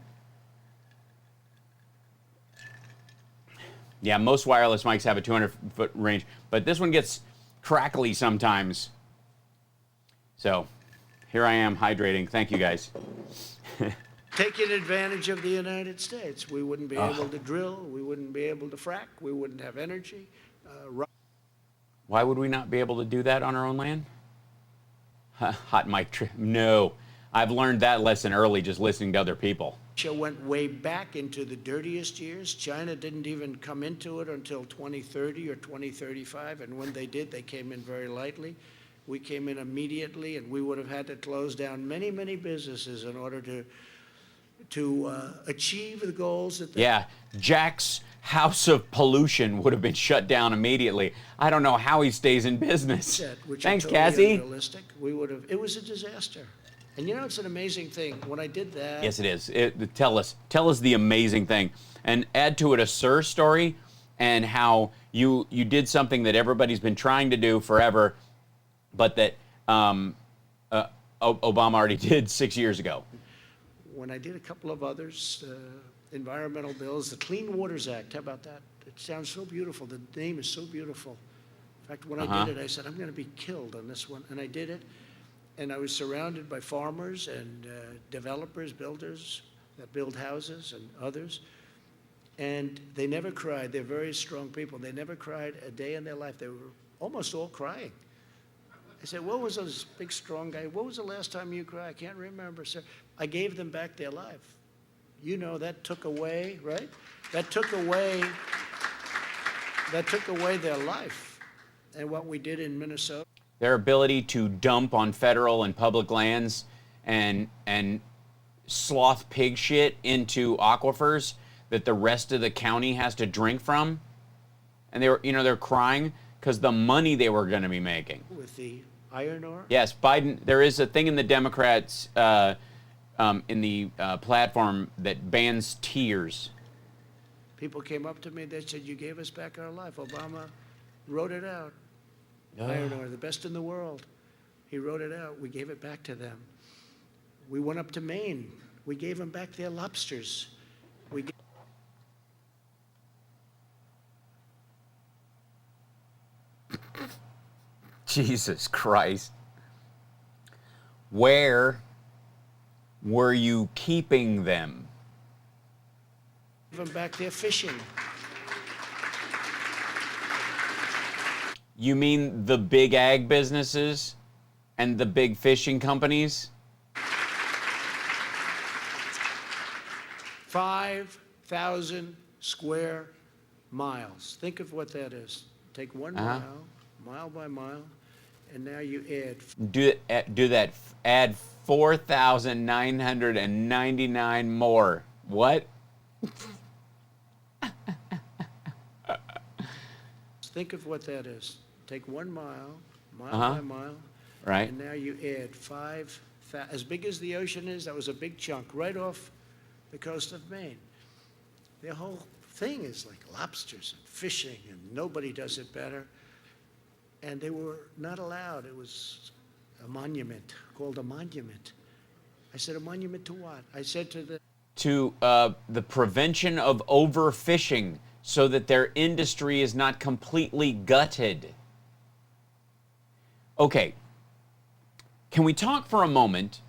Speaker 9: Yeah, most wireless mics have a 200-foot range, but this one gets crackly sometimes. So, here I am hydrating. Thank you, guys.
Speaker 2: Taking advantage of the United States. We wouldn't be able to drill. We wouldn't be able to frack. We wouldn't have energy.
Speaker 9: Why would we not be able to do that on our own land? Hot mic trip. No. I've learned that lesson early just listening to other people.
Speaker 2: Russia went way back into the dirtiest years. China didn't even come into it until 2030 or 2035, and when they did, they came in very lightly. We came in immediately, and we would have had to close down many, many businesses in order to achieve the goals that they...
Speaker 9: Yeah, Jack's House of Pollution would have been shut down immediately. I don't know how he stays in business.
Speaker 2: Which
Speaker 9: Thanks,
Speaker 2: are totally
Speaker 9: Cassie.
Speaker 2: unrealistic. We would have. It was a disaster. And you know, it's an amazing thing. When I did that.
Speaker 9: Yes, it is. Tell us the amazing thing, and add to it a Sir story, and how you did something that everybody's been trying to do forever, but that Obama already did 6 years ago.
Speaker 2: When I did a couple of others, environmental bills, the Clean Waters Act. How about that? It sounds so beautiful. The name is so beautiful. In fact, when I did it, I said, I'm going to be killed on this one, and I did it. And I was surrounded by farmers and developers, builders that build houses and others. And they never cried. They're very strong people. They never cried a day in their life. They were almost all crying. I said, what was this big, strong guy? What was the last time you cried? I can't remember, sir. I gave them back their life. You know, that took away, right? That took away their life. And what we did in Minnesota.
Speaker 9: Their ability to dump on federal and public lands and sloth pig shit into aquifers that the rest of the county has to drink from, and they're crying because the money they were going to be making
Speaker 2: with the iron ore.
Speaker 9: Yes, Biden. There is a thing in the Democrats in the platform that bans tears.
Speaker 2: People came up to me. They said, "You gave us back our life." Obama wrote it out. Iron ore, the best in the world. He wrote it out. We gave it back to them. We went up to Maine. We gave them back their lobsters.
Speaker 9: Jesus Christ. Where were you keeping them?
Speaker 2: Give them back their fishing.
Speaker 9: You mean the big ag businesses and the big fishing companies?
Speaker 2: 5,000 square miles. Think of what that is. Take 1 mile, mile by mile, and now you add.
Speaker 9: Add 4,999 more. What?
Speaker 2: Think of what that is. Take 1 mile, mile by mile,
Speaker 9: right?
Speaker 2: And now you add 5,000. As big as the ocean is, that was a big chunk right off the coast of Maine. Their whole thing is like lobsters and fishing, and nobody does it better. And they were not allowed. It was a monument, called a monument. I said, a monument to what? I said to
Speaker 9: the prevention of overfishing, so that their industry is not completely gutted. Okay, can we talk for a moment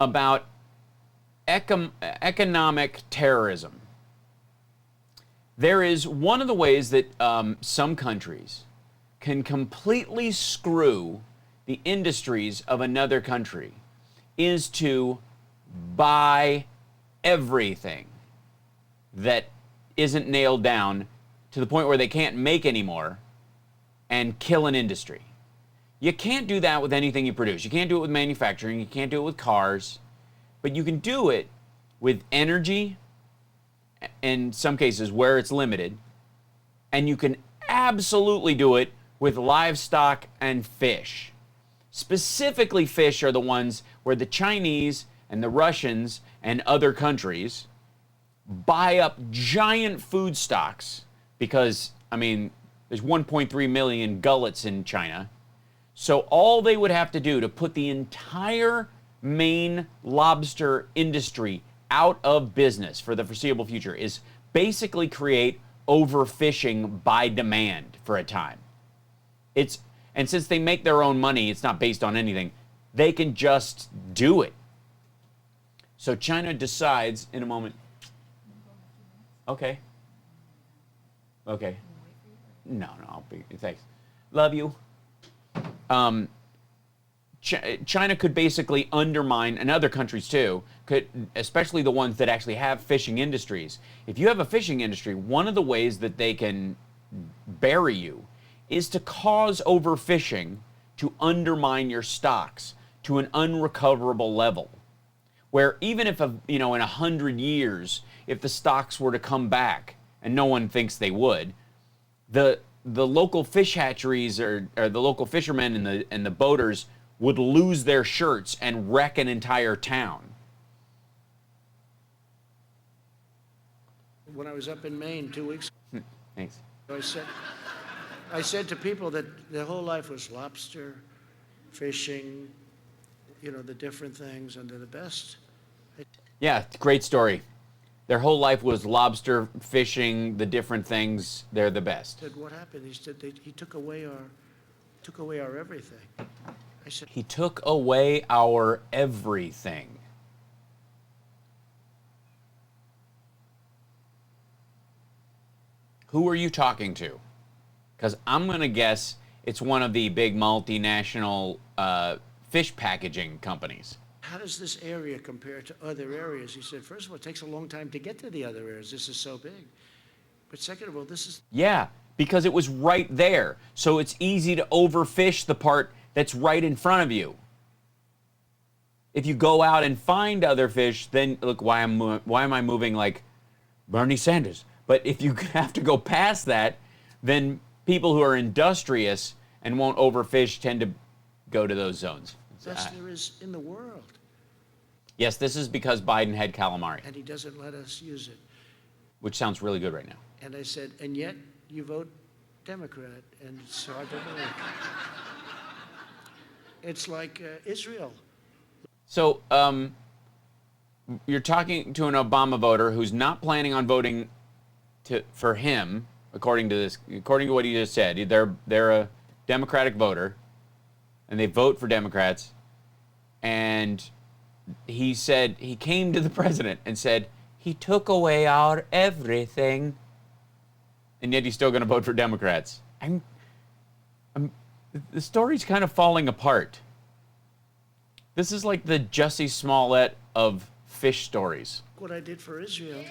Speaker 9: about economic terrorism? There is one of the ways that some countries can completely screw the industries of another country is to buy everything that isn't nailed down to the point where they can't make anymore and kill an industry. You can't do that with anything you produce. You can't do it with manufacturing. You can't do it with cars. But you can do it with energy, in some cases where it's limited. And you can absolutely do it with livestock and fish. Specifically, fish are the ones where the Chinese and the Russians and other countries buy up giant food stocks because, I mean, there's 1.3 million gullets in China. So all they would have to do to put the entire Maine lobster industry out of business for the foreseeable future is basically create overfishing by demand for a time. And since they make their own money, it's not based on anything, they can just do it. So China decides in a moment, okay. No, I'll be, thanks. Love you. China could basically undermine, and other countries too, especially the ones that actually have fishing industries. If you have a fishing industry, one of the ways that they can bury you is to cause overfishing to undermine your stocks to an unrecoverable level. Where even if, in 100 years, if the stocks were to come back and no one thinks they would. The local fish hatcheries or the local fishermen and the boaters would lose their shirts and wreck an entire town.
Speaker 2: When I was up in Maine 2 weeks ago,
Speaker 9: Thanks.
Speaker 2: I said to people that their whole life was lobster, fishing, you know, the different things, and they're the best.
Speaker 9: Yeah, great story. Their whole life was lobster, fishing, the different things. They're the best.
Speaker 2: I said, what happened? He said, he took away our everything. I said,
Speaker 9: He took away our everything. Who are you talking to? Because I'm going to guess it's one of the big multinational fish packaging companies.
Speaker 2: how does this area compare to other areas? He said, first of all, it takes a long time to get to the other areas. This is so big. But second of all, this is...
Speaker 9: Yeah, because it was right there. So it's easy to overfish the part that's right in front of you. If you go out and find other fish, then look, why am I moving like Bernie Sanders? But if you have to go past that, then people who are industrious and won't overfish tend to go to those zones.
Speaker 2: best there is in the world.
Speaker 9: Yes, this is because Biden had calamari,
Speaker 2: And he doesn't let us use it.
Speaker 9: which sounds really good right now.
Speaker 2: And I said, and yet you vote Democrat. And so I don't know. It's like Israel.
Speaker 9: So, you're talking to an Obama voter who's not planning on voting for him, according to what he just said. They're a Democratic voter, and they vote for Democrats. And he said he came to the president and said he took away our everything, and yet he's still going to vote for Democrats. The story's kind of falling apart. This is like the Jussie Smollett of fish stories.
Speaker 2: What I did for Israel.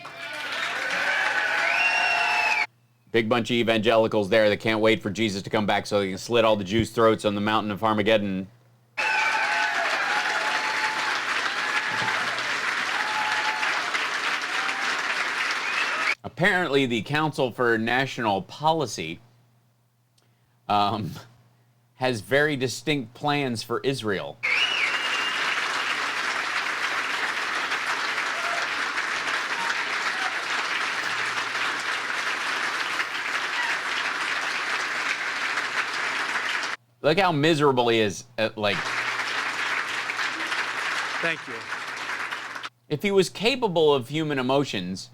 Speaker 9: Big bunch of evangelicals there that can't wait for Jesus to come back so they can slit all the Jews' throats on the mountain of Armageddon. Apparently, the Council for National Policy has very distinct plans for Israel. Look how miserable he is.
Speaker 2: Thank you.
Speaker 9: If he was capable of human emotions,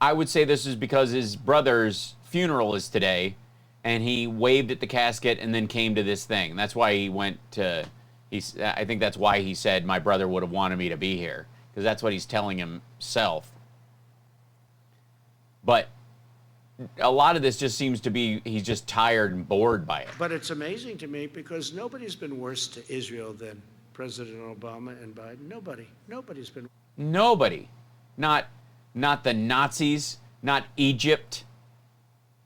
Speaker 9: I would say this is because his brother's funeral is today, and he waved at the casket and then came to this thing. That's why he went to. I think that's why he said my brother would have wanted me to be here, because that's what he's telling himself. But a lot of this just seems to be he's just tired and bored by it.
Speaker 2: But it's amazing to me because nobody's been worse to Israel than President Obama and Biden. Nobody's been.
Speaker 9: Nobody. Not the Nazis, not Egypt,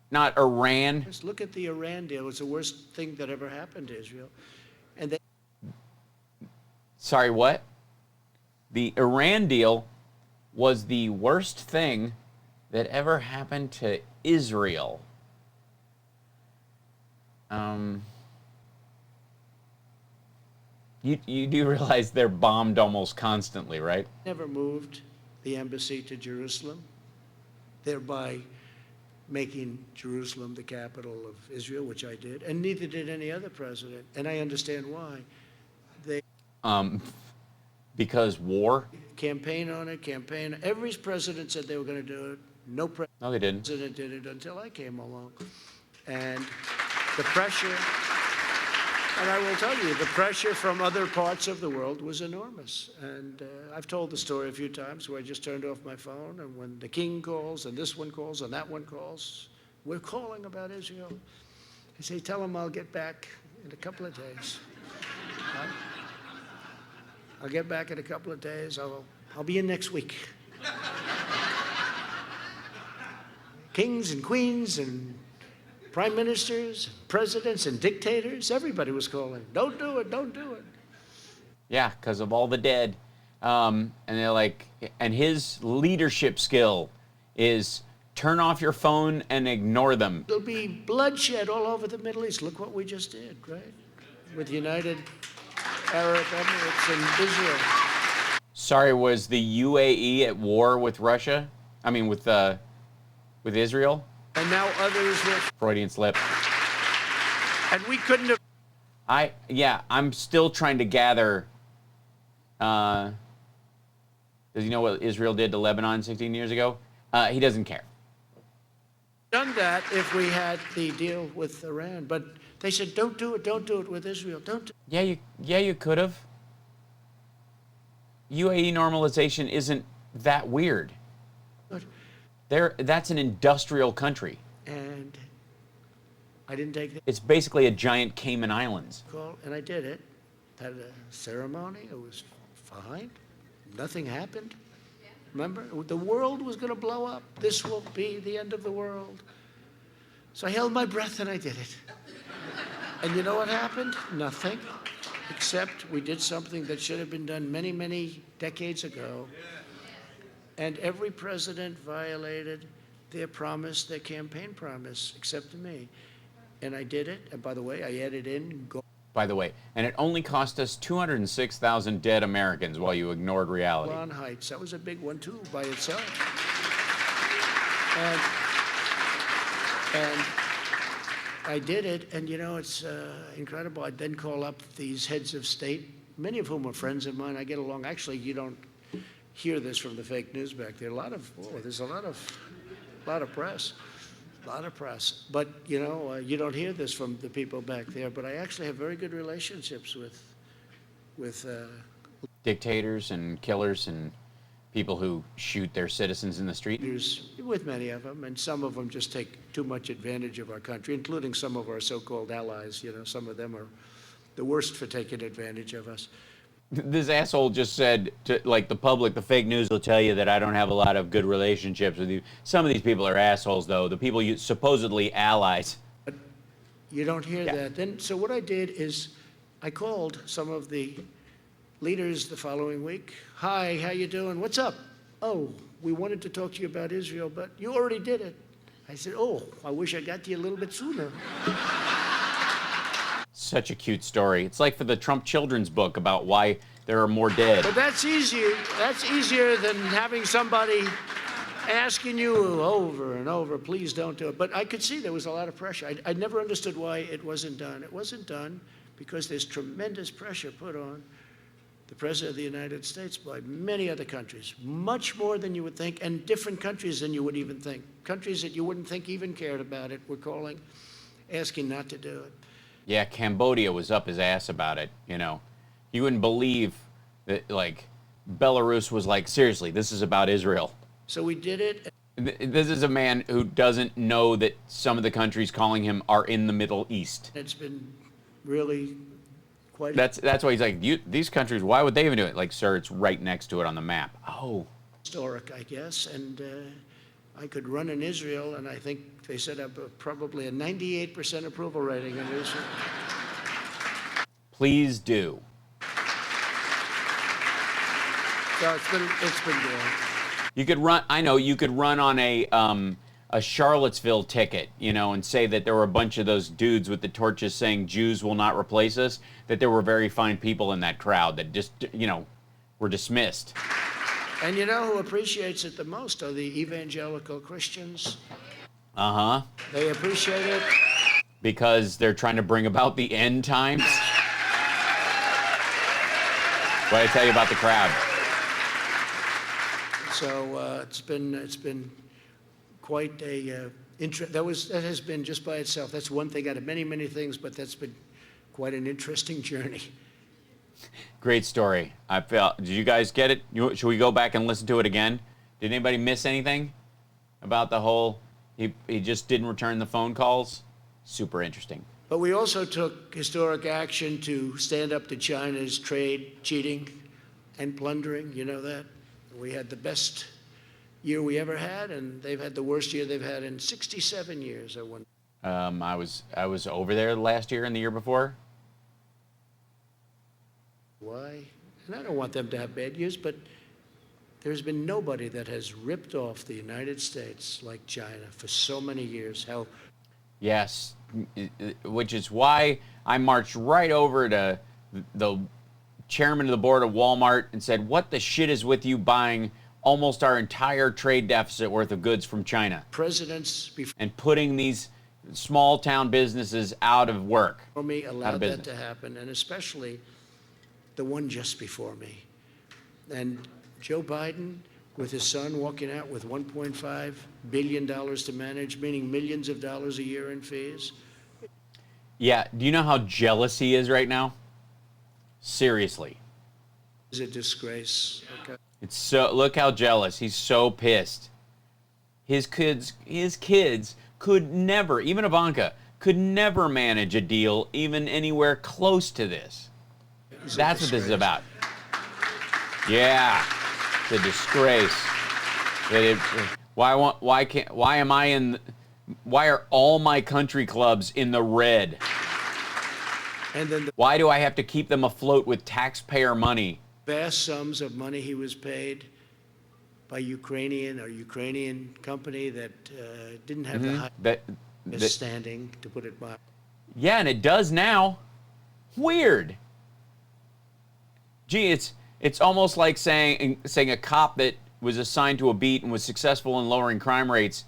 Speaker 9: not Iran.
Speaker 2: Just look at the Iran deal. It's the worst thing that ever happened to Israel. And they.
Speaker 9: Sorry, what? The Iran deal was the worst thing that ever happened to Israel. You do realize they're bombed almost constantly, right?
Speaker 2: Never moved the embassy to Jerusalem, thereby making Jerusalem the capital of Israel, which I did, and neither did any other president. And I understand why. They
Speaker 9: because war?
Speaker 2: campaign on it. Every president said they were going to do it. No
Speaker 9: they didn't.
Speaker 2: president did it until I came along. And the pressure, and I will tell you, the pressure from other parts of the world was enormous. And I've told the story a few times where I just turned off my phone, and when the king calls, and this one calls, and that one calls, we're calling about Israel. I say, tell him I'll get back in a couple of days. I'll get back in a couple of days. I'll be in next week. Kings and queens and prime ministers, presidents and dictators, everybody was calling, don't do it, don't do it.
Speaker 9: Yeah, because of all the dead. And they're like, and his leadership skill is turn off your phone and ignore them.
Speaker 2: There'll be bloodshed all over the Middle East. Look what we just did, right? With the United Arab Emirates and Israel.
Speaker 9: Sorry, was the UAE at war with Russia? I mean, with Israel?
Speaker 2: And now others will.
Speaker 9: Freudian slip.
Speaker 2: And we couldn't have.
Speaker 9: I'm still trying to gather. Does he know what Israel did to Lebanon 16 years ago? He doesn't care.
Speaker 2: Done that if we had the deal with Iran, but they said, don't do it with Israel. Don't do it.
Speaker 9: Yeah, you could have. UAE normalization isn't that weird. That's an industrial country.
Speaker 2: And I didn't take the
Speaker 9: It's basically a giant Cayman Islands.
Speaker 2: call, and I did it. Had a ceremony. It was fine. Nothing happened. Remember, the world was going to blow up. This will be the end of the world. So I held my breath and I did it. And you know what happened? Nothing. Except we did something that should have been done many, many decades ago. And every president violated their promise, their campaign promise, except me. And I did it. And by the way, I added in.
Speaker 9: By the way, and it only cost us 206,000 dead Americans while you ignored reality.
Speaker 2: Golan Heights. That was a big one, too, by itself. And I did it, and you know, it's incredible. I'd then call up these heads of state, many of whom are friends of mine. I get along. Actually, you don't hear this from the fake news back there. There's a lot of press. A lot of press. But, you know, you don't hear this from the people back there. But I actually have very good relationships with
Speaker 9: Dictators and killers and people who shoot their citizens in the street.
Speaker 2: leaders, with many of them. And some of them just take too much advantage of our country, including some of our so-called allies. You know, some of them are the worst for taking advantage of us.
Speaker 9: This asshole just said, to, like, the public, the fake news will tell you that I don't have a lot of good relationships with you. Some of these people are assholes, though. The people you supposedly allies.
Speaker 2: But you don't hear that. Then, so what I did is I called some of the leaders the following week. Hi, how you doing? What's up? Oh, we wanted to talk to you about Israel, but you already did it. I said, oh, I wish I got to you a little bit sooner.
Speaker 9: Such a cute story. It's like for the Trump children's book about why there are more dead.
Speaker 2: But that's easier. That's easier than having somebody asking you over and over, please don't do it. But I could see there was a lot of pressure. I never understood why it wasn't done. It wasn't done because there's tremendous pressure put on the President of the United States by many other countries, much more than you would think, and different countries than you would even think. Countries that you wouldn't think even cared about it were calling, asking not to do it.
Speaker 9: Yeah, Cambodia was up his ass about it, you know. You wouldn't believe that, like, Belarus was like, seriously, this is about Israel.
Speaker 2: So we did it.
Speaker 9: This is a man who doesn't know that some of the countries calling him are in the Middle East.
Speaker 2: It's been really quite...
Speaker 9: That's why he's like, these countries, why would they even do it? Like, sir, it's right next to it on the map. Oh.
Speaker 2: Historic, I guess, and I could run in Israel, and I think they said probably a 98% approval rating in Israel.
Speaker 9: Please do.
Speaker 2: So it's been good.
Speaker 9: You could run. I know you could run on a Charlottesville ticket, you know, and say that there were a bunch of those dudes with the torches saying Jews will not replace us. That there were very fine people in that crowd that just, you know, were dismissed.
Speaker 2: And you know who appreciates it the most are the evangelical Christians.
Speaker 9: Uh-huh.
Speaker 2: They appreciate it.
Speaker 9: Because they're trying to bring about the end times? What did I tell you about the crowd?
Speaker 2: So it's been quite a that has been just by itself. That's one thing out of many, many things, but that's been quite an interesting journey.
Speaker 9: Great story. I felt. Did you guys get it? Should we go back and listen to it again? Did anybody miss anything about the whole? He just didn't return the phone calls. Super interesting.
Speaker 2: But we also took historic action to stand up to China's trade cheating and plundering. You know that. We had the best year we ever had, and they've had the worst year they've had in 67 years.
Speaker 9: I was over there last year and the year before.
Speaker 2: Why? And I don't want them to have bad years, but There's been nobody that has ripped off the United States like China for so many years. Hell,
Speaker 9: Yes, which is why I marched right over to the chairman of the board of Walmart and said, what the shit is with you buying almost our entire trade deficit worth of goods from China
Speaker 2: presidents before
Speaker 9: and putting these small town businesses out of work?
Speaker 2: me allowed that to happen, and especially the one just before me. And Joe Biden, with his son walking out with $1.5 billion to manage, meaning millions of dollars a year in fees.
Speaker 9: Yeah, do you know how jealous he is right now? Seriously.
Speaker 2: Is a disgrace. Okay.
Speaker 9: It's so, look how jealous. He's so pissed. His kids could never, even Ivanka, could never manage a deal even anywhere close to this. That's what this is about. Yeah. The disgrace. Why are all my country clubs in the red?
Speaker 2: And then the
Speaker 9: Why do I have to keep them afloat with taxpayer money?
Speaker 2: vast sums of money he was paid by Ukrainian company that didn't have the highest standing, to put it mildly.
Speaker 9: Yeah, and it does now. Weird. Gee, it's almost like saying a cop that was assigned to a beat and was successful in lowering crime rates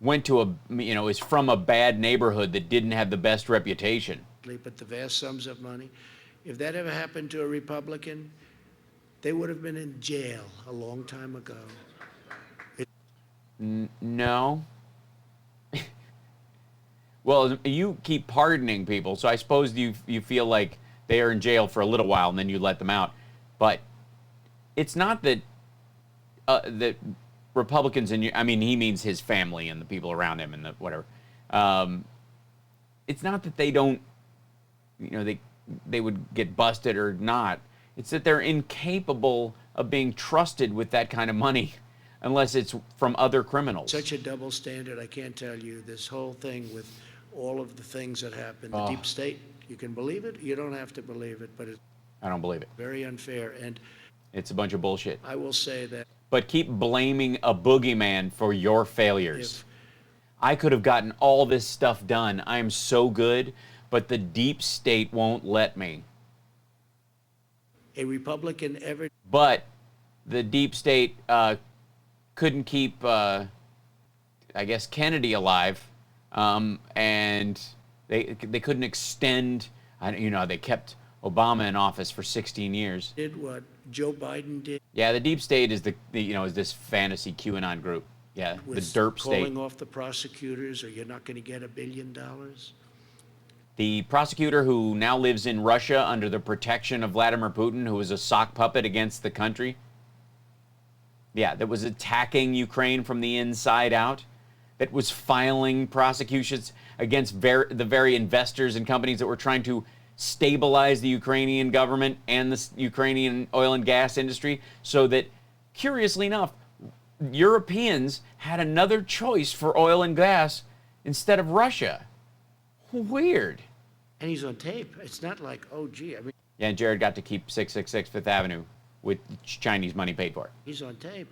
Speaker 9: went to is from a bad neighborhood that didn't have the best reputation.
Speaker 2: But the vast sums of money, if that ever happened to a Republican, they would have been in jail a long time ago.
Speaker 9: No. Well, you keep pardoning people, so I suppose you feel like they are in jail for a little while and then you let them out. But it's not that that Republicans he means his family and the people around him and the whatever. It's not that they don't, they would get busted or not. It's that they're incapable of being trusted with that kind of money unless it's from other criminals.
Speaker 2: Such a double standard, I can't tell you. This whole thing with all of the things that happened, the deep state, you can believe it, you don't have to believe it, but it's
Speaker 9: I don't believe it.
Speaker 2: very unfair. And
Speaker 9: It's a bunch of bullshit.
Speaker 2: I will say that
Speaker 9: But keep blaming a boogeyman for your failures. I could have gotten all this stuff done. I am so good, but the deep state won't let me.
Speaker 2: a Republican ever
Speaker 9: But the deep state couldn't keep, I guess, Kennedy alive, and they couldn't extend. They kept Obama in office for 16 years.
Speaker 2: did what Joe Biden did.
Speaker 9: Yeah, the deep state is is this fantasy QAnon group. Yeah, the derp state.
Speaker 2: Calling off the prosecutors, or you're not going to get $1 billion.
Speaker 9: The prosecutor who now lives in Russia under the protection of Vladimir Putin, who was a sock puppet against the country. Yeah, that was attacking Ukraine from the inside out. That was filing prosecutions against the very investors and companies that were trying to stabilize the Ukrainian government and the Ukrainian oil and gas industry, so that, curiously enough, Europeans had another choice for oil and gas instead of Russia. Weird.
Speaker 2: And he's on tape. It's not like, oh, gee,
Speaker 9: Yeah, and Jared got to keep 666 Fifth Avenue with Chinese money paid for.
Speaker 2: he's on tape.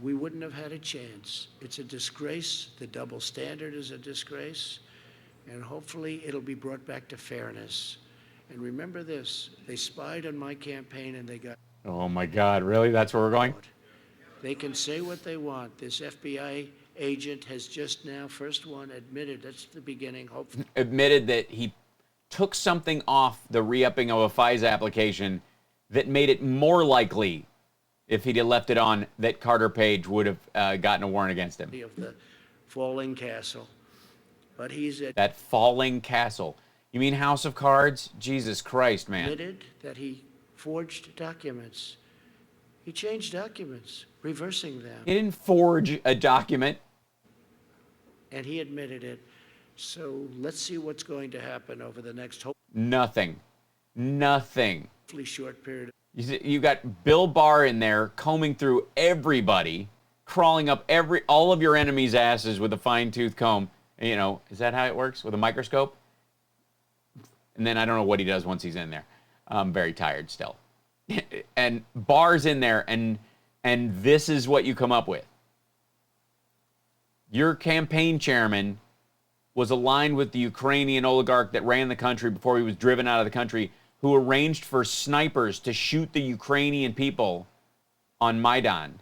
Speaker 2: We wouldn't have had a chance. It's a disgrace. The double standard is a disgrace. And hopefully it'll be brought back to fairness. And remember this, they spied on my campaign and they got
Speaker 9: Oh my God, really? That's where we're going?
Speaker 2: caught. They can say what they want. This FBI agent has just now, first one, admitted, that's the beginning, hopefully.
Speaker 9: Admitted that he took something off the re-upping of a FISA application that made it more likely, if he'd have left it on, that Carter Page would have gotten a warrant against him.
Speaker 2: Of the falling castle. But he's
Speaker 9: That falling castle. You mean House of Cards? Jesus Christ, man.
Speaker 2: admitted that he forged documents. He changed documents, reversing them.
Speaker 9: He didn't forge a document.
Speaker 2: And he admitted it. So let's see what's going to happen over the next
Speaker 9: Nothing. Nothing.
Speaker 2: hopefully short period.
Speaker 9: You got Bill Barr in there combing through everybody, crawling up all of your enemies' asses with a fine-tooth comb. Is that how it works? With a microscope? And then I don't know what he does once he's in there. I'm very tired still. and bars in there, and this is what you come up with. Your campaign chairman was aligned with the Ukrainian oligarch that ran the country before he was driven out of the country, who arranged for snipers to shoot the Ukrainian people on Maidan.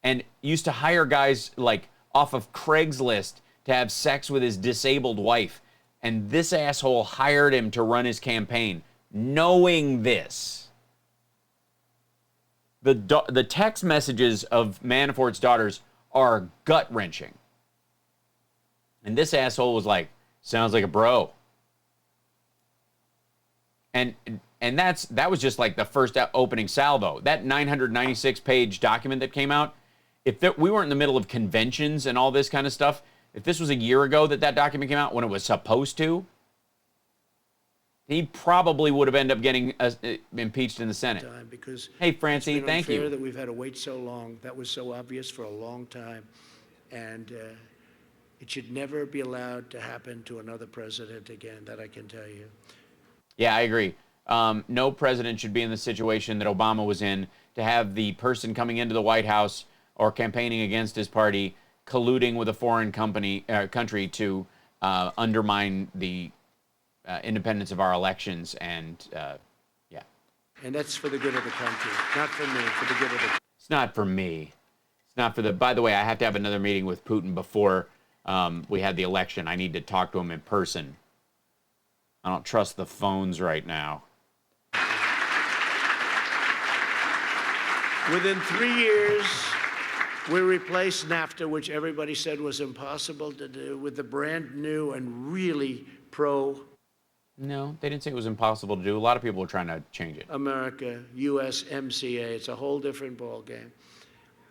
Speaker 9: And used to hire guys like off of Craigslist to have sex with his disabled wife. And this asshole hired him to run his campaign, knowing this. The text messages of Manafort's daughters are gut-wrenching. And this asshole was like, sounds like a bro. And that was just like the first opening salvo. That 996-page document that came out, if we weren't in the middle of conventions and all this kind of stuff, if this was a year ago that document came out when it was supposed to, he probably would have ended up getting impeached in the Senate.
Speaker 2: Because
Speaker 9: hey, Francie, thank you.
Speaker 2: That we've had to wait so long. That was so obvious for a long time. And it should never be allowed to happen to another president again, that I can tell you.
Speaker 9: Yeah, I agree. No president should be in the situation that Obama was in, to have the person coming into the White House or campaigning against his party colluding with a foreign country to undermine the independence of our elections. And yeah.
Speaker 2: And that's for the good of the country, not for me, for the good of the country.
Speaker 9: It's not for me. It's not for the... By the way, I have to have another meeting with Putin before we had the election. I need to talk to him in person. I don't trust the phones right now.
Speaker 2: Within 3 years, we replaced NAFTA, which everybody said was impossible to do, with the brand new and really
Speaker 9: No, they didn't say it was impossible to do. A lot of people were trying to change it.
Speaker 2: America, USMCA. It's a whole different ballgame.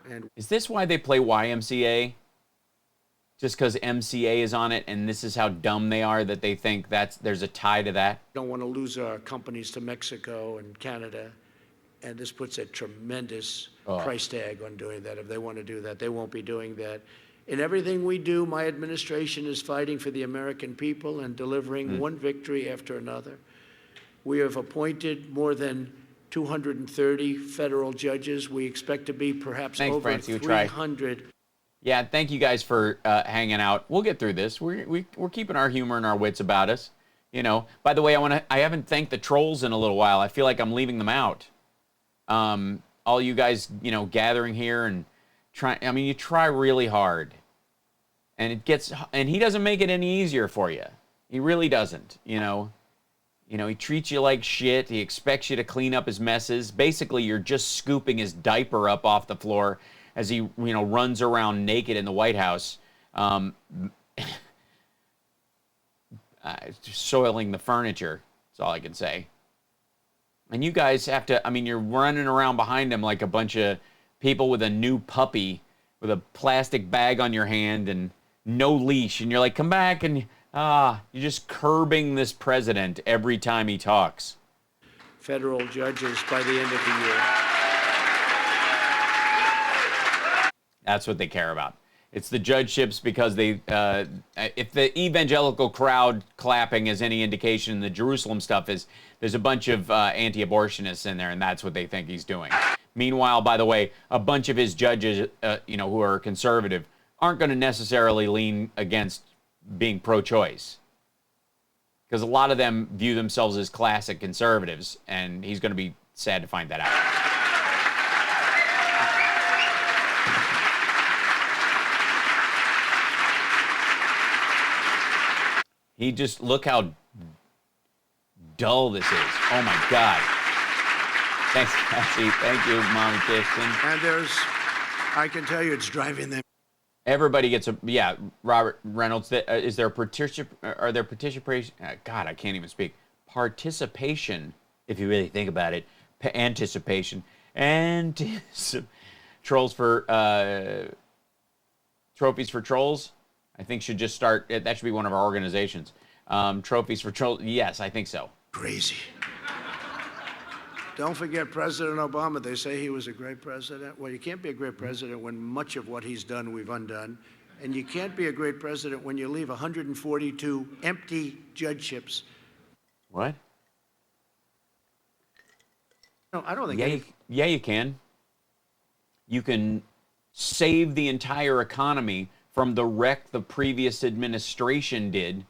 Speaker 2: And
Speaker 9: is this why they play YMCA? Just because MCA is on it, and this is how dumb they are that they think there's a tie to that?
Speaker 2: We don't want to lose our companies to Mexico and Canada, and this puts a tremendous price tag on doing that. If they want to do that, they won't be doing that. In everything we do, my administration is fighting for the American people and delivering one victory after another. We have appointed more than 230 federal judges. We expect to be perhaps over
Speaker 9: Francie,
Speaker 2: 300.
Speaker 9: Yeah, thank you guys for hanging out. We'll get through this. We're keeping our humor and our wits about us. You know. By the way, I haven't thanked the trolls in a little while. I feel like I'm leaving them out. All you guys, gathering here and trying. I mean, you try really hard, and he doesn't make it any easier for you. He really doesn't. He treats you like shit. He expects you to clean up his messes. Basically, you're just scooping his diaper up off the floor as he, runs around naked in the White House, soiling the furniture. That's all I can say. And you guys have to, you're running around behind him like a bunch of people with a new puppy with a plastic bag on your hand and no leash. And you're like, come back, and you're just curbing this president every time he talks.
Speaker 2: Federal judges by the end of the year.
Speaker 9: That's what they care about. It's the judgeships because they, if the evangelical crowd clapping is any indication, the Jerusalem stuff is, there's a bunch of anti-abortionists in there, and that's what they think he's doing. Meanwhile, by the way, a bunch of his judges, who are conservative, aren't going to necessarily lean against being pro-choice. Because a lot of them view themselves as classic conservatives, and he's going to be sad to find that out. He just, look how dull this is. Oh my God. Thanks, Cassie. Thank you, Mommy Kirsten.
Speaker 2: And I can tell you it's driving them.
Speaker 9: Everybody gets Robert Reynolds, is there participation? God, I can't even speak. Participation, if you really think about it. Anticipation. Trolls for, trophies for trolls. I think should just start, that should be one of our organizations. Trophies for trolls, yes, I think so.
Speaker 2: Crazy. Don't forget President Obama. They say he was a great president. Well, you can't be a great president when much of what he's done we've undone. And you can't be a great president when you leave 142 empty judgeships.
Speaker 9: What?
Speaker 2: No, I don't think
Speaker 9: Yeah, yeah, you can. You can save the entire economy from the wreck the previous administration did.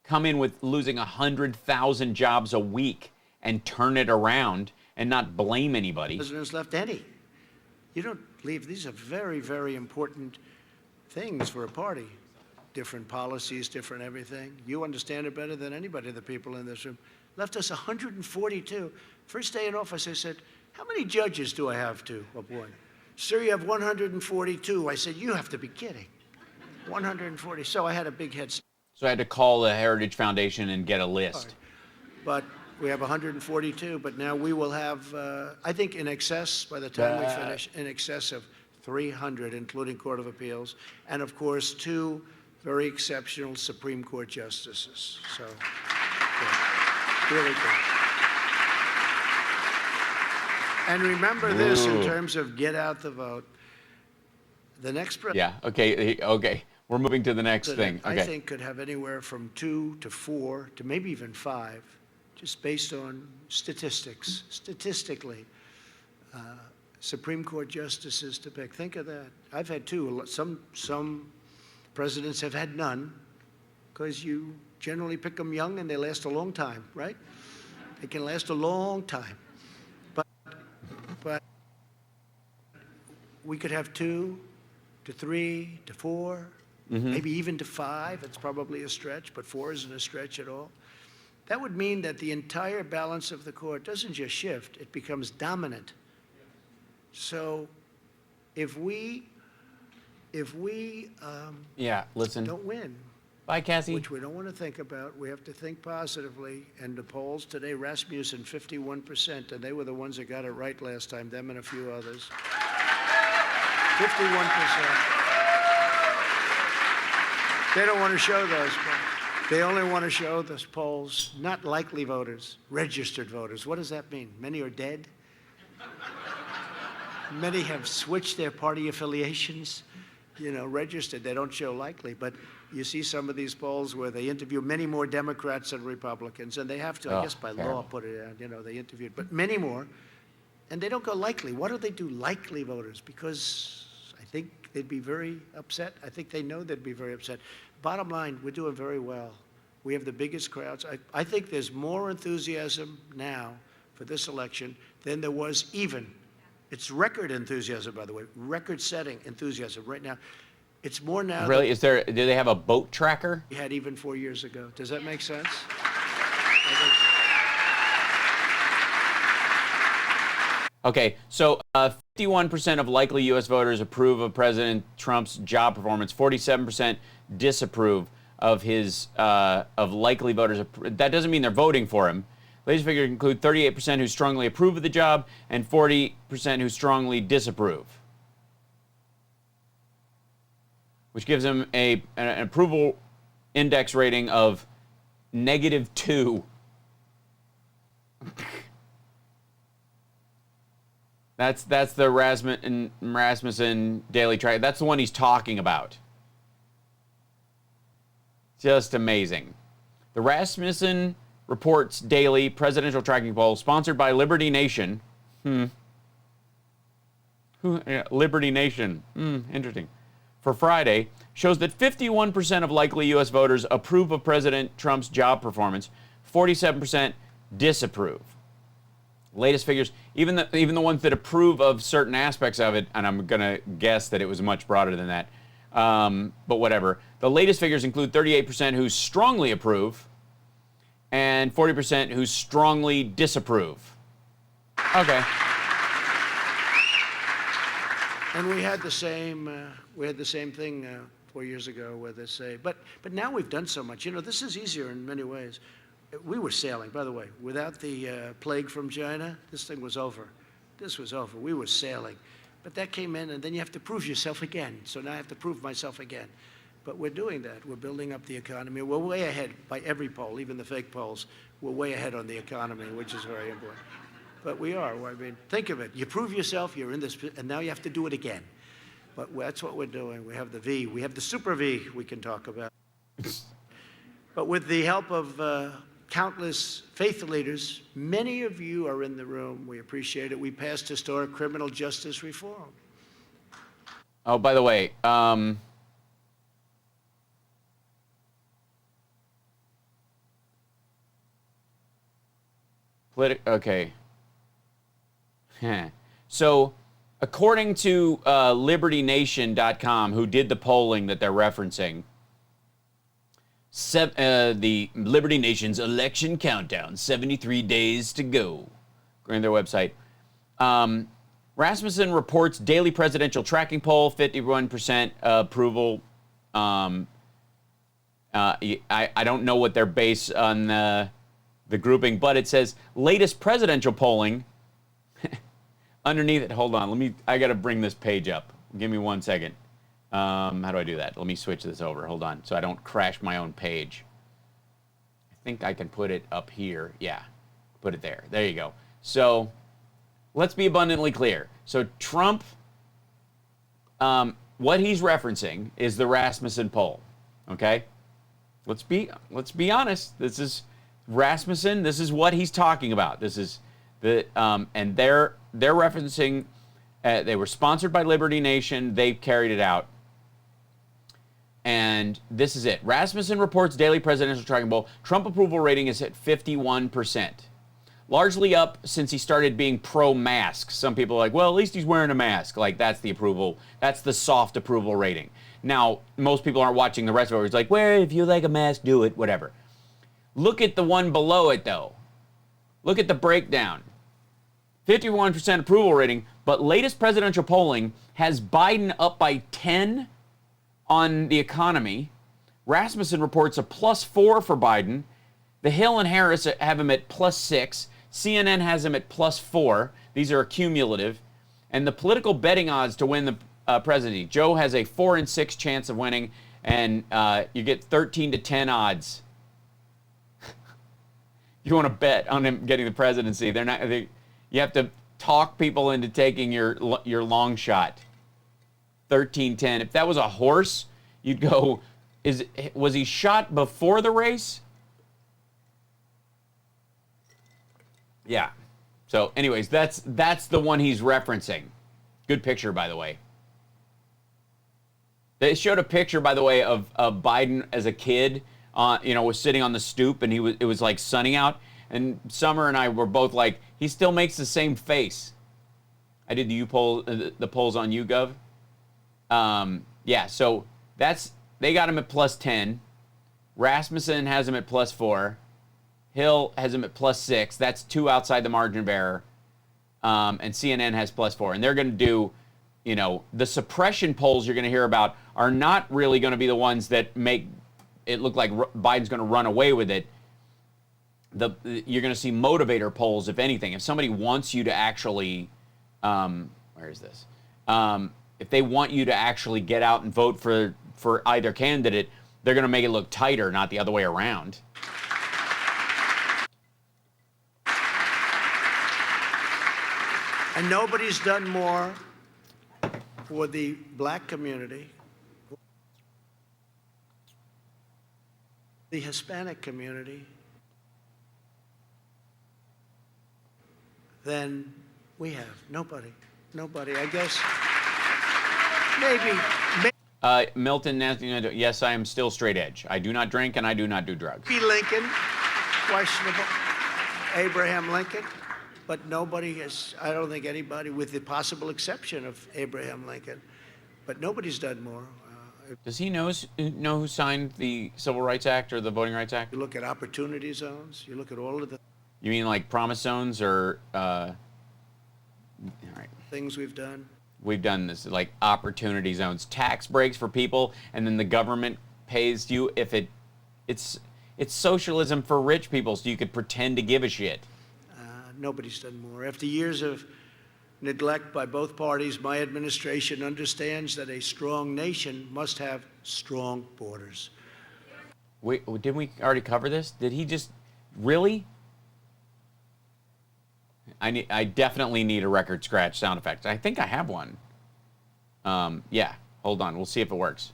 Speaker 9: Come in with losing 100,000 jobs a week and turn it around and not blame anybody.
Speaker 2: The president's left any. You don't leave. These are very, very important things for a party. Different policies, different everything. You understand it better than anybody, the people in this room. Left us 142. First day in office, I said, how many judges do I have to appoint? Sir, you have 142. I said, you have to be kidding. 140. So I had a big head start.
Speaker 9: So I had to call the Heritage Foundation and get a list.
Speaker 2: But we have 142, but now we will have, I think in excess, by the time we finish, in excess of 300, including Court of Appeals, and of course, 2 very exceptional Supreme Court justices. So, good. Really good. And remember this in terms of get out the vote. The next president.
Speaker 9: Yeah, okay. We're moving to the next thing. Okay.
Speaker 2: I think could have anywhere from 2 to 4 to maybe even 5, just based on statistics. Statistically, Supreme Court justices to pick. Think of that. I've had 2. Some presidents have had none, because you generally pick them young and they last a long time, right? They can last a long time. But we could have 2 to 3 to 4. Maybe even to 5. It's probably a stretch, but 4 isn't a stretch at all. That would mean that the entire balance of the court doesn't just shift, it becomes dominant. So if we
Speaker 9: Yeah, listen.
Speaker 2: don't win,
Speaker 9: Bye, Cassie.
Speaker 2: which we don't want to think about, we have to think positively. And the polls today, Rasmussen, 51%, and they were the ones that got it right last time, them and a few others. 51%. They don't want to show those polls. They only want to show those polls, not likely voters, registered voters. What does that mean? Many are dead? Many have switched their party affiliations, registered. They don't show likely. But you see some of these polls where they interview many more Democrats than Republicans, and they have to, I guess by law, put it out, they interviewed, but many more. And they don't go likely. Why do they do likely voters? Because I think they'd be very upset. I think they know they'd be very upset. Bottom line, we're doing very well. We have the biggest crowds. I think there's more enthusiasm now for this election than there was even. It's record enthusiasm, by the way, record-setting enthusiasm right now. It's more now.
Speaker 9: Really? Do they have a boat tracker?
Speaker 2: We had even 4 years ago. Does that make sense?
Speaker 9: Okay, so 51% of likely U.S. voters approve of President Trump's job performance. 47% disapprove of his of likely voters. That doesn't mean they're voting for him. Latest figures include 38% who strongly approve of the job and 40% who strongly disapprove, which gives him an approval index rating of -2. That's the Rasmussen daily track. That's the one he's talking about. Just amazing. The Rasmussen Reports Daily Presidential Tracking Poll, sponsored by Liberty Nation. Liberty Nation. Interesting. For Friday, shows that 51% of likely U.S. voters approve of President Trump's job performance. 47% disapprove. Latest figures, even the ones that approve of certain aspects of it, and I'm going to guess that it was much broader than that, but whatever. The latest figures include 38% who strongly approve and 40% who strongly disapprove. Okay.
Speaker 2: And we had the same thing 4 years ago where they say, but now we've done so much. This is easier in many ways. We were sailing, by the way, without the plague from China. This thing was over. This was over. We were sailing. But that came in, and then you have to prove yourself again. So now I have to prove myself again. But we're doing that. We're building up the economy. We're way ahead by every poll, even the fake polls. We're way ahead on the economy, which is very important. But we are. I mean, think of it. You prove yourself, you're in this, and now you have to do it again. But that's what we're doing. We have the V. We have the super V we can talk about. But with the help of countless faith leaders, many of you are in the room. We appreciate it. We passed historic criminal justice reform.
Speaker 9: Oh, by the way, okay. So, according to LibertyNation.com, who did the polling that they're referencing, the Liberty Nation's election countdown, 73 days to go, according to their website. Rasmussen reports daily presidential tracking poll, 51% approval. I don't know what they're based on the grouping, but it says latest presidential polling. Underneath it, hold on, I gotta bring this page up. Give me 1 second. How do I do that? Let me switch this over, hold on, so I don't crash my own page. I think I can put it up here, yeah, put it there, there you go. So, let's be abundantly clear. So Trump, what he's referencing is the Rasmussen poll, okay? Let's be honest, this is Rasmussen, this is what he's talking about. This is the, and they're referencing, they were sponsored by Liberty Nation, they carried it out. And this is it. Rasmussen reports daily presidential tracking poll. Trump approval rating is at 51%. Largely up since he started being pro-mask. Some people are like, well, at least he's wearing a mask. Like, that's the approval. That's the soft approval rating. Now, most people aren't watching the rest of it. It's like, well, if you like a mask, do it, whatever. Look at the one below it, though. Look at the breakdown. 51% approval rating, but latest presidential polling has Biden up by 10 on the economy. Rasmussen reports a +4 for Biden. The Hill and Harris have him at +6. CNN has him at +4. These are cumulative. And the political betting odds to win the presidency. Joe has a 4 in 6 chance of winning, and you get 13 to 10 odds. You want to bet on him getting the presidency. You have to talk people into taking your long shot. 13-10. If that was a horse, you'd go, was he shot before the race? Yeah. So anyways, that's the one he's referencing. Good picture, by the way. They showed a picture, by the way, of Biden as a kid, was sitting on the stoop, and it was like sunning out, and Summer and I were both like, he still makes the same face. I did the polls on YouGov. Yeah, so they got him at +10. Rasmussen has him at +4. Hill has him at +6. That's 2 outside the margin of error. And CNN has +4. And they're going to do, the suppression polls you're going to hear about are not really going to be the ones that make it look like Biden's going to run away with it. You're going to see motivator polls, if anything. If somebody wants you to actually, where is this? If they want you to actually get out and vote for either candidate, they're going to make it look tighter, not the other way around.
Speaker 2: And nobody's done more for the black community, the Hispanic community, than we have. Nobody. I guess maybe.
Speaker 9: Milton, yes, I am still straight edge. I do not drink and I do not do drugs.
Speaker 2: Lincoln, questionable. Abraham Lincoln. But nobody has, I don't think anybody, with the possible exception of Abraham Lincoln, but nobody's done more.
Speaker 9: Does he know who signed the Civil Rights Act or the Voting Rights Act?
Speaker 2: You look at opportunity zones, you look at all of the...
Speaker 9: You mean like promise zones or... all right.
Speaker 2: Things we've done.
Speaker 9: We've done this, like opportunity zones, tax breaks for people, and then the government pays you if it's socialism for rich people, so you could pretend to give a shit.
Speaker 2: Nobody's done more. After years of neglect by both parties, my administration understands that a strong nation must have strong borders.
Speaker 9: Wait, didn't we already cover this? Did he just really? I definitely need a record scratch sound effect. I think I have one. Yeah, hold on. We'll see if it works.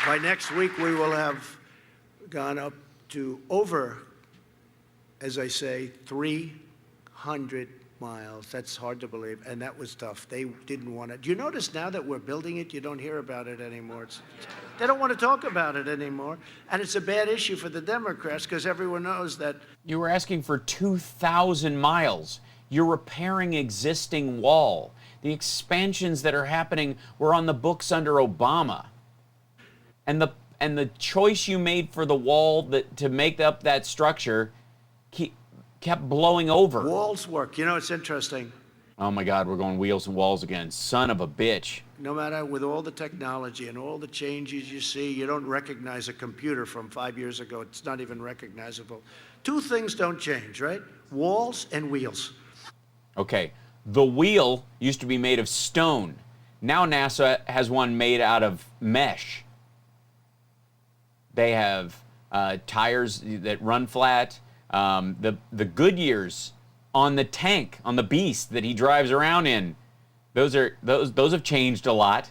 Speaker 2: By next week, we will have gone up to over, as I say, 300 miles. That's hard to believe, and that was tough. They didn't want it. Do you notice now that we're building it, you don't hear about it anymore? They don't want to talk about it anymore, and it's a bad issue for the Democrats because everyone knows that.
Speaker 9: You were asking for 2,000 miles. You're repairing existing wall. The expansions that are happening were on the books under Obama. And the choice you made for the wall to make up that structure kept blowing over.
Speaker 2: Walls work. You know, it's interesting.
Speaker 9: Oh my God, we're going wheels and walls again. Son of a bitch.
Speaker 2: No matter with all the technology and all the changes you see, you don't recognize a computer from 5 years ago. It's not even recognizable. Two things don't change, right? Walls and wheels.
Speaker 9: Okay, the wheel used to be made of stone. Now NASA has one made out of mesh. They have tires that run flat. The Goodyears on the tank, on the beast that he drives around in, those have changed a lot.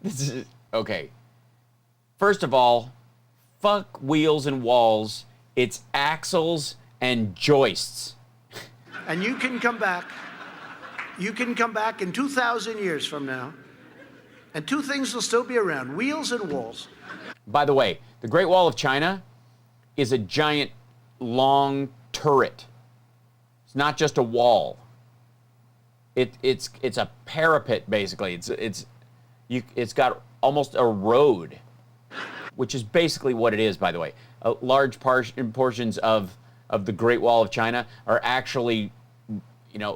Speaker 9: This is okay. First of all, fuck wheels and walls. It's axles and joists.
Speaker 2: And you can come back. You can come back in 2,000 years from now, and two things will still be around: wheels and walls.
Speaker 9: By the way, the Great Wall of China is a giant, long turret. It's not just a wall. It's a parapet basically. It's got almost a road, which is basically what it is. By the way, large portions of the Great Wall of China are actually,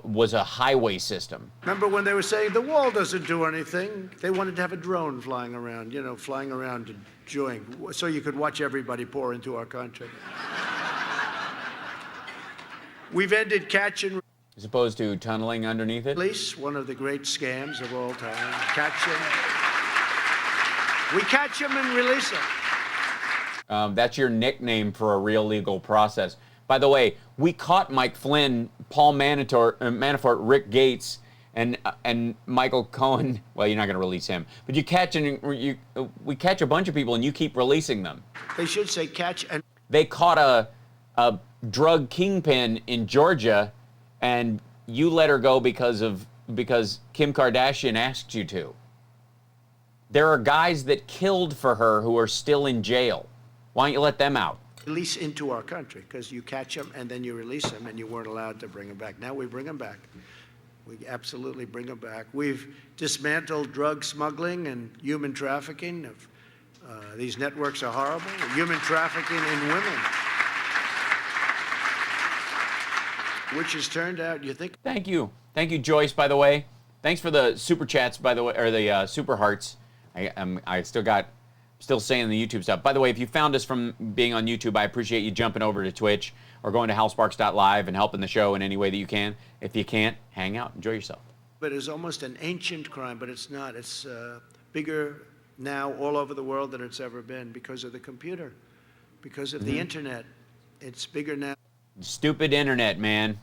Speaker 9: was a highway system.
Speaker 2: Remember when they were saying the wall doesn't do anything? They wanted to have a drone flying around, flying around enjoying, so you could watch everybody pour into our country. We've ended catch and
Speaker 9: As opposed to tunneling underneath it?
Speaker 2: release, one of the great scams of all time. Catch them. We catch them and release them.
Speaker 9: That's your nickname for a real legal process. By the way, we caught Mike Flynn, Paul Manafort, Rick Gates, and Michael Cohen. Well, you're not going to release him, but we catch a bunch of people, and you keep releasing them.
Speaker 2: They should say catch and.
Speaker 9: They caught a drug kingpin in Georgia, and you let her go because Kim Kardashian asked you to. There are guys that killed for her who are still in jail. Why don't you let them out?
Speaker 2: Release into our country, because you catch them and then you release them, and you weren't allowed to bring them back. Now we bring them back. We absolutely bring them back. We've dismantled drug smuggling and human trafficking. These networks are horrible. Human trafficking in women, which has turned out, you think.
Speaker 9: Thank you, Joyce. By the way, thanks for the super chats. By the way, or the super hearts. Still saying the YouTube stuff. By the way, if you found us from being on YouTube, I appreciate you jumping over to Twitch or going to halsparks.live and helping the show in any way that you can. If you can't, hang out, enjoy yourself.
Speaker 2: But it's almost an ancient crime, but it's not. It's bigger now all over the world than it's ever been because of the computer, because of the internet. It's bigger now.
Speaker 9: Stupid internet, man.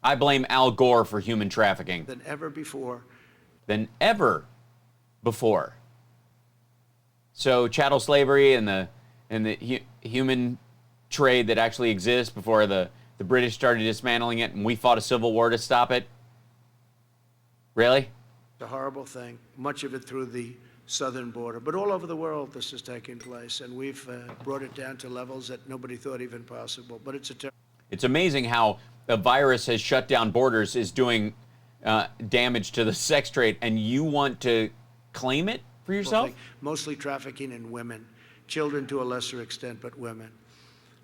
Speaker 9: I blame Al Gore for human trafficking.
Speaker 2: Than ever before.
Speaker 9: So chattel slavery and the human trade that actually exists before the British started dismantling it and we fought a civil war to stop it? Really?
Speaker 2: It's a horrible thing, much of it through the southern border. But all over the world this is taking place, and we've brought it down to levels that nobody thought even possible. But
Speaker 9: it's amazing how the virus has shut down borders, is doing damage to the sex trade, and you want to claim it for yourself?
Speaker 2: Mostly trafficking in women, children to a lesser extent, but women.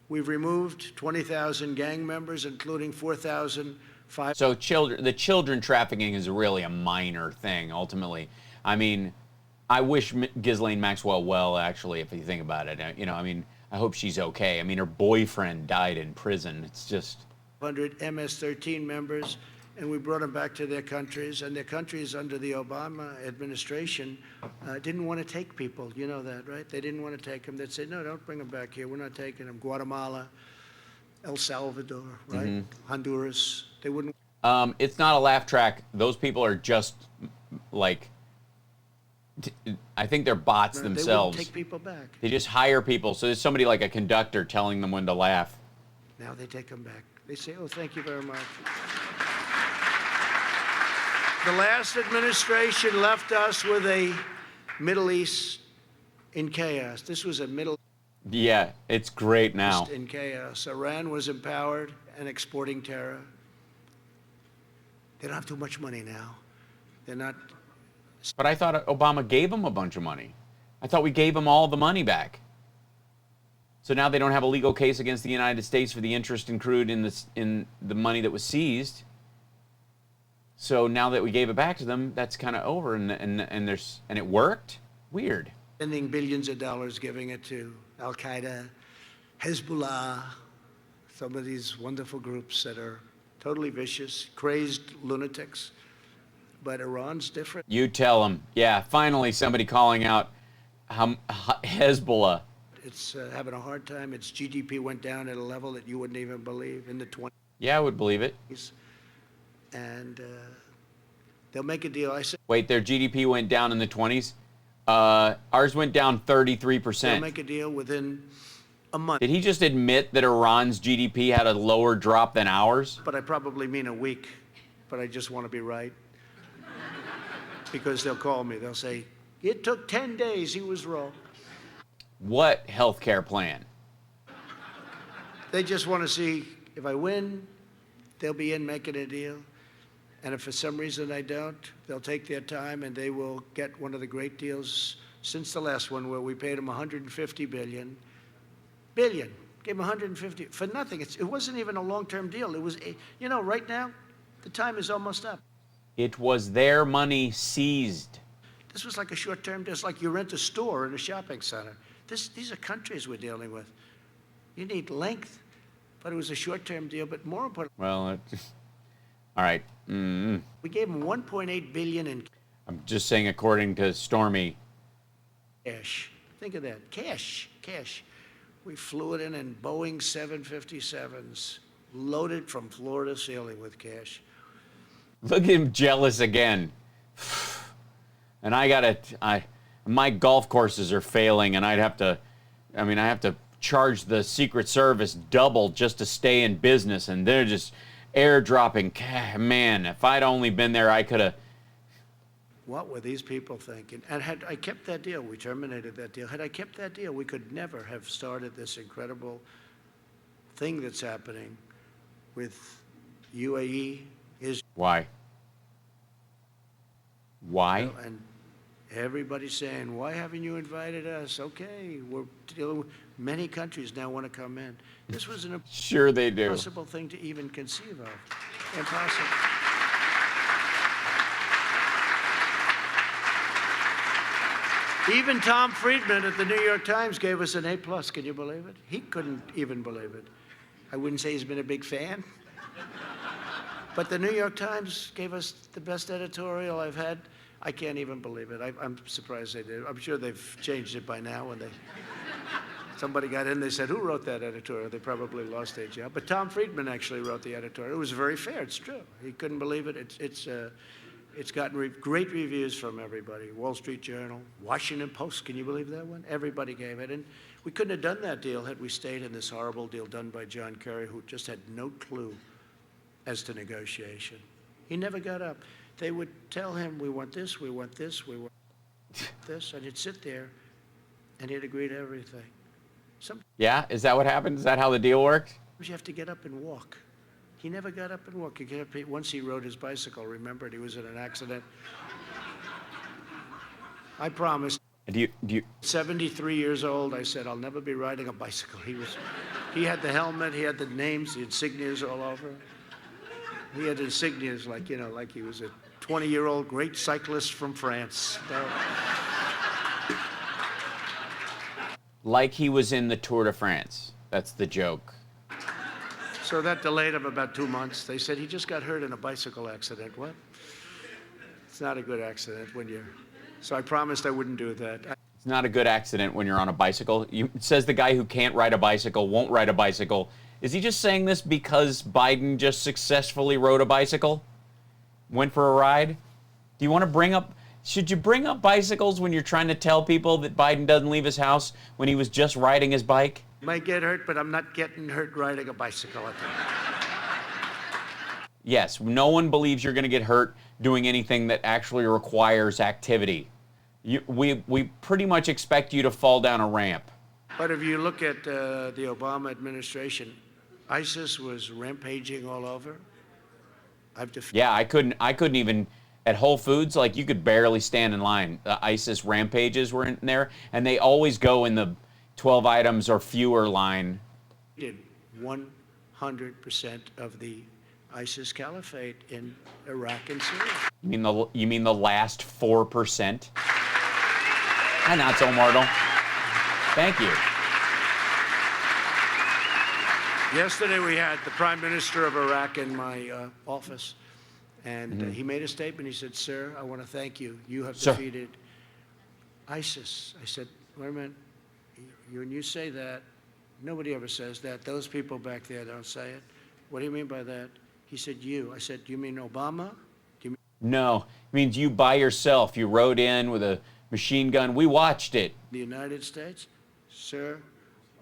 Speaker 2: We've removed 20,000 gang members, including 4,005.
Speaker 9: So the children trafficking is really a minor thing, ultimately. I mean, I wish Ghislaine Maxwell well, actually, if you think about it. I hope she's okay. I mean, her boyfriend died in prison. It's just
Speaker 2: 100 MS-13 members, and we brought them back to their countries. And their countries under the Obama administration didn't want to take people. You know that, right? They didn't want to take them. They'd say, no, don't bring them back here. We're not taking them. Guatemala, El Salvador, right? Mm-hmm. Honduras. They wouldn't.
Speaker 9: It's not a laugh track. Those people are just like I think they're bots
Speaker 2: They wouldn't
Speaker 9: themselves.
Speaker 2: take people back.
Speaker 9: They just hire people. So there's somebody like a conductor telling them when to laugh.
Speaker 2: Now they take them back. They say, oh, thank you very much. The last administration left us with a Middle East in chaos. This was a Middle
Speaker 9: Yeah, it's great now.
Speaker 2: East in chaos. Iran was empowered and exporting terror. They don't have too much money now. They're not.
Speaker 9: But I thought Obama gave them a bunch of money. I thought we gave them all the money back. So now they don't have a legal case against the United States for the interest accrued in the money that was seized. So now that we gave it back to them, that's kind of over, and it worked. Weird.
Speaker 2: Spending billions of dollars giving it to Al Qaeda, Hezbollah, some of these wonderful groups that are totally vicious, crazed lunatics. But Iran's different.
Speaker 9: You tell them. Yeah, finally somebody calling out Hezbollah.
Speaker 2: It's having a hard time. Its GDP went down at a level that you wouldn't even believe in the 20s.
Speaker 9: Yeah, I would believe it.
Speaker 2: And they'll make a deal. I said,
Speaker 9: Wait, their GDP went down in the 20s? Ours went down 33%.
Speaker 2: they'll make a deal within a month.
Speaker 9: Did he just admit that Iran's GDP had a lower drop than ours?
Speaker 2: But I probably mean a week. But I just want to be right. Because they'll call me. They'll say, it took 10 days. He was wrong.
Speaker 9: What health care plan?
Speaker 2: They just want to see if I win, they'll be in making a deal. And if for some reason I don't, they'll take their time and they will get one of the great deals since the last one where we paid them $150 billion. Gave them 150 for nothing. It wasn't even a long-term deal. It was, right now, the time is almost up.
Speaker 9: It was their money seized.
Speaker 2: This was like a short-term deal. It's like you rent a store in a shopping center. These are countries we're dealing with. You need length, but it was a short-term deal. But more important,
Speaker 9: Well, all right.
Speaker 2: we gave them 1.8 billion in
Speaker 9: I'm just saying according to Stormy.
Speaker 2: cash. Think of that, cash. We flew it in Boeing 757s, loaded from floor to ceiling with cash.
Speaker 9: Look at him jealous again. And my golf courses are failing, and I have to charge the Secret Service double just to stay in business, and they're just airdropping. Man, if I'd only been there, I could have.
Speaker 2: What were these people thinking? And had I kept that deal, we terminated that deal. Had I kept that deal, we could never have started this incredible thing that's happening with UAE, Israel.
Speaker 9: Why?
Speaker 2: And everybody's saying, why haven't you invited us? Okay, we're dealing with many countries now want to come in. This was an
Speaker 9: Sure they do.
Speaker 2: impossible thing to even conceive of. Impossible. Even Tom Friedman at the New York Times gave us an A+. Can you believe it? He couldn't even believe it. I wouldn't say he's been a big fan. But the New York Times gave us the best editorial I've had. I can't even believe it. I'm surprised they did. I'm sure they've changed it by now. When somebody got in, they said, who wrote that editorial? They probably lost their job. But Tom Friedman actually wrote the editorial. It was very fair. It's true. He couldn't believe it. It's gotten great reviews from everybody. Wall Street Journal, Washington Post. Can you believe that one? Everybody gave it. And we couldn't have done that deal had we stayed in this horrible deal done by John Kerry, who just had no clue as to negotiation. He never got up. They would tell him, we want this, we want this, we want this, and he'd sit there, and he'd agree to everything. Sometimes
Speaker 9: Yeah, is that what happened? Is that how the deal worked?
Speaker 2: you have to get up and walk. He never got up and walked. Once he rode his bicycle, remembered he was in an accident. I promised.
Speaker 9: Do you
Speaker 2: 73 years old, I said, I'll never be riding a bicycle. He had the helmet, he had the names, the insignias all over. He had insignias like he was a 20-year-old great cyclist from France.
Speaker 9: Like he was in the Tour de France. That's the joke.
Speaker 2: So that delayed him about 2 months. They said he just got hurt in a bicycle accident. What? It's not a good accident when you're. So I promised I wouldn't do that.
Speaker 9: It's not a good accident when you're on a bicycle. It says the guy who can't ride a bicycle won't ride a bicycle. Is he just saying this because Biden just successfully rode a bicycle? Went for a ride? Do you want to bring up... Should you bring up bicycles when you're trying to tell people that Biden doesn't leave his house when he was just riding his bike?
Speaker 2: Might get hurt, but I'm not getting hurt riding a bicycle, I think.
Speaker 9: Yes, no one believes you're going to get hurt doing anything that actually requires activity. We pretty much expect you to fall down a ramp.
Speaker 2: But if you look at the Obama administration, ISIS was rampaging all over.
Speaker 9: Yeah, I couldn't even, at Whole Foods, like, you could barely stand in line. The ISIS rampages were in there, and they always go in the 12 items or fewer line.
Speaker 2: Did 100% of the ISIS caliphate in Iraq and Syria.
Speaker 9: You mean the last 4%? Hi, not so mortal. Thank you.
Speaker 2: Yesterday we had the Prime Minister of Iraq in my office, and he made a statement. He said, "Sir, I want to thank you. You have defeated ISIS." I said, "Wait a minute. When you say that, nobody ever says that. Those people back there don't say it. What do you mean by that?" He said, "You." I said, "Do you mean Obama? Do you mean?"
Speaker 9: No, it means you by yourself. You rode in with a machine gun. We watched it.
Speaker 2: The United States? Sir,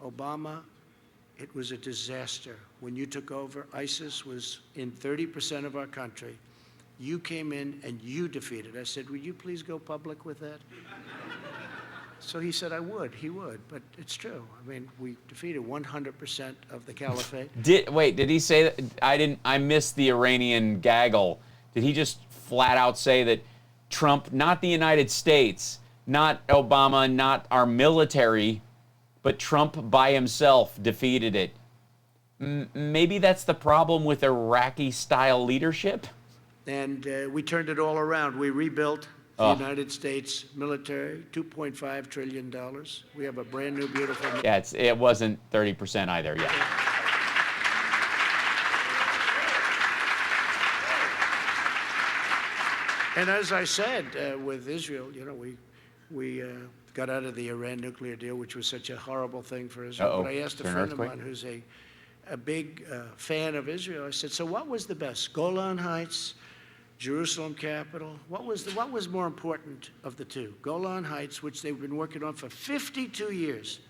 Speaker 2: Obama, it was a disaster. When you took over, ISIS was in 30% of our country. You came in and you defeated. I said, "Would you please go public with that?" So he said, he would, but it's true. I mean, we defeated 100% of the caliphate.
Speaker 9: Did he say that? I missed the Iranian gaggle. Did he just flat out say that Trump, not the United States, not Obama, not our military, but Trump by himself defeated it? Maybe that's the problem with Iraqi-style leadership?
Speaker 2: And we turned it all around. We rebuilt the United States military, $2.5 trillion. We have a brand new, beautiful...
Speaker 9: Yeah, it wasn't 30% either, yeah.
Speaker 2: And as I said, with Israel, you know, we got out of the Iran nuclear deal, which was such a horrible thing for Israel. But I asked a friend of mine who's a big fan of Israel, I said, "So what was the best, Golan Heights, Jerusalem capital? What was more important of the two? Golan Heights, which they've been working on for 52 years."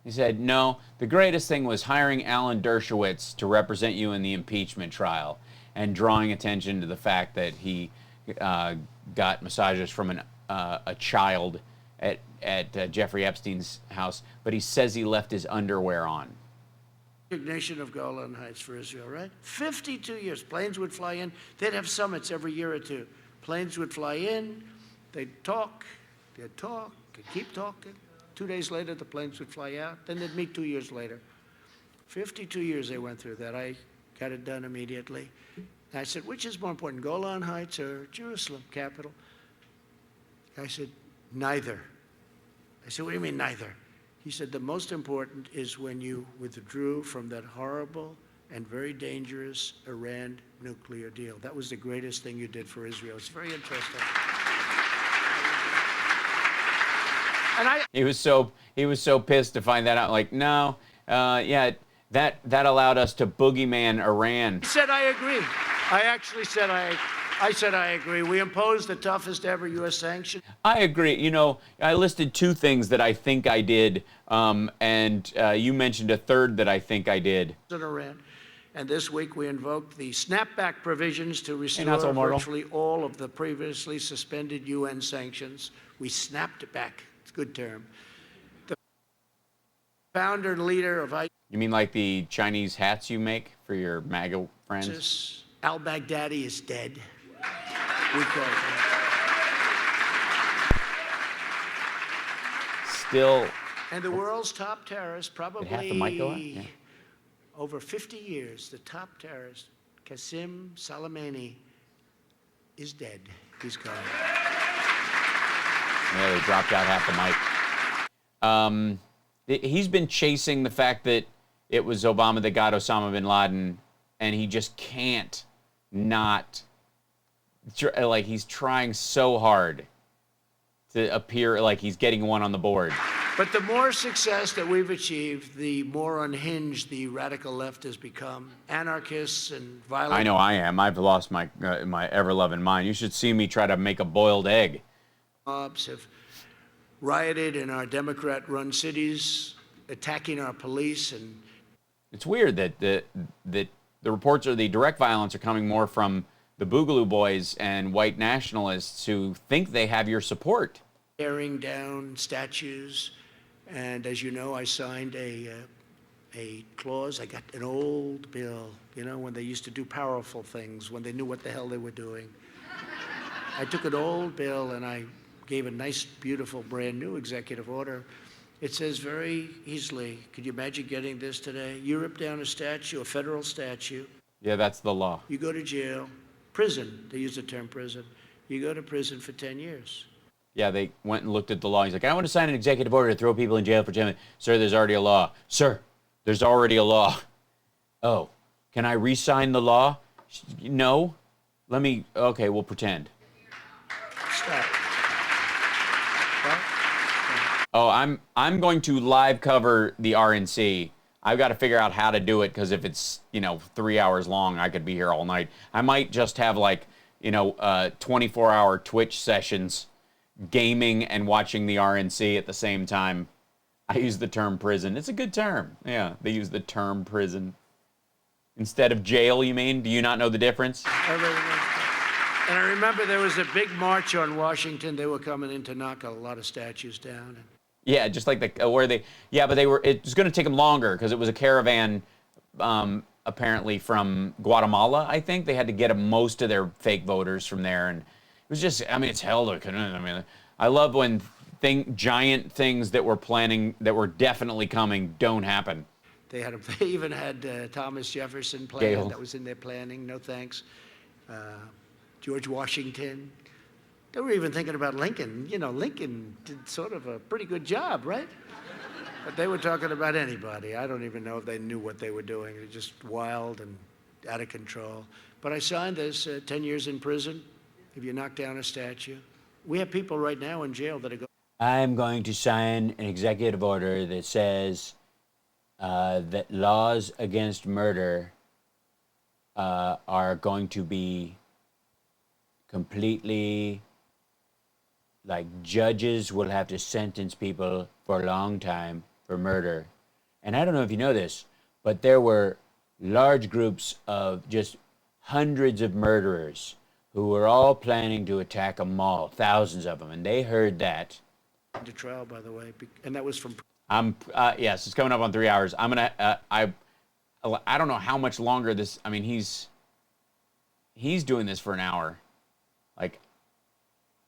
Speaker 9: He said, "No, the greatest thing was hiring Alan Dershowitz to represent you in the impeachment trial and drawing attention to the fact that he got massages from a child at Jeffrey Epstein's house, but he says he left his underwear on."
Speaker 2: Recognition of Golan Heights for Israel, right? 52 years. Planes would fly in. They'd have summits every year or two. Planes would fly in. They'd talk, they'd keep talking. 2 days later, the planes would fly out. Then they'd meet 2 years later. 52 years they went through that. I got it done immediately. And I said, "Which is more important, Golan Heights or Jerusalem capital?" I said, "Neither." I said, "What do you mean, neither?" He said, "The most important is when you withdrew from that horrible and very dangerous Iran nuclear deal. That was the greatest thing you did for Israel." It's very interesting. And
Speaker 9: he was so pissed to find that out. Like, no, yeah, that allowed us to boogeyman Iran.
Speaker 2: I said I agree. I actually said I said I agree. We imposed the toughest ever U.S. sanction.
Speaker 9: I agree. You know, I listed 2 things that I think I did, and you mentioned a third that I think I did.
Speaker 2: In Iran. And this week we invoked the snapback provisions to restore virtually all of the previously suspended UN sanctions. We snapped it back. It's a good term. The founder and leader of ISIS.
Speaker 9: You mean like the Chinese hats you make for your MAGA friends?
Speaker 2: Al-Baghdadi is dead. We call it that.
Speaker 9: Still.
Speaker 2: And the world's top terrorist, probably
Speaker 9: half the mic go out? Yeah.
Speaker 2: Over 50 years, the top terrorist, Qasem Soleimani, is dead. He's gone.
Speaker 9: Yeah, they dropped out half the mic. He's been chasing the fact that it was Obama that got Osama bin Laden, and he just can't not, like, he's trying so hard to appear like he's getting one on the board.
Speaker 2: But the more success that we've achieved, the more unhinged the radical left has become. Anarchists and violent...
Speaker 9: I know I am. I've lost my my ever-loving mind. You should see me try to make a boiled egg.
Speaker 2: Mobs have rioted in our Democrat-run cities, attacking our police, and
Speaker 9: it's weird that the reports of the direct violence are coming more from the Boogaloo Boys and white nationalists who think they have your support.
Speaker 2: tearing down statues. And as you know, I signed a clause. I got an old bill, you know, when they used to do powerful things, when they knew what the hell they were doing. I took an old bill and I gave a nice, beautiful, brand new executive order. It says very easily, could you imagine getting this today? You rip down a statue, a federal statue.
Speaker 9: Yeah, that's the law.
Speaker 2: You go to jail, prison. They use the term prison. You go to prison for 10 years.
Speaker 9: Yeah, they went and looked at the law. He's like, I want to sign an executive order to throw people in jail for 10 minutes. Sir, there's already a law. Sir, there's already a law. Oh, can I re-sign the law? No. Let me, okay, we'll pretend.
Speaker 2: Stop.
Speaker 9: Oh, I'm going to live cover the RNC. I've got to figure out how to do it, because if it's, 3 hours long, I could be here all night. I might just have 24-hour Twitch sessions, gaming and watching the RNC at the same time. I use the term prison. It's a good term. Yeah, they use the term prison. Instead of jail, you mean? Do you not know the difference?
Speaker 2: And I remember there was a big march on Washington. They were coming in to knock a lot of statues down.
Speaker 9: Yeah, just like it was going to take them longer because it was a caravan, apparently from Guatemala, I think. They had to get most of their fake voters from there. And it was just, it's hell to, I love when giant things that we're planning, that were definitely coming, don't happen.
Speaker 2: They even had Thomas Jefferson planned. That was in their planning. No thanks. George Washington. They were even thinking about Lincoln. Lincoln did sort of a pretty good job, right? But they were talking about anybody. I don't even know if they knew what they were doing. They're just wild and out of control. But I signed this 10 years in prison if you knock down a statue. We have people right now in jail that are going.
Speaker 10: I'm going to sign an executive order that says that laws against murder are going to be completely, judges will have to sentence people for a long time for murder. And I don't know if you know this, but there were large groups of just hundreds of murderers who were all planning to attack a mall, thousands of them, and they heard that.
Speaker 2: To trial, by the way, and that was from.
Speaker 9: Yes, it's coming up on 3 hours. I'm gonna. I don't know how much longer this. He's doing this for an hour.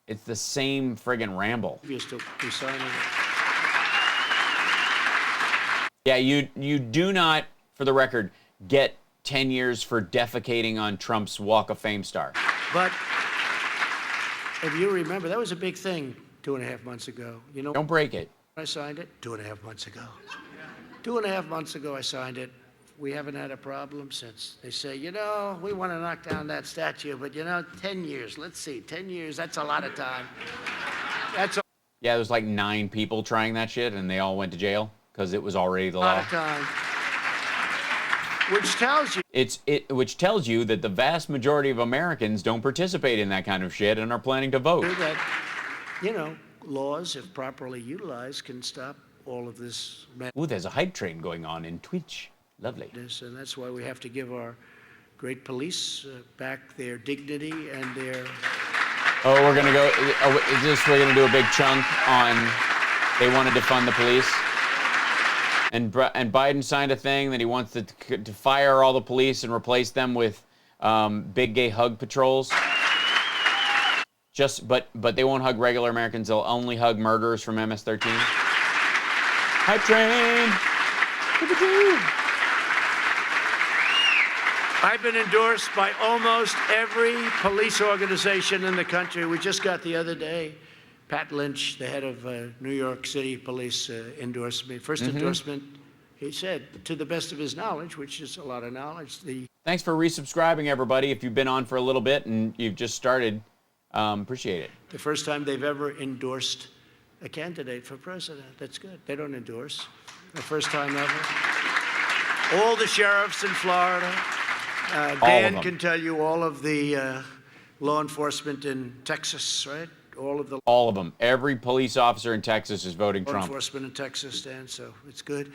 Speaker 9: It's the same friggin' ramble.
Speaker 2: You're still signing it.
Speaker 9: Yeah, you do not, for the record, get 10 years for defecating on Trump's Walk of Fame star.
Speaker 2: But if you remember, that was a big thing 2.5 months ago.
Speaker 9: Don't break it.
Speaker 2: I signed it 2.5 months ago. 2.5 months ago, I signed it. We haven't had a problem since. They say, we want to knock down that statue, but 10 years. Let's see, 10 years. That's a lot of time.
Speaker 9: Yeah, there's 9 people trying that shit, and they all went to jail because it was already the law.
Speaker 2: A lot of time. Which tells you.
Speaker 9: Which tells you that the vast majority of Americans don't participate in that kind of shit and are planning to vote.
Speaker 2: That, laws, if properly utilized, can stop all of this.
Speaker 9: Ooh, there's a hype train going on in Twitch. Lovely.
Speaker 2: And that's why we have to give our great police back their dignity and their.
Speaker 9: Oh, we're gonna go. We're gonna do a big chunk on. They want to defund the police. And Biden signed a thing that he wants to fire all the police and replace them with big gay hug patrols. But they won't hug regular Americans. They'll only hug murderers from MS-13. Hype train.
Speaker 2: I've been endorsed by almost every police organization in the country. We just got the other day, Pat Lynch, the head of New York City Police, endorsed me. First endorsement, he said, to the best of his knowledge, which is a lot of knowledge.
Speaker 9: Thanks for resubscribing, everybody. If you've been on for a little bit and you've just started, appreciate it.
Speaker 2: The first time they've ever endorsed a candidate for president. That's good. They don't endorse. The first time ever. All the sheriffs in Florida. Dan can tell you all of the law enforcement in Texas, right? all of the
Speaker 9: All of them. Every police officer in Texas is voting
Speaker 2: law
Speaker 9: Trump.
Speaker 2: enforcement in Texas stand, so it's good.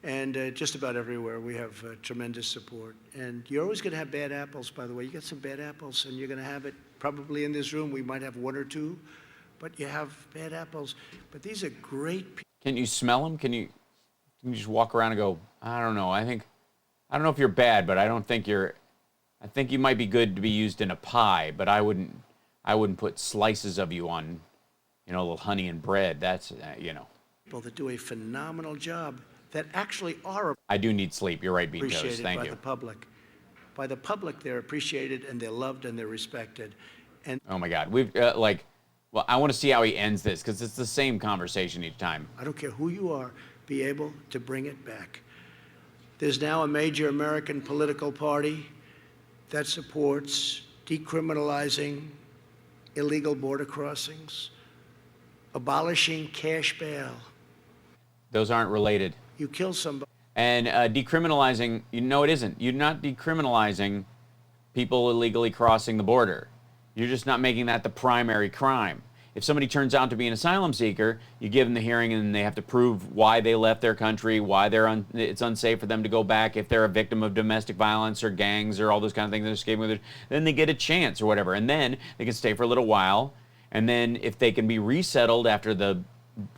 Speaker 2: And just about everywhere we have tremendous support. And you're always going to have bad apples, by the way. You got some bad apples, and you're going to have it probably in this room. We might have one or two, but you have bad apples. But these are great people.
Speaker 9: Can you smell them? Can you just walk around and go, I don't know. I don't know if you're bad, but I think you might be good to be used in a pie, but I wouldn't put slices of you on, a little honey and bread. That's,
Speaker 2: People that do a phenomenal job that actually are
Speaker 9: I do need sleep. You're right, Bean Toast.
Speaker 2: appreciated
Speaker 9: Thank
Speaker 2: by
Speaker 9: you.
Speaker 2: the public. By the public, they're appreciated and they're loved and they're respected. And
Speaker 9: Oh my God. We've well, I want to see how he ends this because it's the same conversation each time.
Speaker 2: I don't care who you are, be able to bring it back. There's now a major American political party that supports decriminalizing illegal border crossings, abolishing cash bail.
Speaker 9: Those aren't related.
Speaker 2: You kill somebody.
Speaker 9: And decriminalizing, it isn't. You're not decriminalizing people illegally crossing the border. You're just not making that the primary crime. If somebody turns out to be an asylum seeker, you give them the hearing and they have to prove why they left their country, why it's unsafe for them to go back, if they're a victim of domestic violence or gangs or all those kind of things, they're escaping with it, then they get a chance or whatever. And then they can stay for a little while. And then if they can be resettled after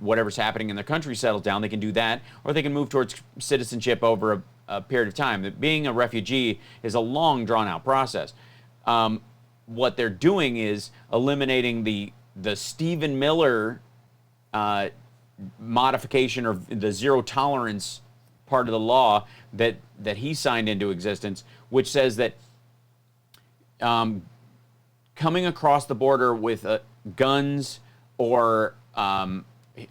Speaker 9: whatever's happening in their country settles down, they can do that, or they can move towards citizenship over a period of time. Being a refugee is a long, drawn-out process. What they're doing is eliminating the Stephen Miller modification or the zero tolerance part of the law that he signed into existence, which says that coming across the border with guns or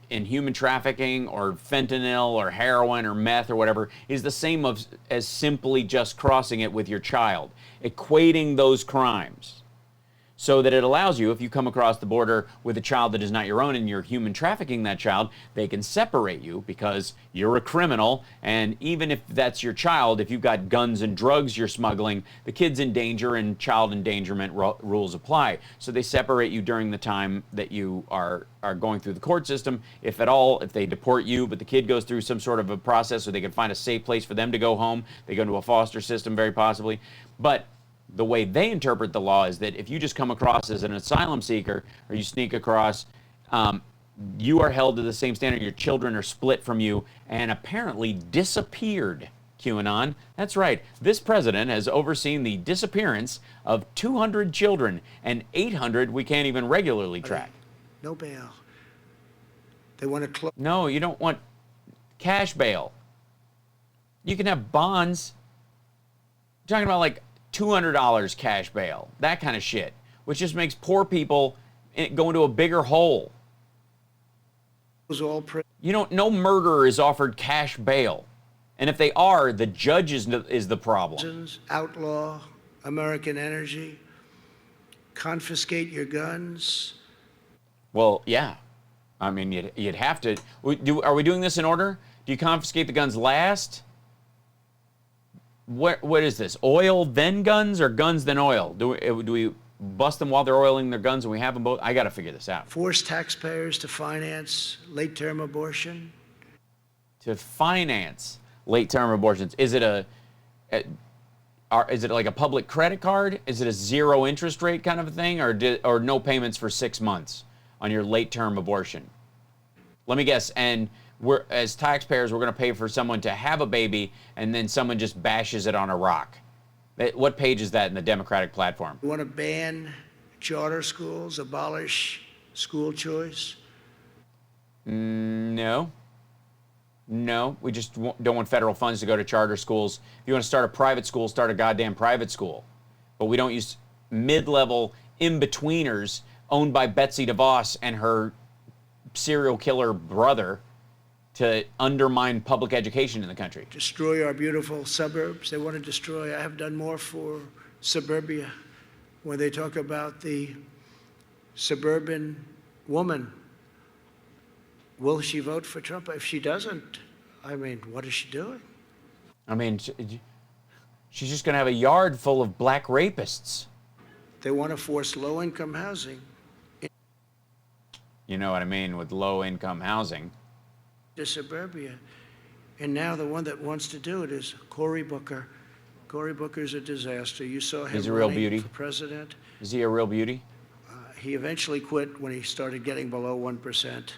Speaker 9: in human trafficking or fentanyl or heroin or meth or whatever is the same as simply just crossing it with your child, equating those crimes. So that it allows you, if you come across the border with a child that is not your own and you're human trafficking that child, they can separate you because you're a criminal. And even if that's your child, if you've got guns and drugs you're smuggling, the kid's in danger and child endangerment rules apply. So they separate you during the time that you are going through the court system. If at all, if they deport you, but the kid goes through some sort of a process so they can find a safe place for them to go home, they go into a foster system very possibly. But the way they interpret the law is that if you just come across as an asylum seeker or you sneak across, you are held to the same standard. Your children are split from you and apparently disappeared, QAnon. That's right. This president has overseen the disappearance of 200 children and 800 we can't even regularly track.
Speaker 2: No bail. They want to close.
Speaker 9: No, you don't want cash bail. You can have bonds. You're talking about like $200 cash bail, that kind of shit, which just makes poor people go into a bigger hole. No murderer is offered cash bail. And if they are, the judge is the problem.
Speaker 2: Outlaw American energy, confiscate your guns.
Speaker 9: Well, yeah. I mean, you'd have to. Are we doing this in order? Do you confiscate the guns last? What is this? Oil then guns or guns then oil? Do we bust them while they're oiling their guns and we have them both? I got to figure this out.
Speaker 2: Force taxpayers to finance late-term abortion.
Speaker 9: To finance late-term abortions, is it is it like a public credit card? Is it a zero interest rate kind of a thing, or no payments for 6 months on your late-term abortion? Let me guess. And as taxpayers, we're going to pay for someone to have a baby, and then someone just bashes it on a rock. What page is that in the Democratic platform?
Speaker 2: You want to ban charter schools, abolish school choice?
Speaker 9: No. We just don't want federal funds to go to charter schools. If you want to start a private school, start a goddamn private school. But we don't use mid-level in-betweeners owned by Betsy DeVos and her serial killer brother to undermine public education in the country.
Speaker 2: Destroy our beautiful suburbs. They want to destroy. I have done more for suburbia when they talk about the suburban woman. Will she vote for Trump? If she doesn't, I mean, what is she doing?
Speaker 9: I mean, she's just going to have a yard full of black rapists.
Speaker 2: They want to force low-income housing.
Speaker 9: You know what I mean, with low-income housing.
Speaker 2: To suburbia. And now the one that wants to do it is Cory Booker. Cory Booker's a disaster. You saw him
Speaker 9: He's a real
Speaker 2: running
Speaker 9: beauty.
Speaker 2: for president.
Speaker 9: Is he a real beauty?
Speaker 2: He eventually quit when he started getting below 1%.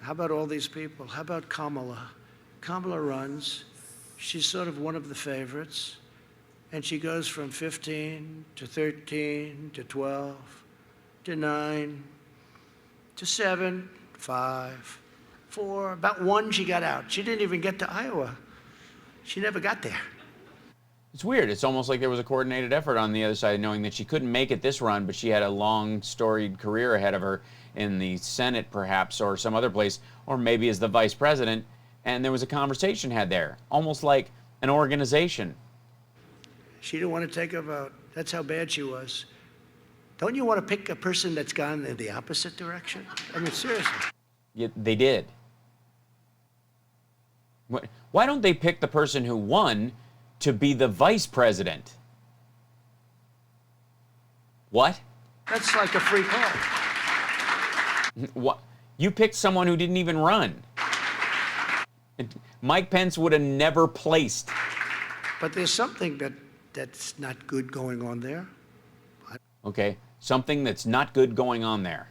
Speaker 2: How about all these people? How about Kamala? Kamala runs. She's sort of one of the favorites. And she goes from 15 to 13 to 12 to 9 to 7, 5, 4. About 1 she got out. She didn't even get to Iowa. She never got there.
Speaker 9: It's weird. It's almost like there was a coordinated effort on the other side, knowing that she couldn't make it this run, but she had a long, storied career ahead of her in the Senate, perhaps, or some other place, or maybe as the vice president. And there was a conversation had there, almost like an organization.
Speaker 2: She didn't want to take a vote. That's how bad she was. Don't you want to pick a person that's gone in the opposite direction? I mean, seriously.
Speaker 9: Yeah, they did. Why don't they pick the person who won to be the vice president? What?
Speaker 2: That's like a free call.
Speaker 9: What? You picked someone who didn't even run. Mike Pence would have never placed.
Speaker 2: But there's something that's not good going on there.
Speaker 9: Okay, something that's not good going on there.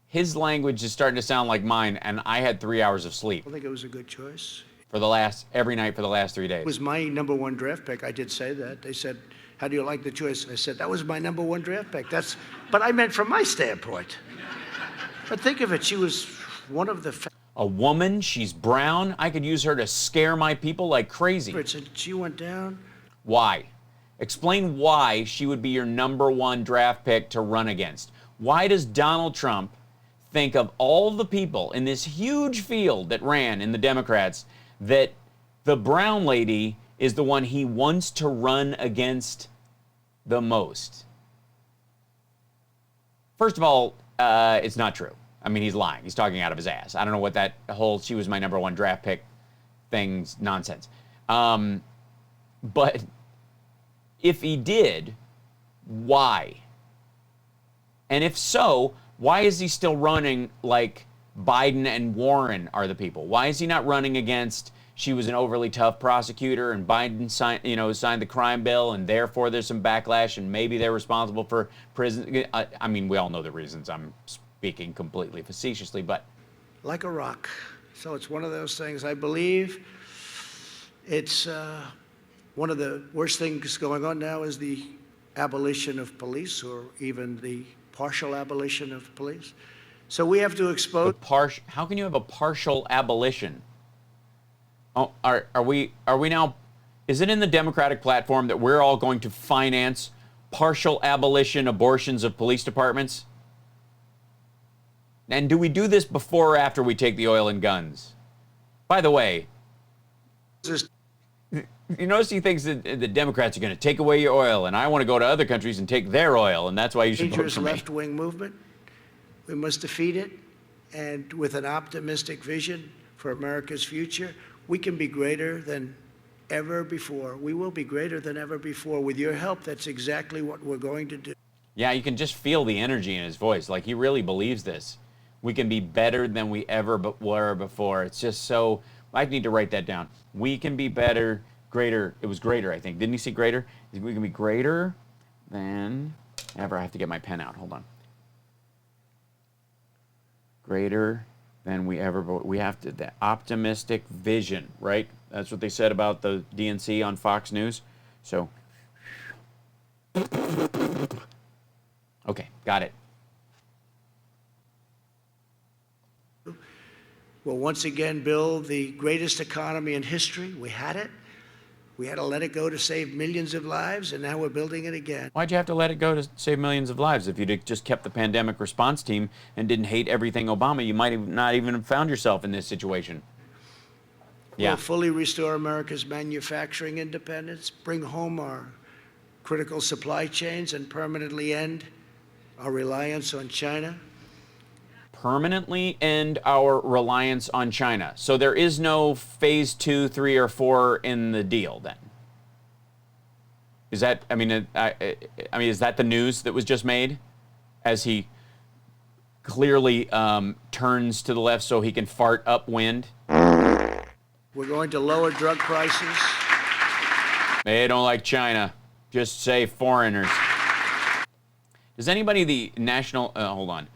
Speaker 9: His language is starting to sound like mine, and I had 3 hours of sleep
Speaker 2: I think it was a good choice.
Speaker 9: for every night for the last 3 days.
Speaker 2: It was my #1 draft pick. I did say that. They said, "How do you like the choice?" I said, "That was my #1 draft pick." But I meant from my standpoint. But think of it, she was one of the
Speaker 9: A woman, she's brown. I could use her to scare my people like crazy.
Speaker 2: favorites, and she went down.
Speaker 9: Why? Explain why she would be your #1 draft pick to run against. Why does Donald Trump think of all the people in this huge field that ran in the Democrats that the brown lady is the one he wants to run against the most? First of all, it's not true. I mean, he's lying. He's talking out of his ass. I don't know what that whole "she was my #1 draft pick" thing's nonsense. But if he did, why? And if so, why is he still running like Biden and Warren are the people? Why is he not running against she was an overly tough prosecutor and Biden signed the crime bill and therefore there's some backlash and maybe they're responsible for prison? I mean, we all know the reasons. I'm speaking completely facetiously, but
Speaker 2: Like a rock. So it's one of those things. I believe it's one of the worst things going on now is the abolition of police, or even the partial abolition of police. So we have to expose.
Speaker 9: how can you have a partial abolition? Oh, are we now? Is it in the Democratic platform that we're all going to finance partial abolition abortions of police departments? And do we do this before or after we take the oil and guns? By the way, you notice he thinks that the Democrats are going to take away your oil, and I want to go to other countries and take their oil, and that's why you should vote
Speaker 2: dangerous
Speaker 9: for me.
Speaker 2: left-wing movement. We must defeat it, and with an optimistic vision for America's future, we can be greater than ever before. We will be greater than ever before. With your help, that's exactly what we're going to do.
Speaker 9: Yeah, you can just feel the energy in his voice. Like he really believes this. We can be better than we ever were before. It's just so, I need to write that down. We can be better, greater. It was greater, I think. Didn't he say greater? We can be greater than ever. I have to get my pen out. Hold on. Greater than we ever, we have to, the optimistic vision, right? That's what they said about the DNC on Fox News. So, okay, got it.
Speaker 2: We'll once again build the greatest economy in history. We had it. We had to let it go to save millions of lives, and now we're building it again.
Speaker 9: Why'd you have to let it go to save millions of lives? If you'd just kept the pandemic response team and didn't hate everything Obama, you might have not even have found yourself in this situation. Yeah.
Speaker 2: We'll fully restore America's manufacturing independence, bring home our critical supply chains, and permanently end our reliance on China.
Speaker 9: Permanently end our reliance on China. So there is no phase 2, 3, or 4 in the deal then? Is that, I mean, is that the news that was just made as he clearly turns to the left so he can fart upwind.
Speaker 2: We're going to lower drug prices.
Speaker 9: They don't like China. Just say foreigners. Does anybody the national... hold on.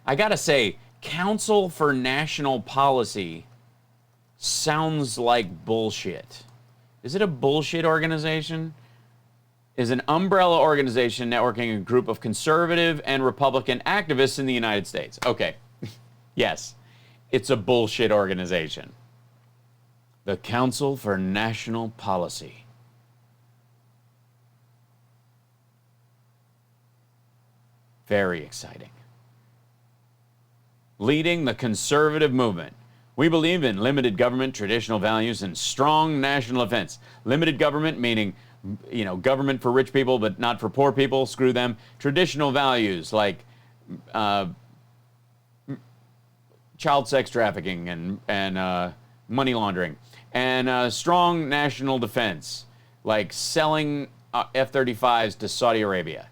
Speaker 9: I gotta say, Council for National Policy sounds like bullshit. Is it a bullshit organization? Is an umbrella organization networking a group of conservative and Republican activists in the United States. Okay. Yes. It's a bullshit organization. The Council for National Policy. Very exciting. Leading the conservative movement. We believe in limited government, traditional values, and strong national defense. Limited government meaning, government for rich people, but not for poor people. Screw them. Traditional values like child sex trafficking and money laundering. And strong national defense like selling F-35s to Saudi Arabia.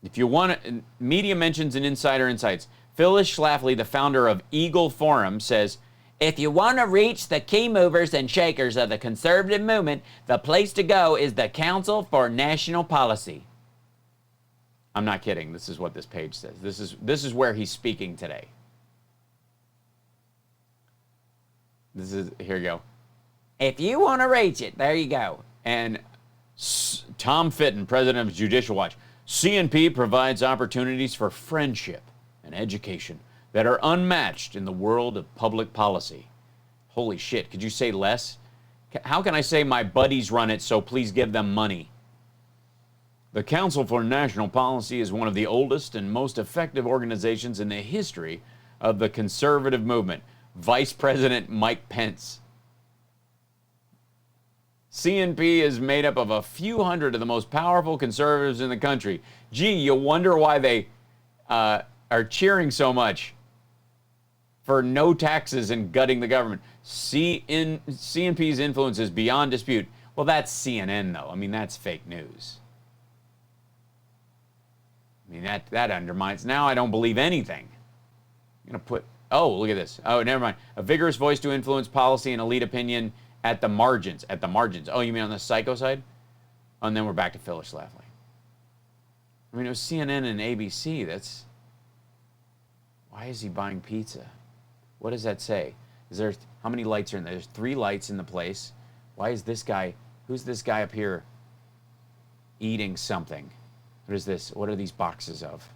Speaker 9: If you want to, media mentions and insider insights. Phyllis Schlafly, the founder of Eagle Forum, says, if you want to reach the key movers and shakers of the conservative movement, the place to go is the Council for National Policy. I'm not kidding. This is what this page says. This is where he's speaking today. Here you go. If you want to reach it, there you go. And Tom Fitton, president of Judicial Watch. CNP provides opportunities for friendship and education that are unmatched in the world of public policy. Holy shit, could you say less? How can I say my buddies run it, so please give them money? The Council for National Policy is one of the oldest and most effective organizations in the history of the conservative movement. Vice President Mike Pence. CNP is made up of a few hundred of the most powerful conservatives in the country. Gee, you wonder why they are cheering so much for no taxes and gutting the government. CNP's influence is beyond dispute. Well, that's CNN, though. I mean, that's fake news. I mean, that undermines. Now I don't believe anything. I'm going to put... Oh, look at this. Oh, never mind. A vigorous voice to influence policy and elite opinion at the margins. At the margins. Oh, you mean on the psycho side? Oh, and then we're back to Phyllis Schlafly. I mean, it was CNN and ABC. That's... Why is he buying pizza? What does that say? Is there... How many lights are in there? There's 3 lights in the place. Why is this guy... Who's this guy up here eating something? What is this? What are these boxes of?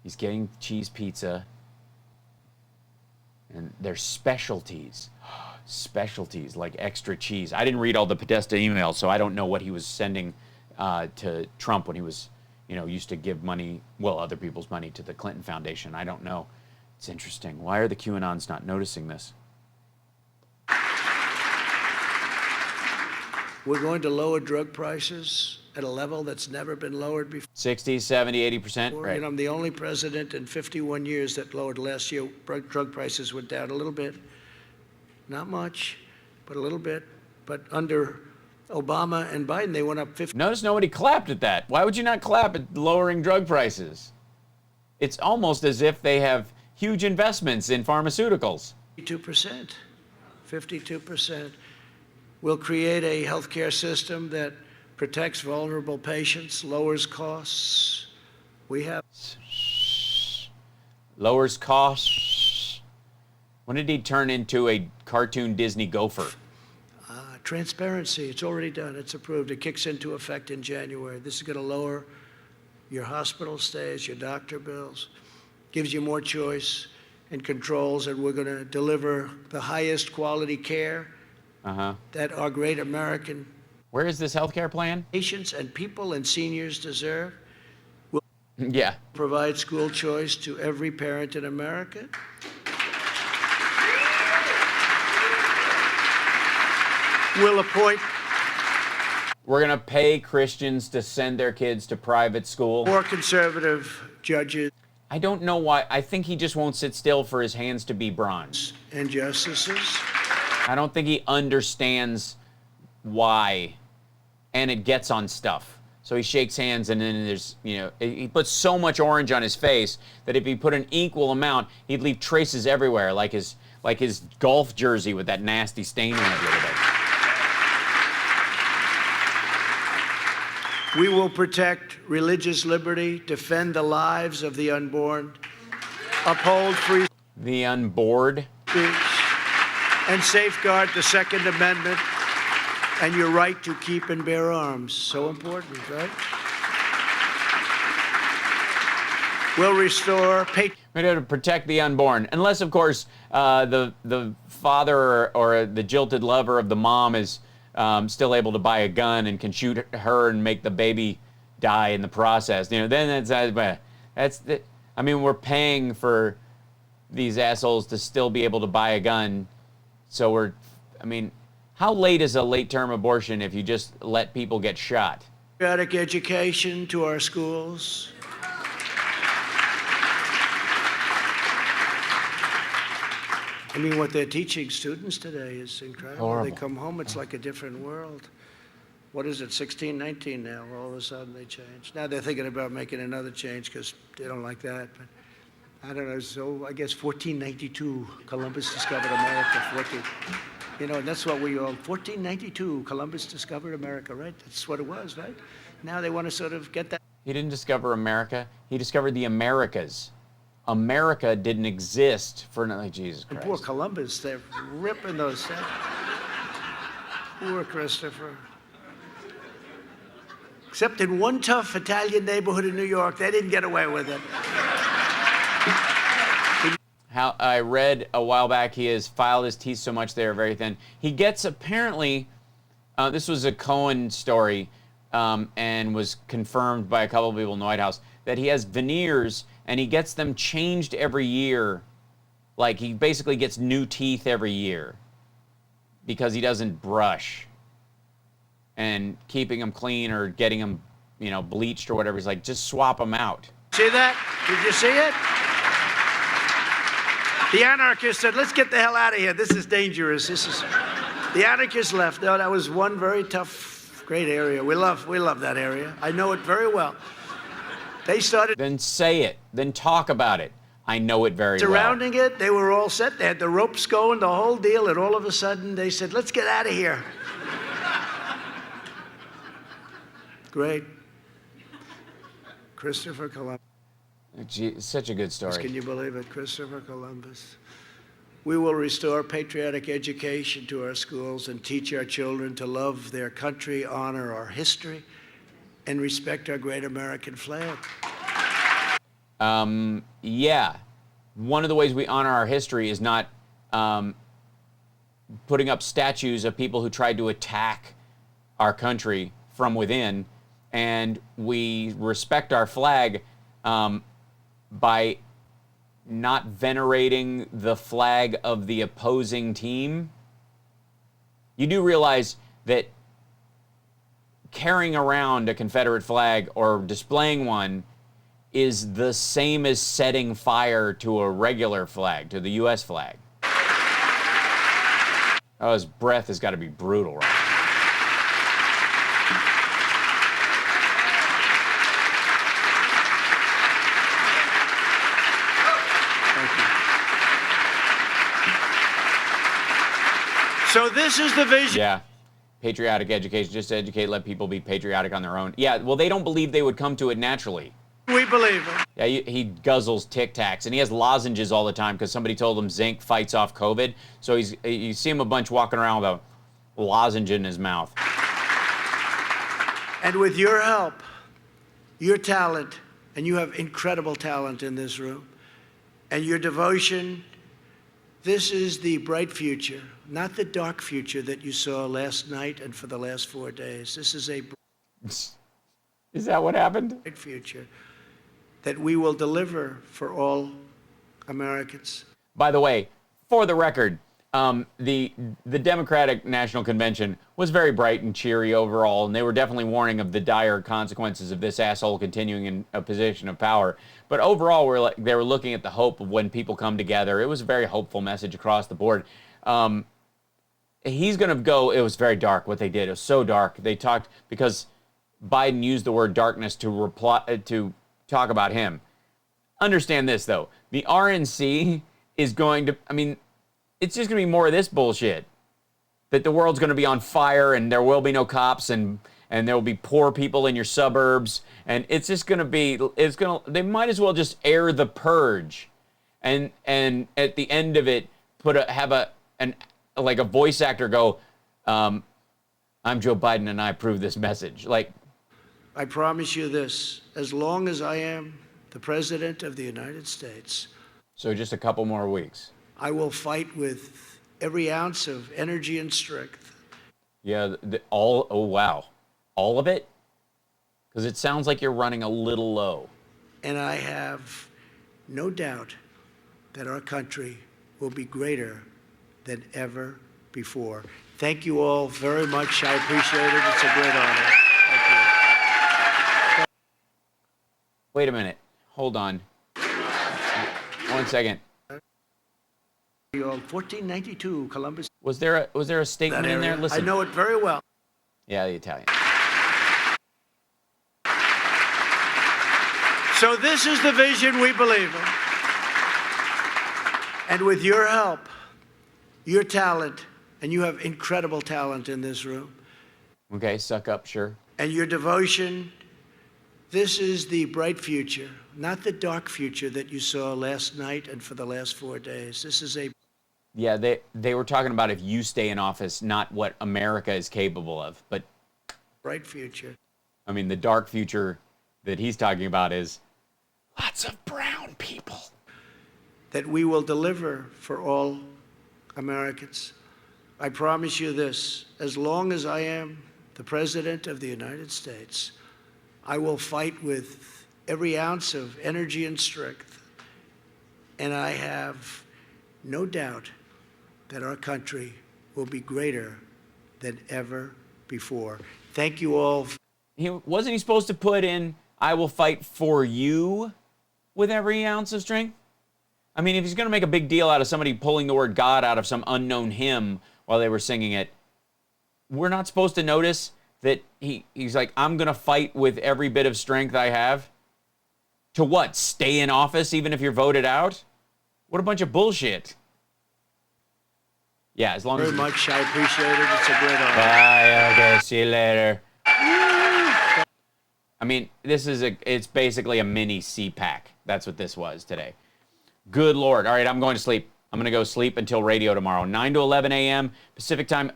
Speaker 9: He's getting cheese pizza. And there's specialties. Specialties, like extra cheese. I didn't read all the Podesta emails, so I don't know what he was sending to Trump when he was, used to give money, other people's money to the Clinton Foundation. I don't know. It's interesting. Why are the QAnons not noticing this?
Speaker 2: We're going to lower drug prices at a level that's never been lowered before.
Speaker 9: 60, 70, 80%? Right.
Speaker 2: And I'm the only president in 51 years that lowered. Last year. Drug prices went down a little bit. Not much, but a little bit. But under Obama and Biden, they went up 50.
Speaker 9: Notice nobody clapped at that. Why would you not clap at lowering drug prices? It's almost as if they have huge investments in pharmaceuticals.
Speaker 2: 52%. 52%. We'll create a healthcare system that protects vulnerable patients, lowers costs. We have...
Speaker 9: Lowers costs. When did he turn into a cartoon Disney gopher?
Speaker 2: Transparency, it's already done, it's approved. It kicks into effect in January. This is going to lower your hospital stays, your doctor bills, gives you more choice and controls, and we're going to deliver the highest quality care that our great American...
Speaker 9: Where is this healthcare plan?
Speaker 2: Patients and people and seniors deserve. We'll
Speaker 9: yeah.
Speaker 2: Provide school choice to every parent in America. We'll appoint...
Speaker 9: We're going to pay Christians to send their kids to private school.
Speaker 2: More conservative judges.
Speaker 9: I don't know why. I think he just won't sit still for his hands to be bronze.
Speaker 2: And justices.
Speaker 9: I don't think he understands why. And it gets on stuff. So he shakes hands, and then there's, he puts so much orange on his face that if he put an equal amount, he'd leave traces everywhere, like his golf jersey with that nasty stain on it the other day.
Speaker 2: We will protect religious liberty, defend the lives of the unborn, uphold free
Speaker 9: The unbored.
Speaker 2: speech, and safeguard the Second Amendment and your right to keep and bear arms. So important, right? We'll restore
Speaker 9: We're going to protect the unborn, unless, of course, the father or the jilted lover of the mom is still able to buy a gun and can shoot her and make the baby die in the process. Then we're paying for these assholes to still be able to buy a gun. So how late is a late-term abortion if you just let people get shot?
Speaker 2: patriotic education to our schools. What they're teaching students today is incredible.
Speaker 9: Horrible.
Speaker 2: They come home, it's like a different world. What is it, 16, 19 now? All of a sudden they change. Now they're thinking about making another change because they don't like that. But I don't know, so I guess 1492, Columbus discovered America. And that's what we all, 1492, Columbus discovered America, right? That's what it was, right? Now they want to sort of get that.
Speaker 9: He didn't discover America. He discovered the Americas. America didn't exist for Jesus Christ.
Speaker 2: And poor Columbus, they're ripping those. Poor Christopher. Except in one tough Italian neighborhood in New York, they didn't get away with it.
Speaker 9: How I read a while back, he has filed his teeth so much they're very thin. He gets apparently, this was a Cohen story, and was confirmed by a couple of people in the White House, that he has veneers and he gets them changed every year. Like he basically gets new teeth every year because he doesn't brush. And keeping them clean or getting them, bleached or whatever, he's like, just swap them out.
Speaker 2: See that? Did you see it? The anarchist said, let's get the hell out of here. This is dangerous. The anarchist left. No, that was one very tough, great area. We love that area. I know it very well. They started.
Speaker 9: Then say it. Then talk about it. I know it very well.
Speaker 2: Surrounding it, they were all set. They had the ropes going, the whole deal, and all of a sudden they said, let's get out of here. Great. Christopher Columbus.
Speaker 9: Gee, such a good story.
Speaker 2: Can you believe it? Christopher Columbus. We will restore patriotic education to our schools and teach our children to love their country, honor our history, and respect our great American flag.
Speaker 9: Yeah. One of the ways we honor our history is not putting up statues of people who tried to attack our country from within, and we respect our flag by not venerating the flag of the opposing team. You do realize that carrying around a Confederate flag or displaying one is the same as setting fire to a regular flag, to the U.S. flag. Oh, his breath has got to be brutal, right?
Speaker 2: So this is the vision.
Speaker 9: Yeah. Patriotic education, just educate, let people be patriotic on their own. Yeah, well, they don't believe they would come to it naturally.
Speaker 2: We believe it.
Speaker 9: Yeah, he guzzles Tic Tacs, and he has lozenges all the time because somebody told him zinc fights off COVID. So you see him a bunch walking around with a lozenge in his mouth.
Speaker 2: And with your help, your talent, and you have incredible talent in this room, and your devotion, this is the bright future, not the dark future that you saw last night and for the last 4 days. This is a
Speaker 9: Is that what happened?
Speaker 2: bright future that we will deliver for all Americans.
Speaker 9: By the way, for the record, the Democratic National Convention was very bright and cheery overall, and they were definitely warning of the dire consequences of this asshole continuing in a position of power. But overall, they were looking at the hope of when people come together. It was a very hopeful message across the board. He's going to go, it was very dark what they did. It was so dark. They talked, because Biden used the word darkness to talk about him. Understand this, though. The RNC is going to, I mean, it's just going to be more of this bullshit. That the world's going to be on fire and there will be no cops and there will be poor people in your suburbs. And it's just going to be, they might as well just air the purge. And at the end of it, have a voice actor go, I'm Joe Biden and I approve this message. Like,
Speaker 2: I promise you this, as long as I am the President of the United States.
Speaker 9: So just a couple more weeks.
Speaker 2: I will fight with every ounce of energy and strength.
Speaker 9: Yeah, oh wow. All of it? Because it sounds like you're running a little low.
Speaker 2: And I have no doubt that our country will be greater than ever before. Thank you all very much. I appreciate it. It's a great honor. Thank you.
Speaker 9: Wait a minute. Hold on. 1 second.
Speaker 2: 1492, Columbus.
Speaker 9: Was there a statement in there? Listen.
Speaker 2: I know it very well.
Speaker 9: Yeah, the Italian.
Speaker 2: So this is the vision we believe in. And with your help, your talent, and you have incredible talent in this room.
Speaker 9: Okay, suck up, sure.
Speaker 2: And your devotion, this is the bright future, not the dark future that you saw last night and for the last 4 days. This is a...
Speaker 9: Yeah, they were talking about if you stay in office, not what America is capable of, but...
Speaker 2: bright future.
Speaker 9: I mean, the dark future that he's talking about is lots of brown people.
Speaker 2: That we will deliver for all Americans. I promise you this, as long as I am the President of the United States, I will fight with every ounce of energy and strength. And I have no doubt that our country will be greater than ever before. Thank you all.
Speaker 9: Wasn't he supposed to put in, I will fight for you with every ounce of strength? I mean, if he's going to make a big deal out of somebody pulling the word God out of some unknown hymn while they were singing it, we're not supposed to notice that he's like, I'm going to fight with every bit of strength I have? To what? Stay in office even if you're voted out? What a bunch of bullshit. Yeah, as long as...
Speaker 2: Very much. I appreciate it. It's a great honor.
Speaker 9: Bye. Okay, see you later. I mean, it's basically a mini CPAC. That's what this was today. Good Lord. All right, I'm going to sleep. I'm going to go sleep until radio tomorrow, 9 to 11 a.m. Pacific time.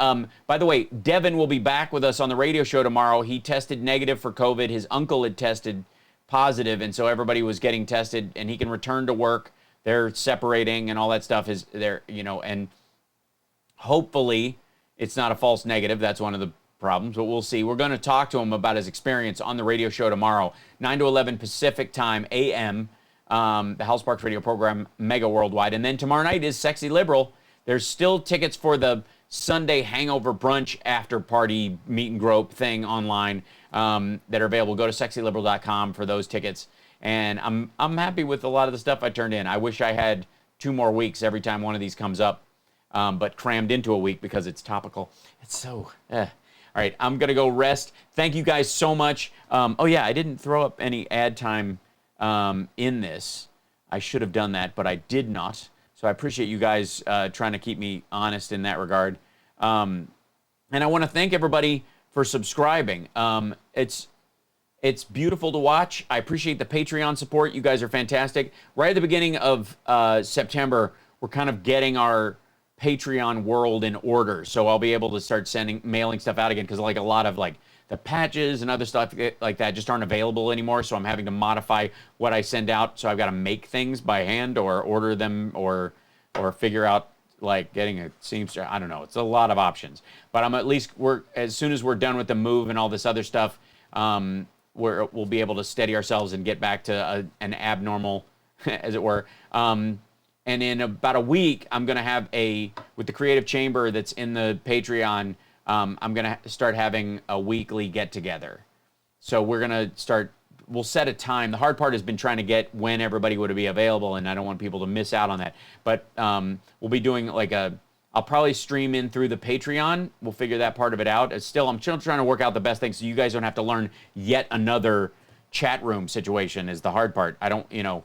Speaker 9: By the way, Devin will be back with us on the radio show tomorrow. He tested negative for COVID. His uncle had tested positive, and so everybody was getting tested, and he can return to work. They're separating and all that stuff is there, and hopefully it's not a false negative. That's one of the problems, but we'll see. We're going to talk to him about his experience on the radio show tomorrow, 9 to 11 Pacific time, a.m., the Hal Sparks radio program, mega worldwide. And then tomorrow night is Sexy Liberal. There's still tickets for the Sunday hangover brunch after party meet and grope thing online that are available. Go to sexyliberal.com for those tickets. And I'm happy with a lot of the stuff I turned in. I wish I had 2 more weeks every time one of these comes up, but crammed into a week because it's topical. It's so... All right, I'm going to go rest. Thank you guys so much. Oh, yeah, I didn't throw up any ad time in this. I should have done that, but I did not. So I appreciate you guys trying to keep me honest in that regard. And I want to thank everybody for subscribing. It's beautiful to watch. I appreciate the Patreon support. You guys are fantastic. Right at the beginning of September, we're kind of getting our Patreon world in order. So I'll be able to start mailing stuff out again because like a lot of like the patches and other stuff like that just aren't available anymore. So I'm having to modify what I send out. So I've got to make things by hand or order them or figure out like getting a seamster. I don't know. It's a lot of options. But I'm at least as soon as we're done with the move and all this other stuff, we'll be able to steady ourselves and get back to an abnormal, as it were. And in about a week, I'm going to have with the Creative Chamber that's in the Patreon, I'm going to start having a weekly get-together. So we'll set a time. The hard part has been trying to get when everybody would be available, and I don't want people to miss out on that. But we'll be doing like a I'll probably stream in through the Patreon. We'll figure that part of it out. I'm still trying to work out the best thing so you guys don't have to learn yet another chat room situation is the hard part. I don't, and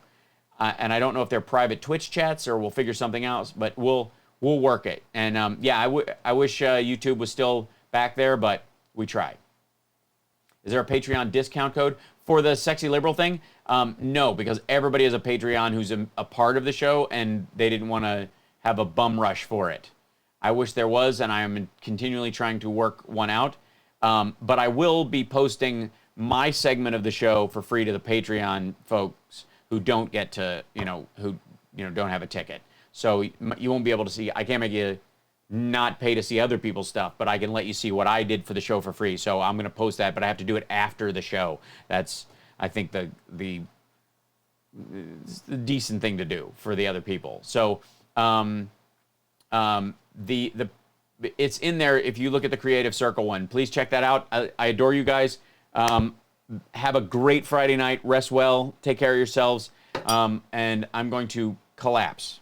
Speaker 9: I don't know if they're private Twitch chats or we'll figure something else, but we'll work it. And I wish YouTube was still back there, but we try. Is there a Patreon discount code for the Sexy Liberal thing? No, because everybody has a Patreon who's a part of the show, and they didn't want to have a bum rush for it. I wish there was, and I am continually trying to work one out. But I will be posting my segment of the show for free to the Patreon folks who don't get to, who don't have a ticket. So you won't be able to see. I can't make you not pay to see other people's stuff, but I can let you see what I did for the show for free. So I'm going to post that, but I have to do it after the show. That's, I think, the decent thing to do for the other people. So it's in there if you look at the Creative Circle one. Please check that out. I adore you guys. Have a great Friday night. Rest well. Take care of yourselves. And I'm going to collapse.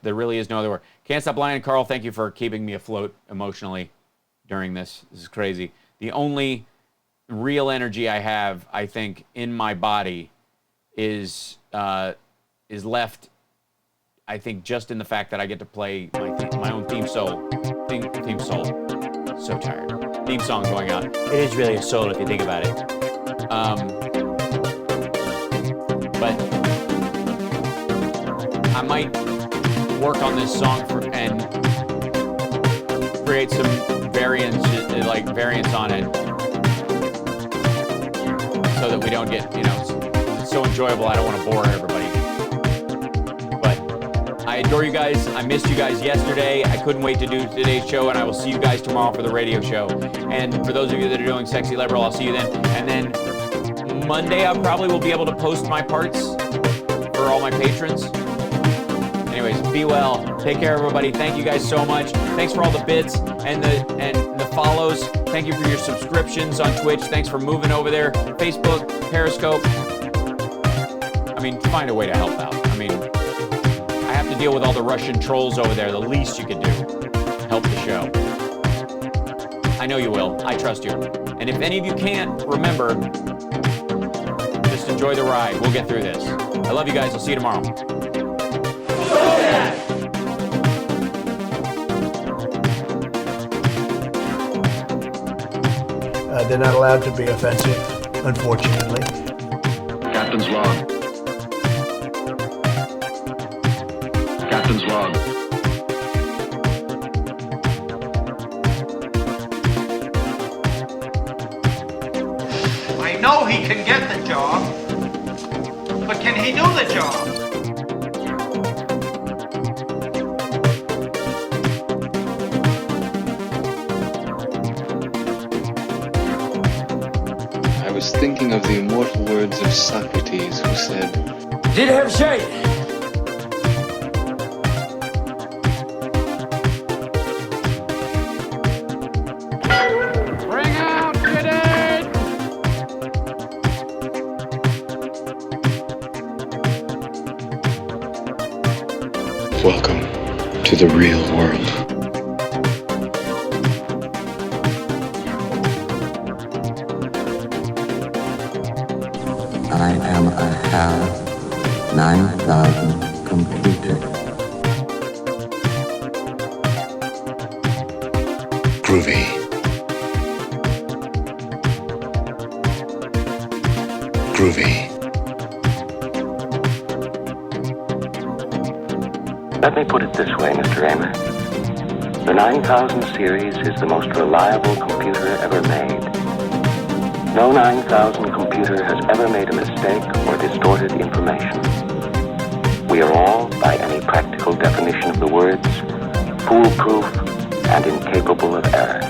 Speaker 9: There really is no other word. Can't Stop Lying. Carl, thank you for keeping me afloat emotionally during this. This is crazy. The only real energy I have, I think, in my body is left, I think, just in the fact that I get to play my own theme soul. Theme soul. So tired. Theme song going on. It is really a soul if you think about it. But I might work on this song and create some variants on it, so that we don't get, it's so enjoyable. I don't want to bore everybody. But I adore you guys. I missed you guys yesterday. I couldn't wait to do today's show, and I will see you guys tomorrow for the radio show. And for those of you that are doing Sexy Liberal, I'll see you then. And then Monday, I probably will be able to post my parts for all my patrons. Anyways, be well. Take care, everybody. Thank you guys so much. Thanks for all the bits and the follows. Thank you for your subscriptions on Twitch. Thanks for moving over there. Facebook, Periscope. I mean, find a way to help out. I mean, I have to deal with all the Russian trolls over there. The least you can do, help the show. I know you will. I trust you. And if any of you can't, remember, just enjoy the ride. We'll get through this. I love you guys. I'll see you tomorrow.
Speaker 7: They're not allowed to be offensive, unfortunately.
Speaker 5: Captain's log. Captain's log.
Speaker 1: I know he can get the job, but can he do the job?
Speaker 6: I was thinking of the immortal words of Socrates, who said,
Speaker 4: Did have shade. Bring out the dead.
Speaker 6: Welcome to the real world.
Speaker 13: I am a HAL 9000 computer.
Speaker 11: Groovy. Groovy.
Speaker 14: Let me put it this way, Mr. Amer. The 9000 series is the most reliable computer ever made. No 9000 computer has ever made a mistake or distorted information. We are all, by any practical definition of the words, foolproof and incapable of error.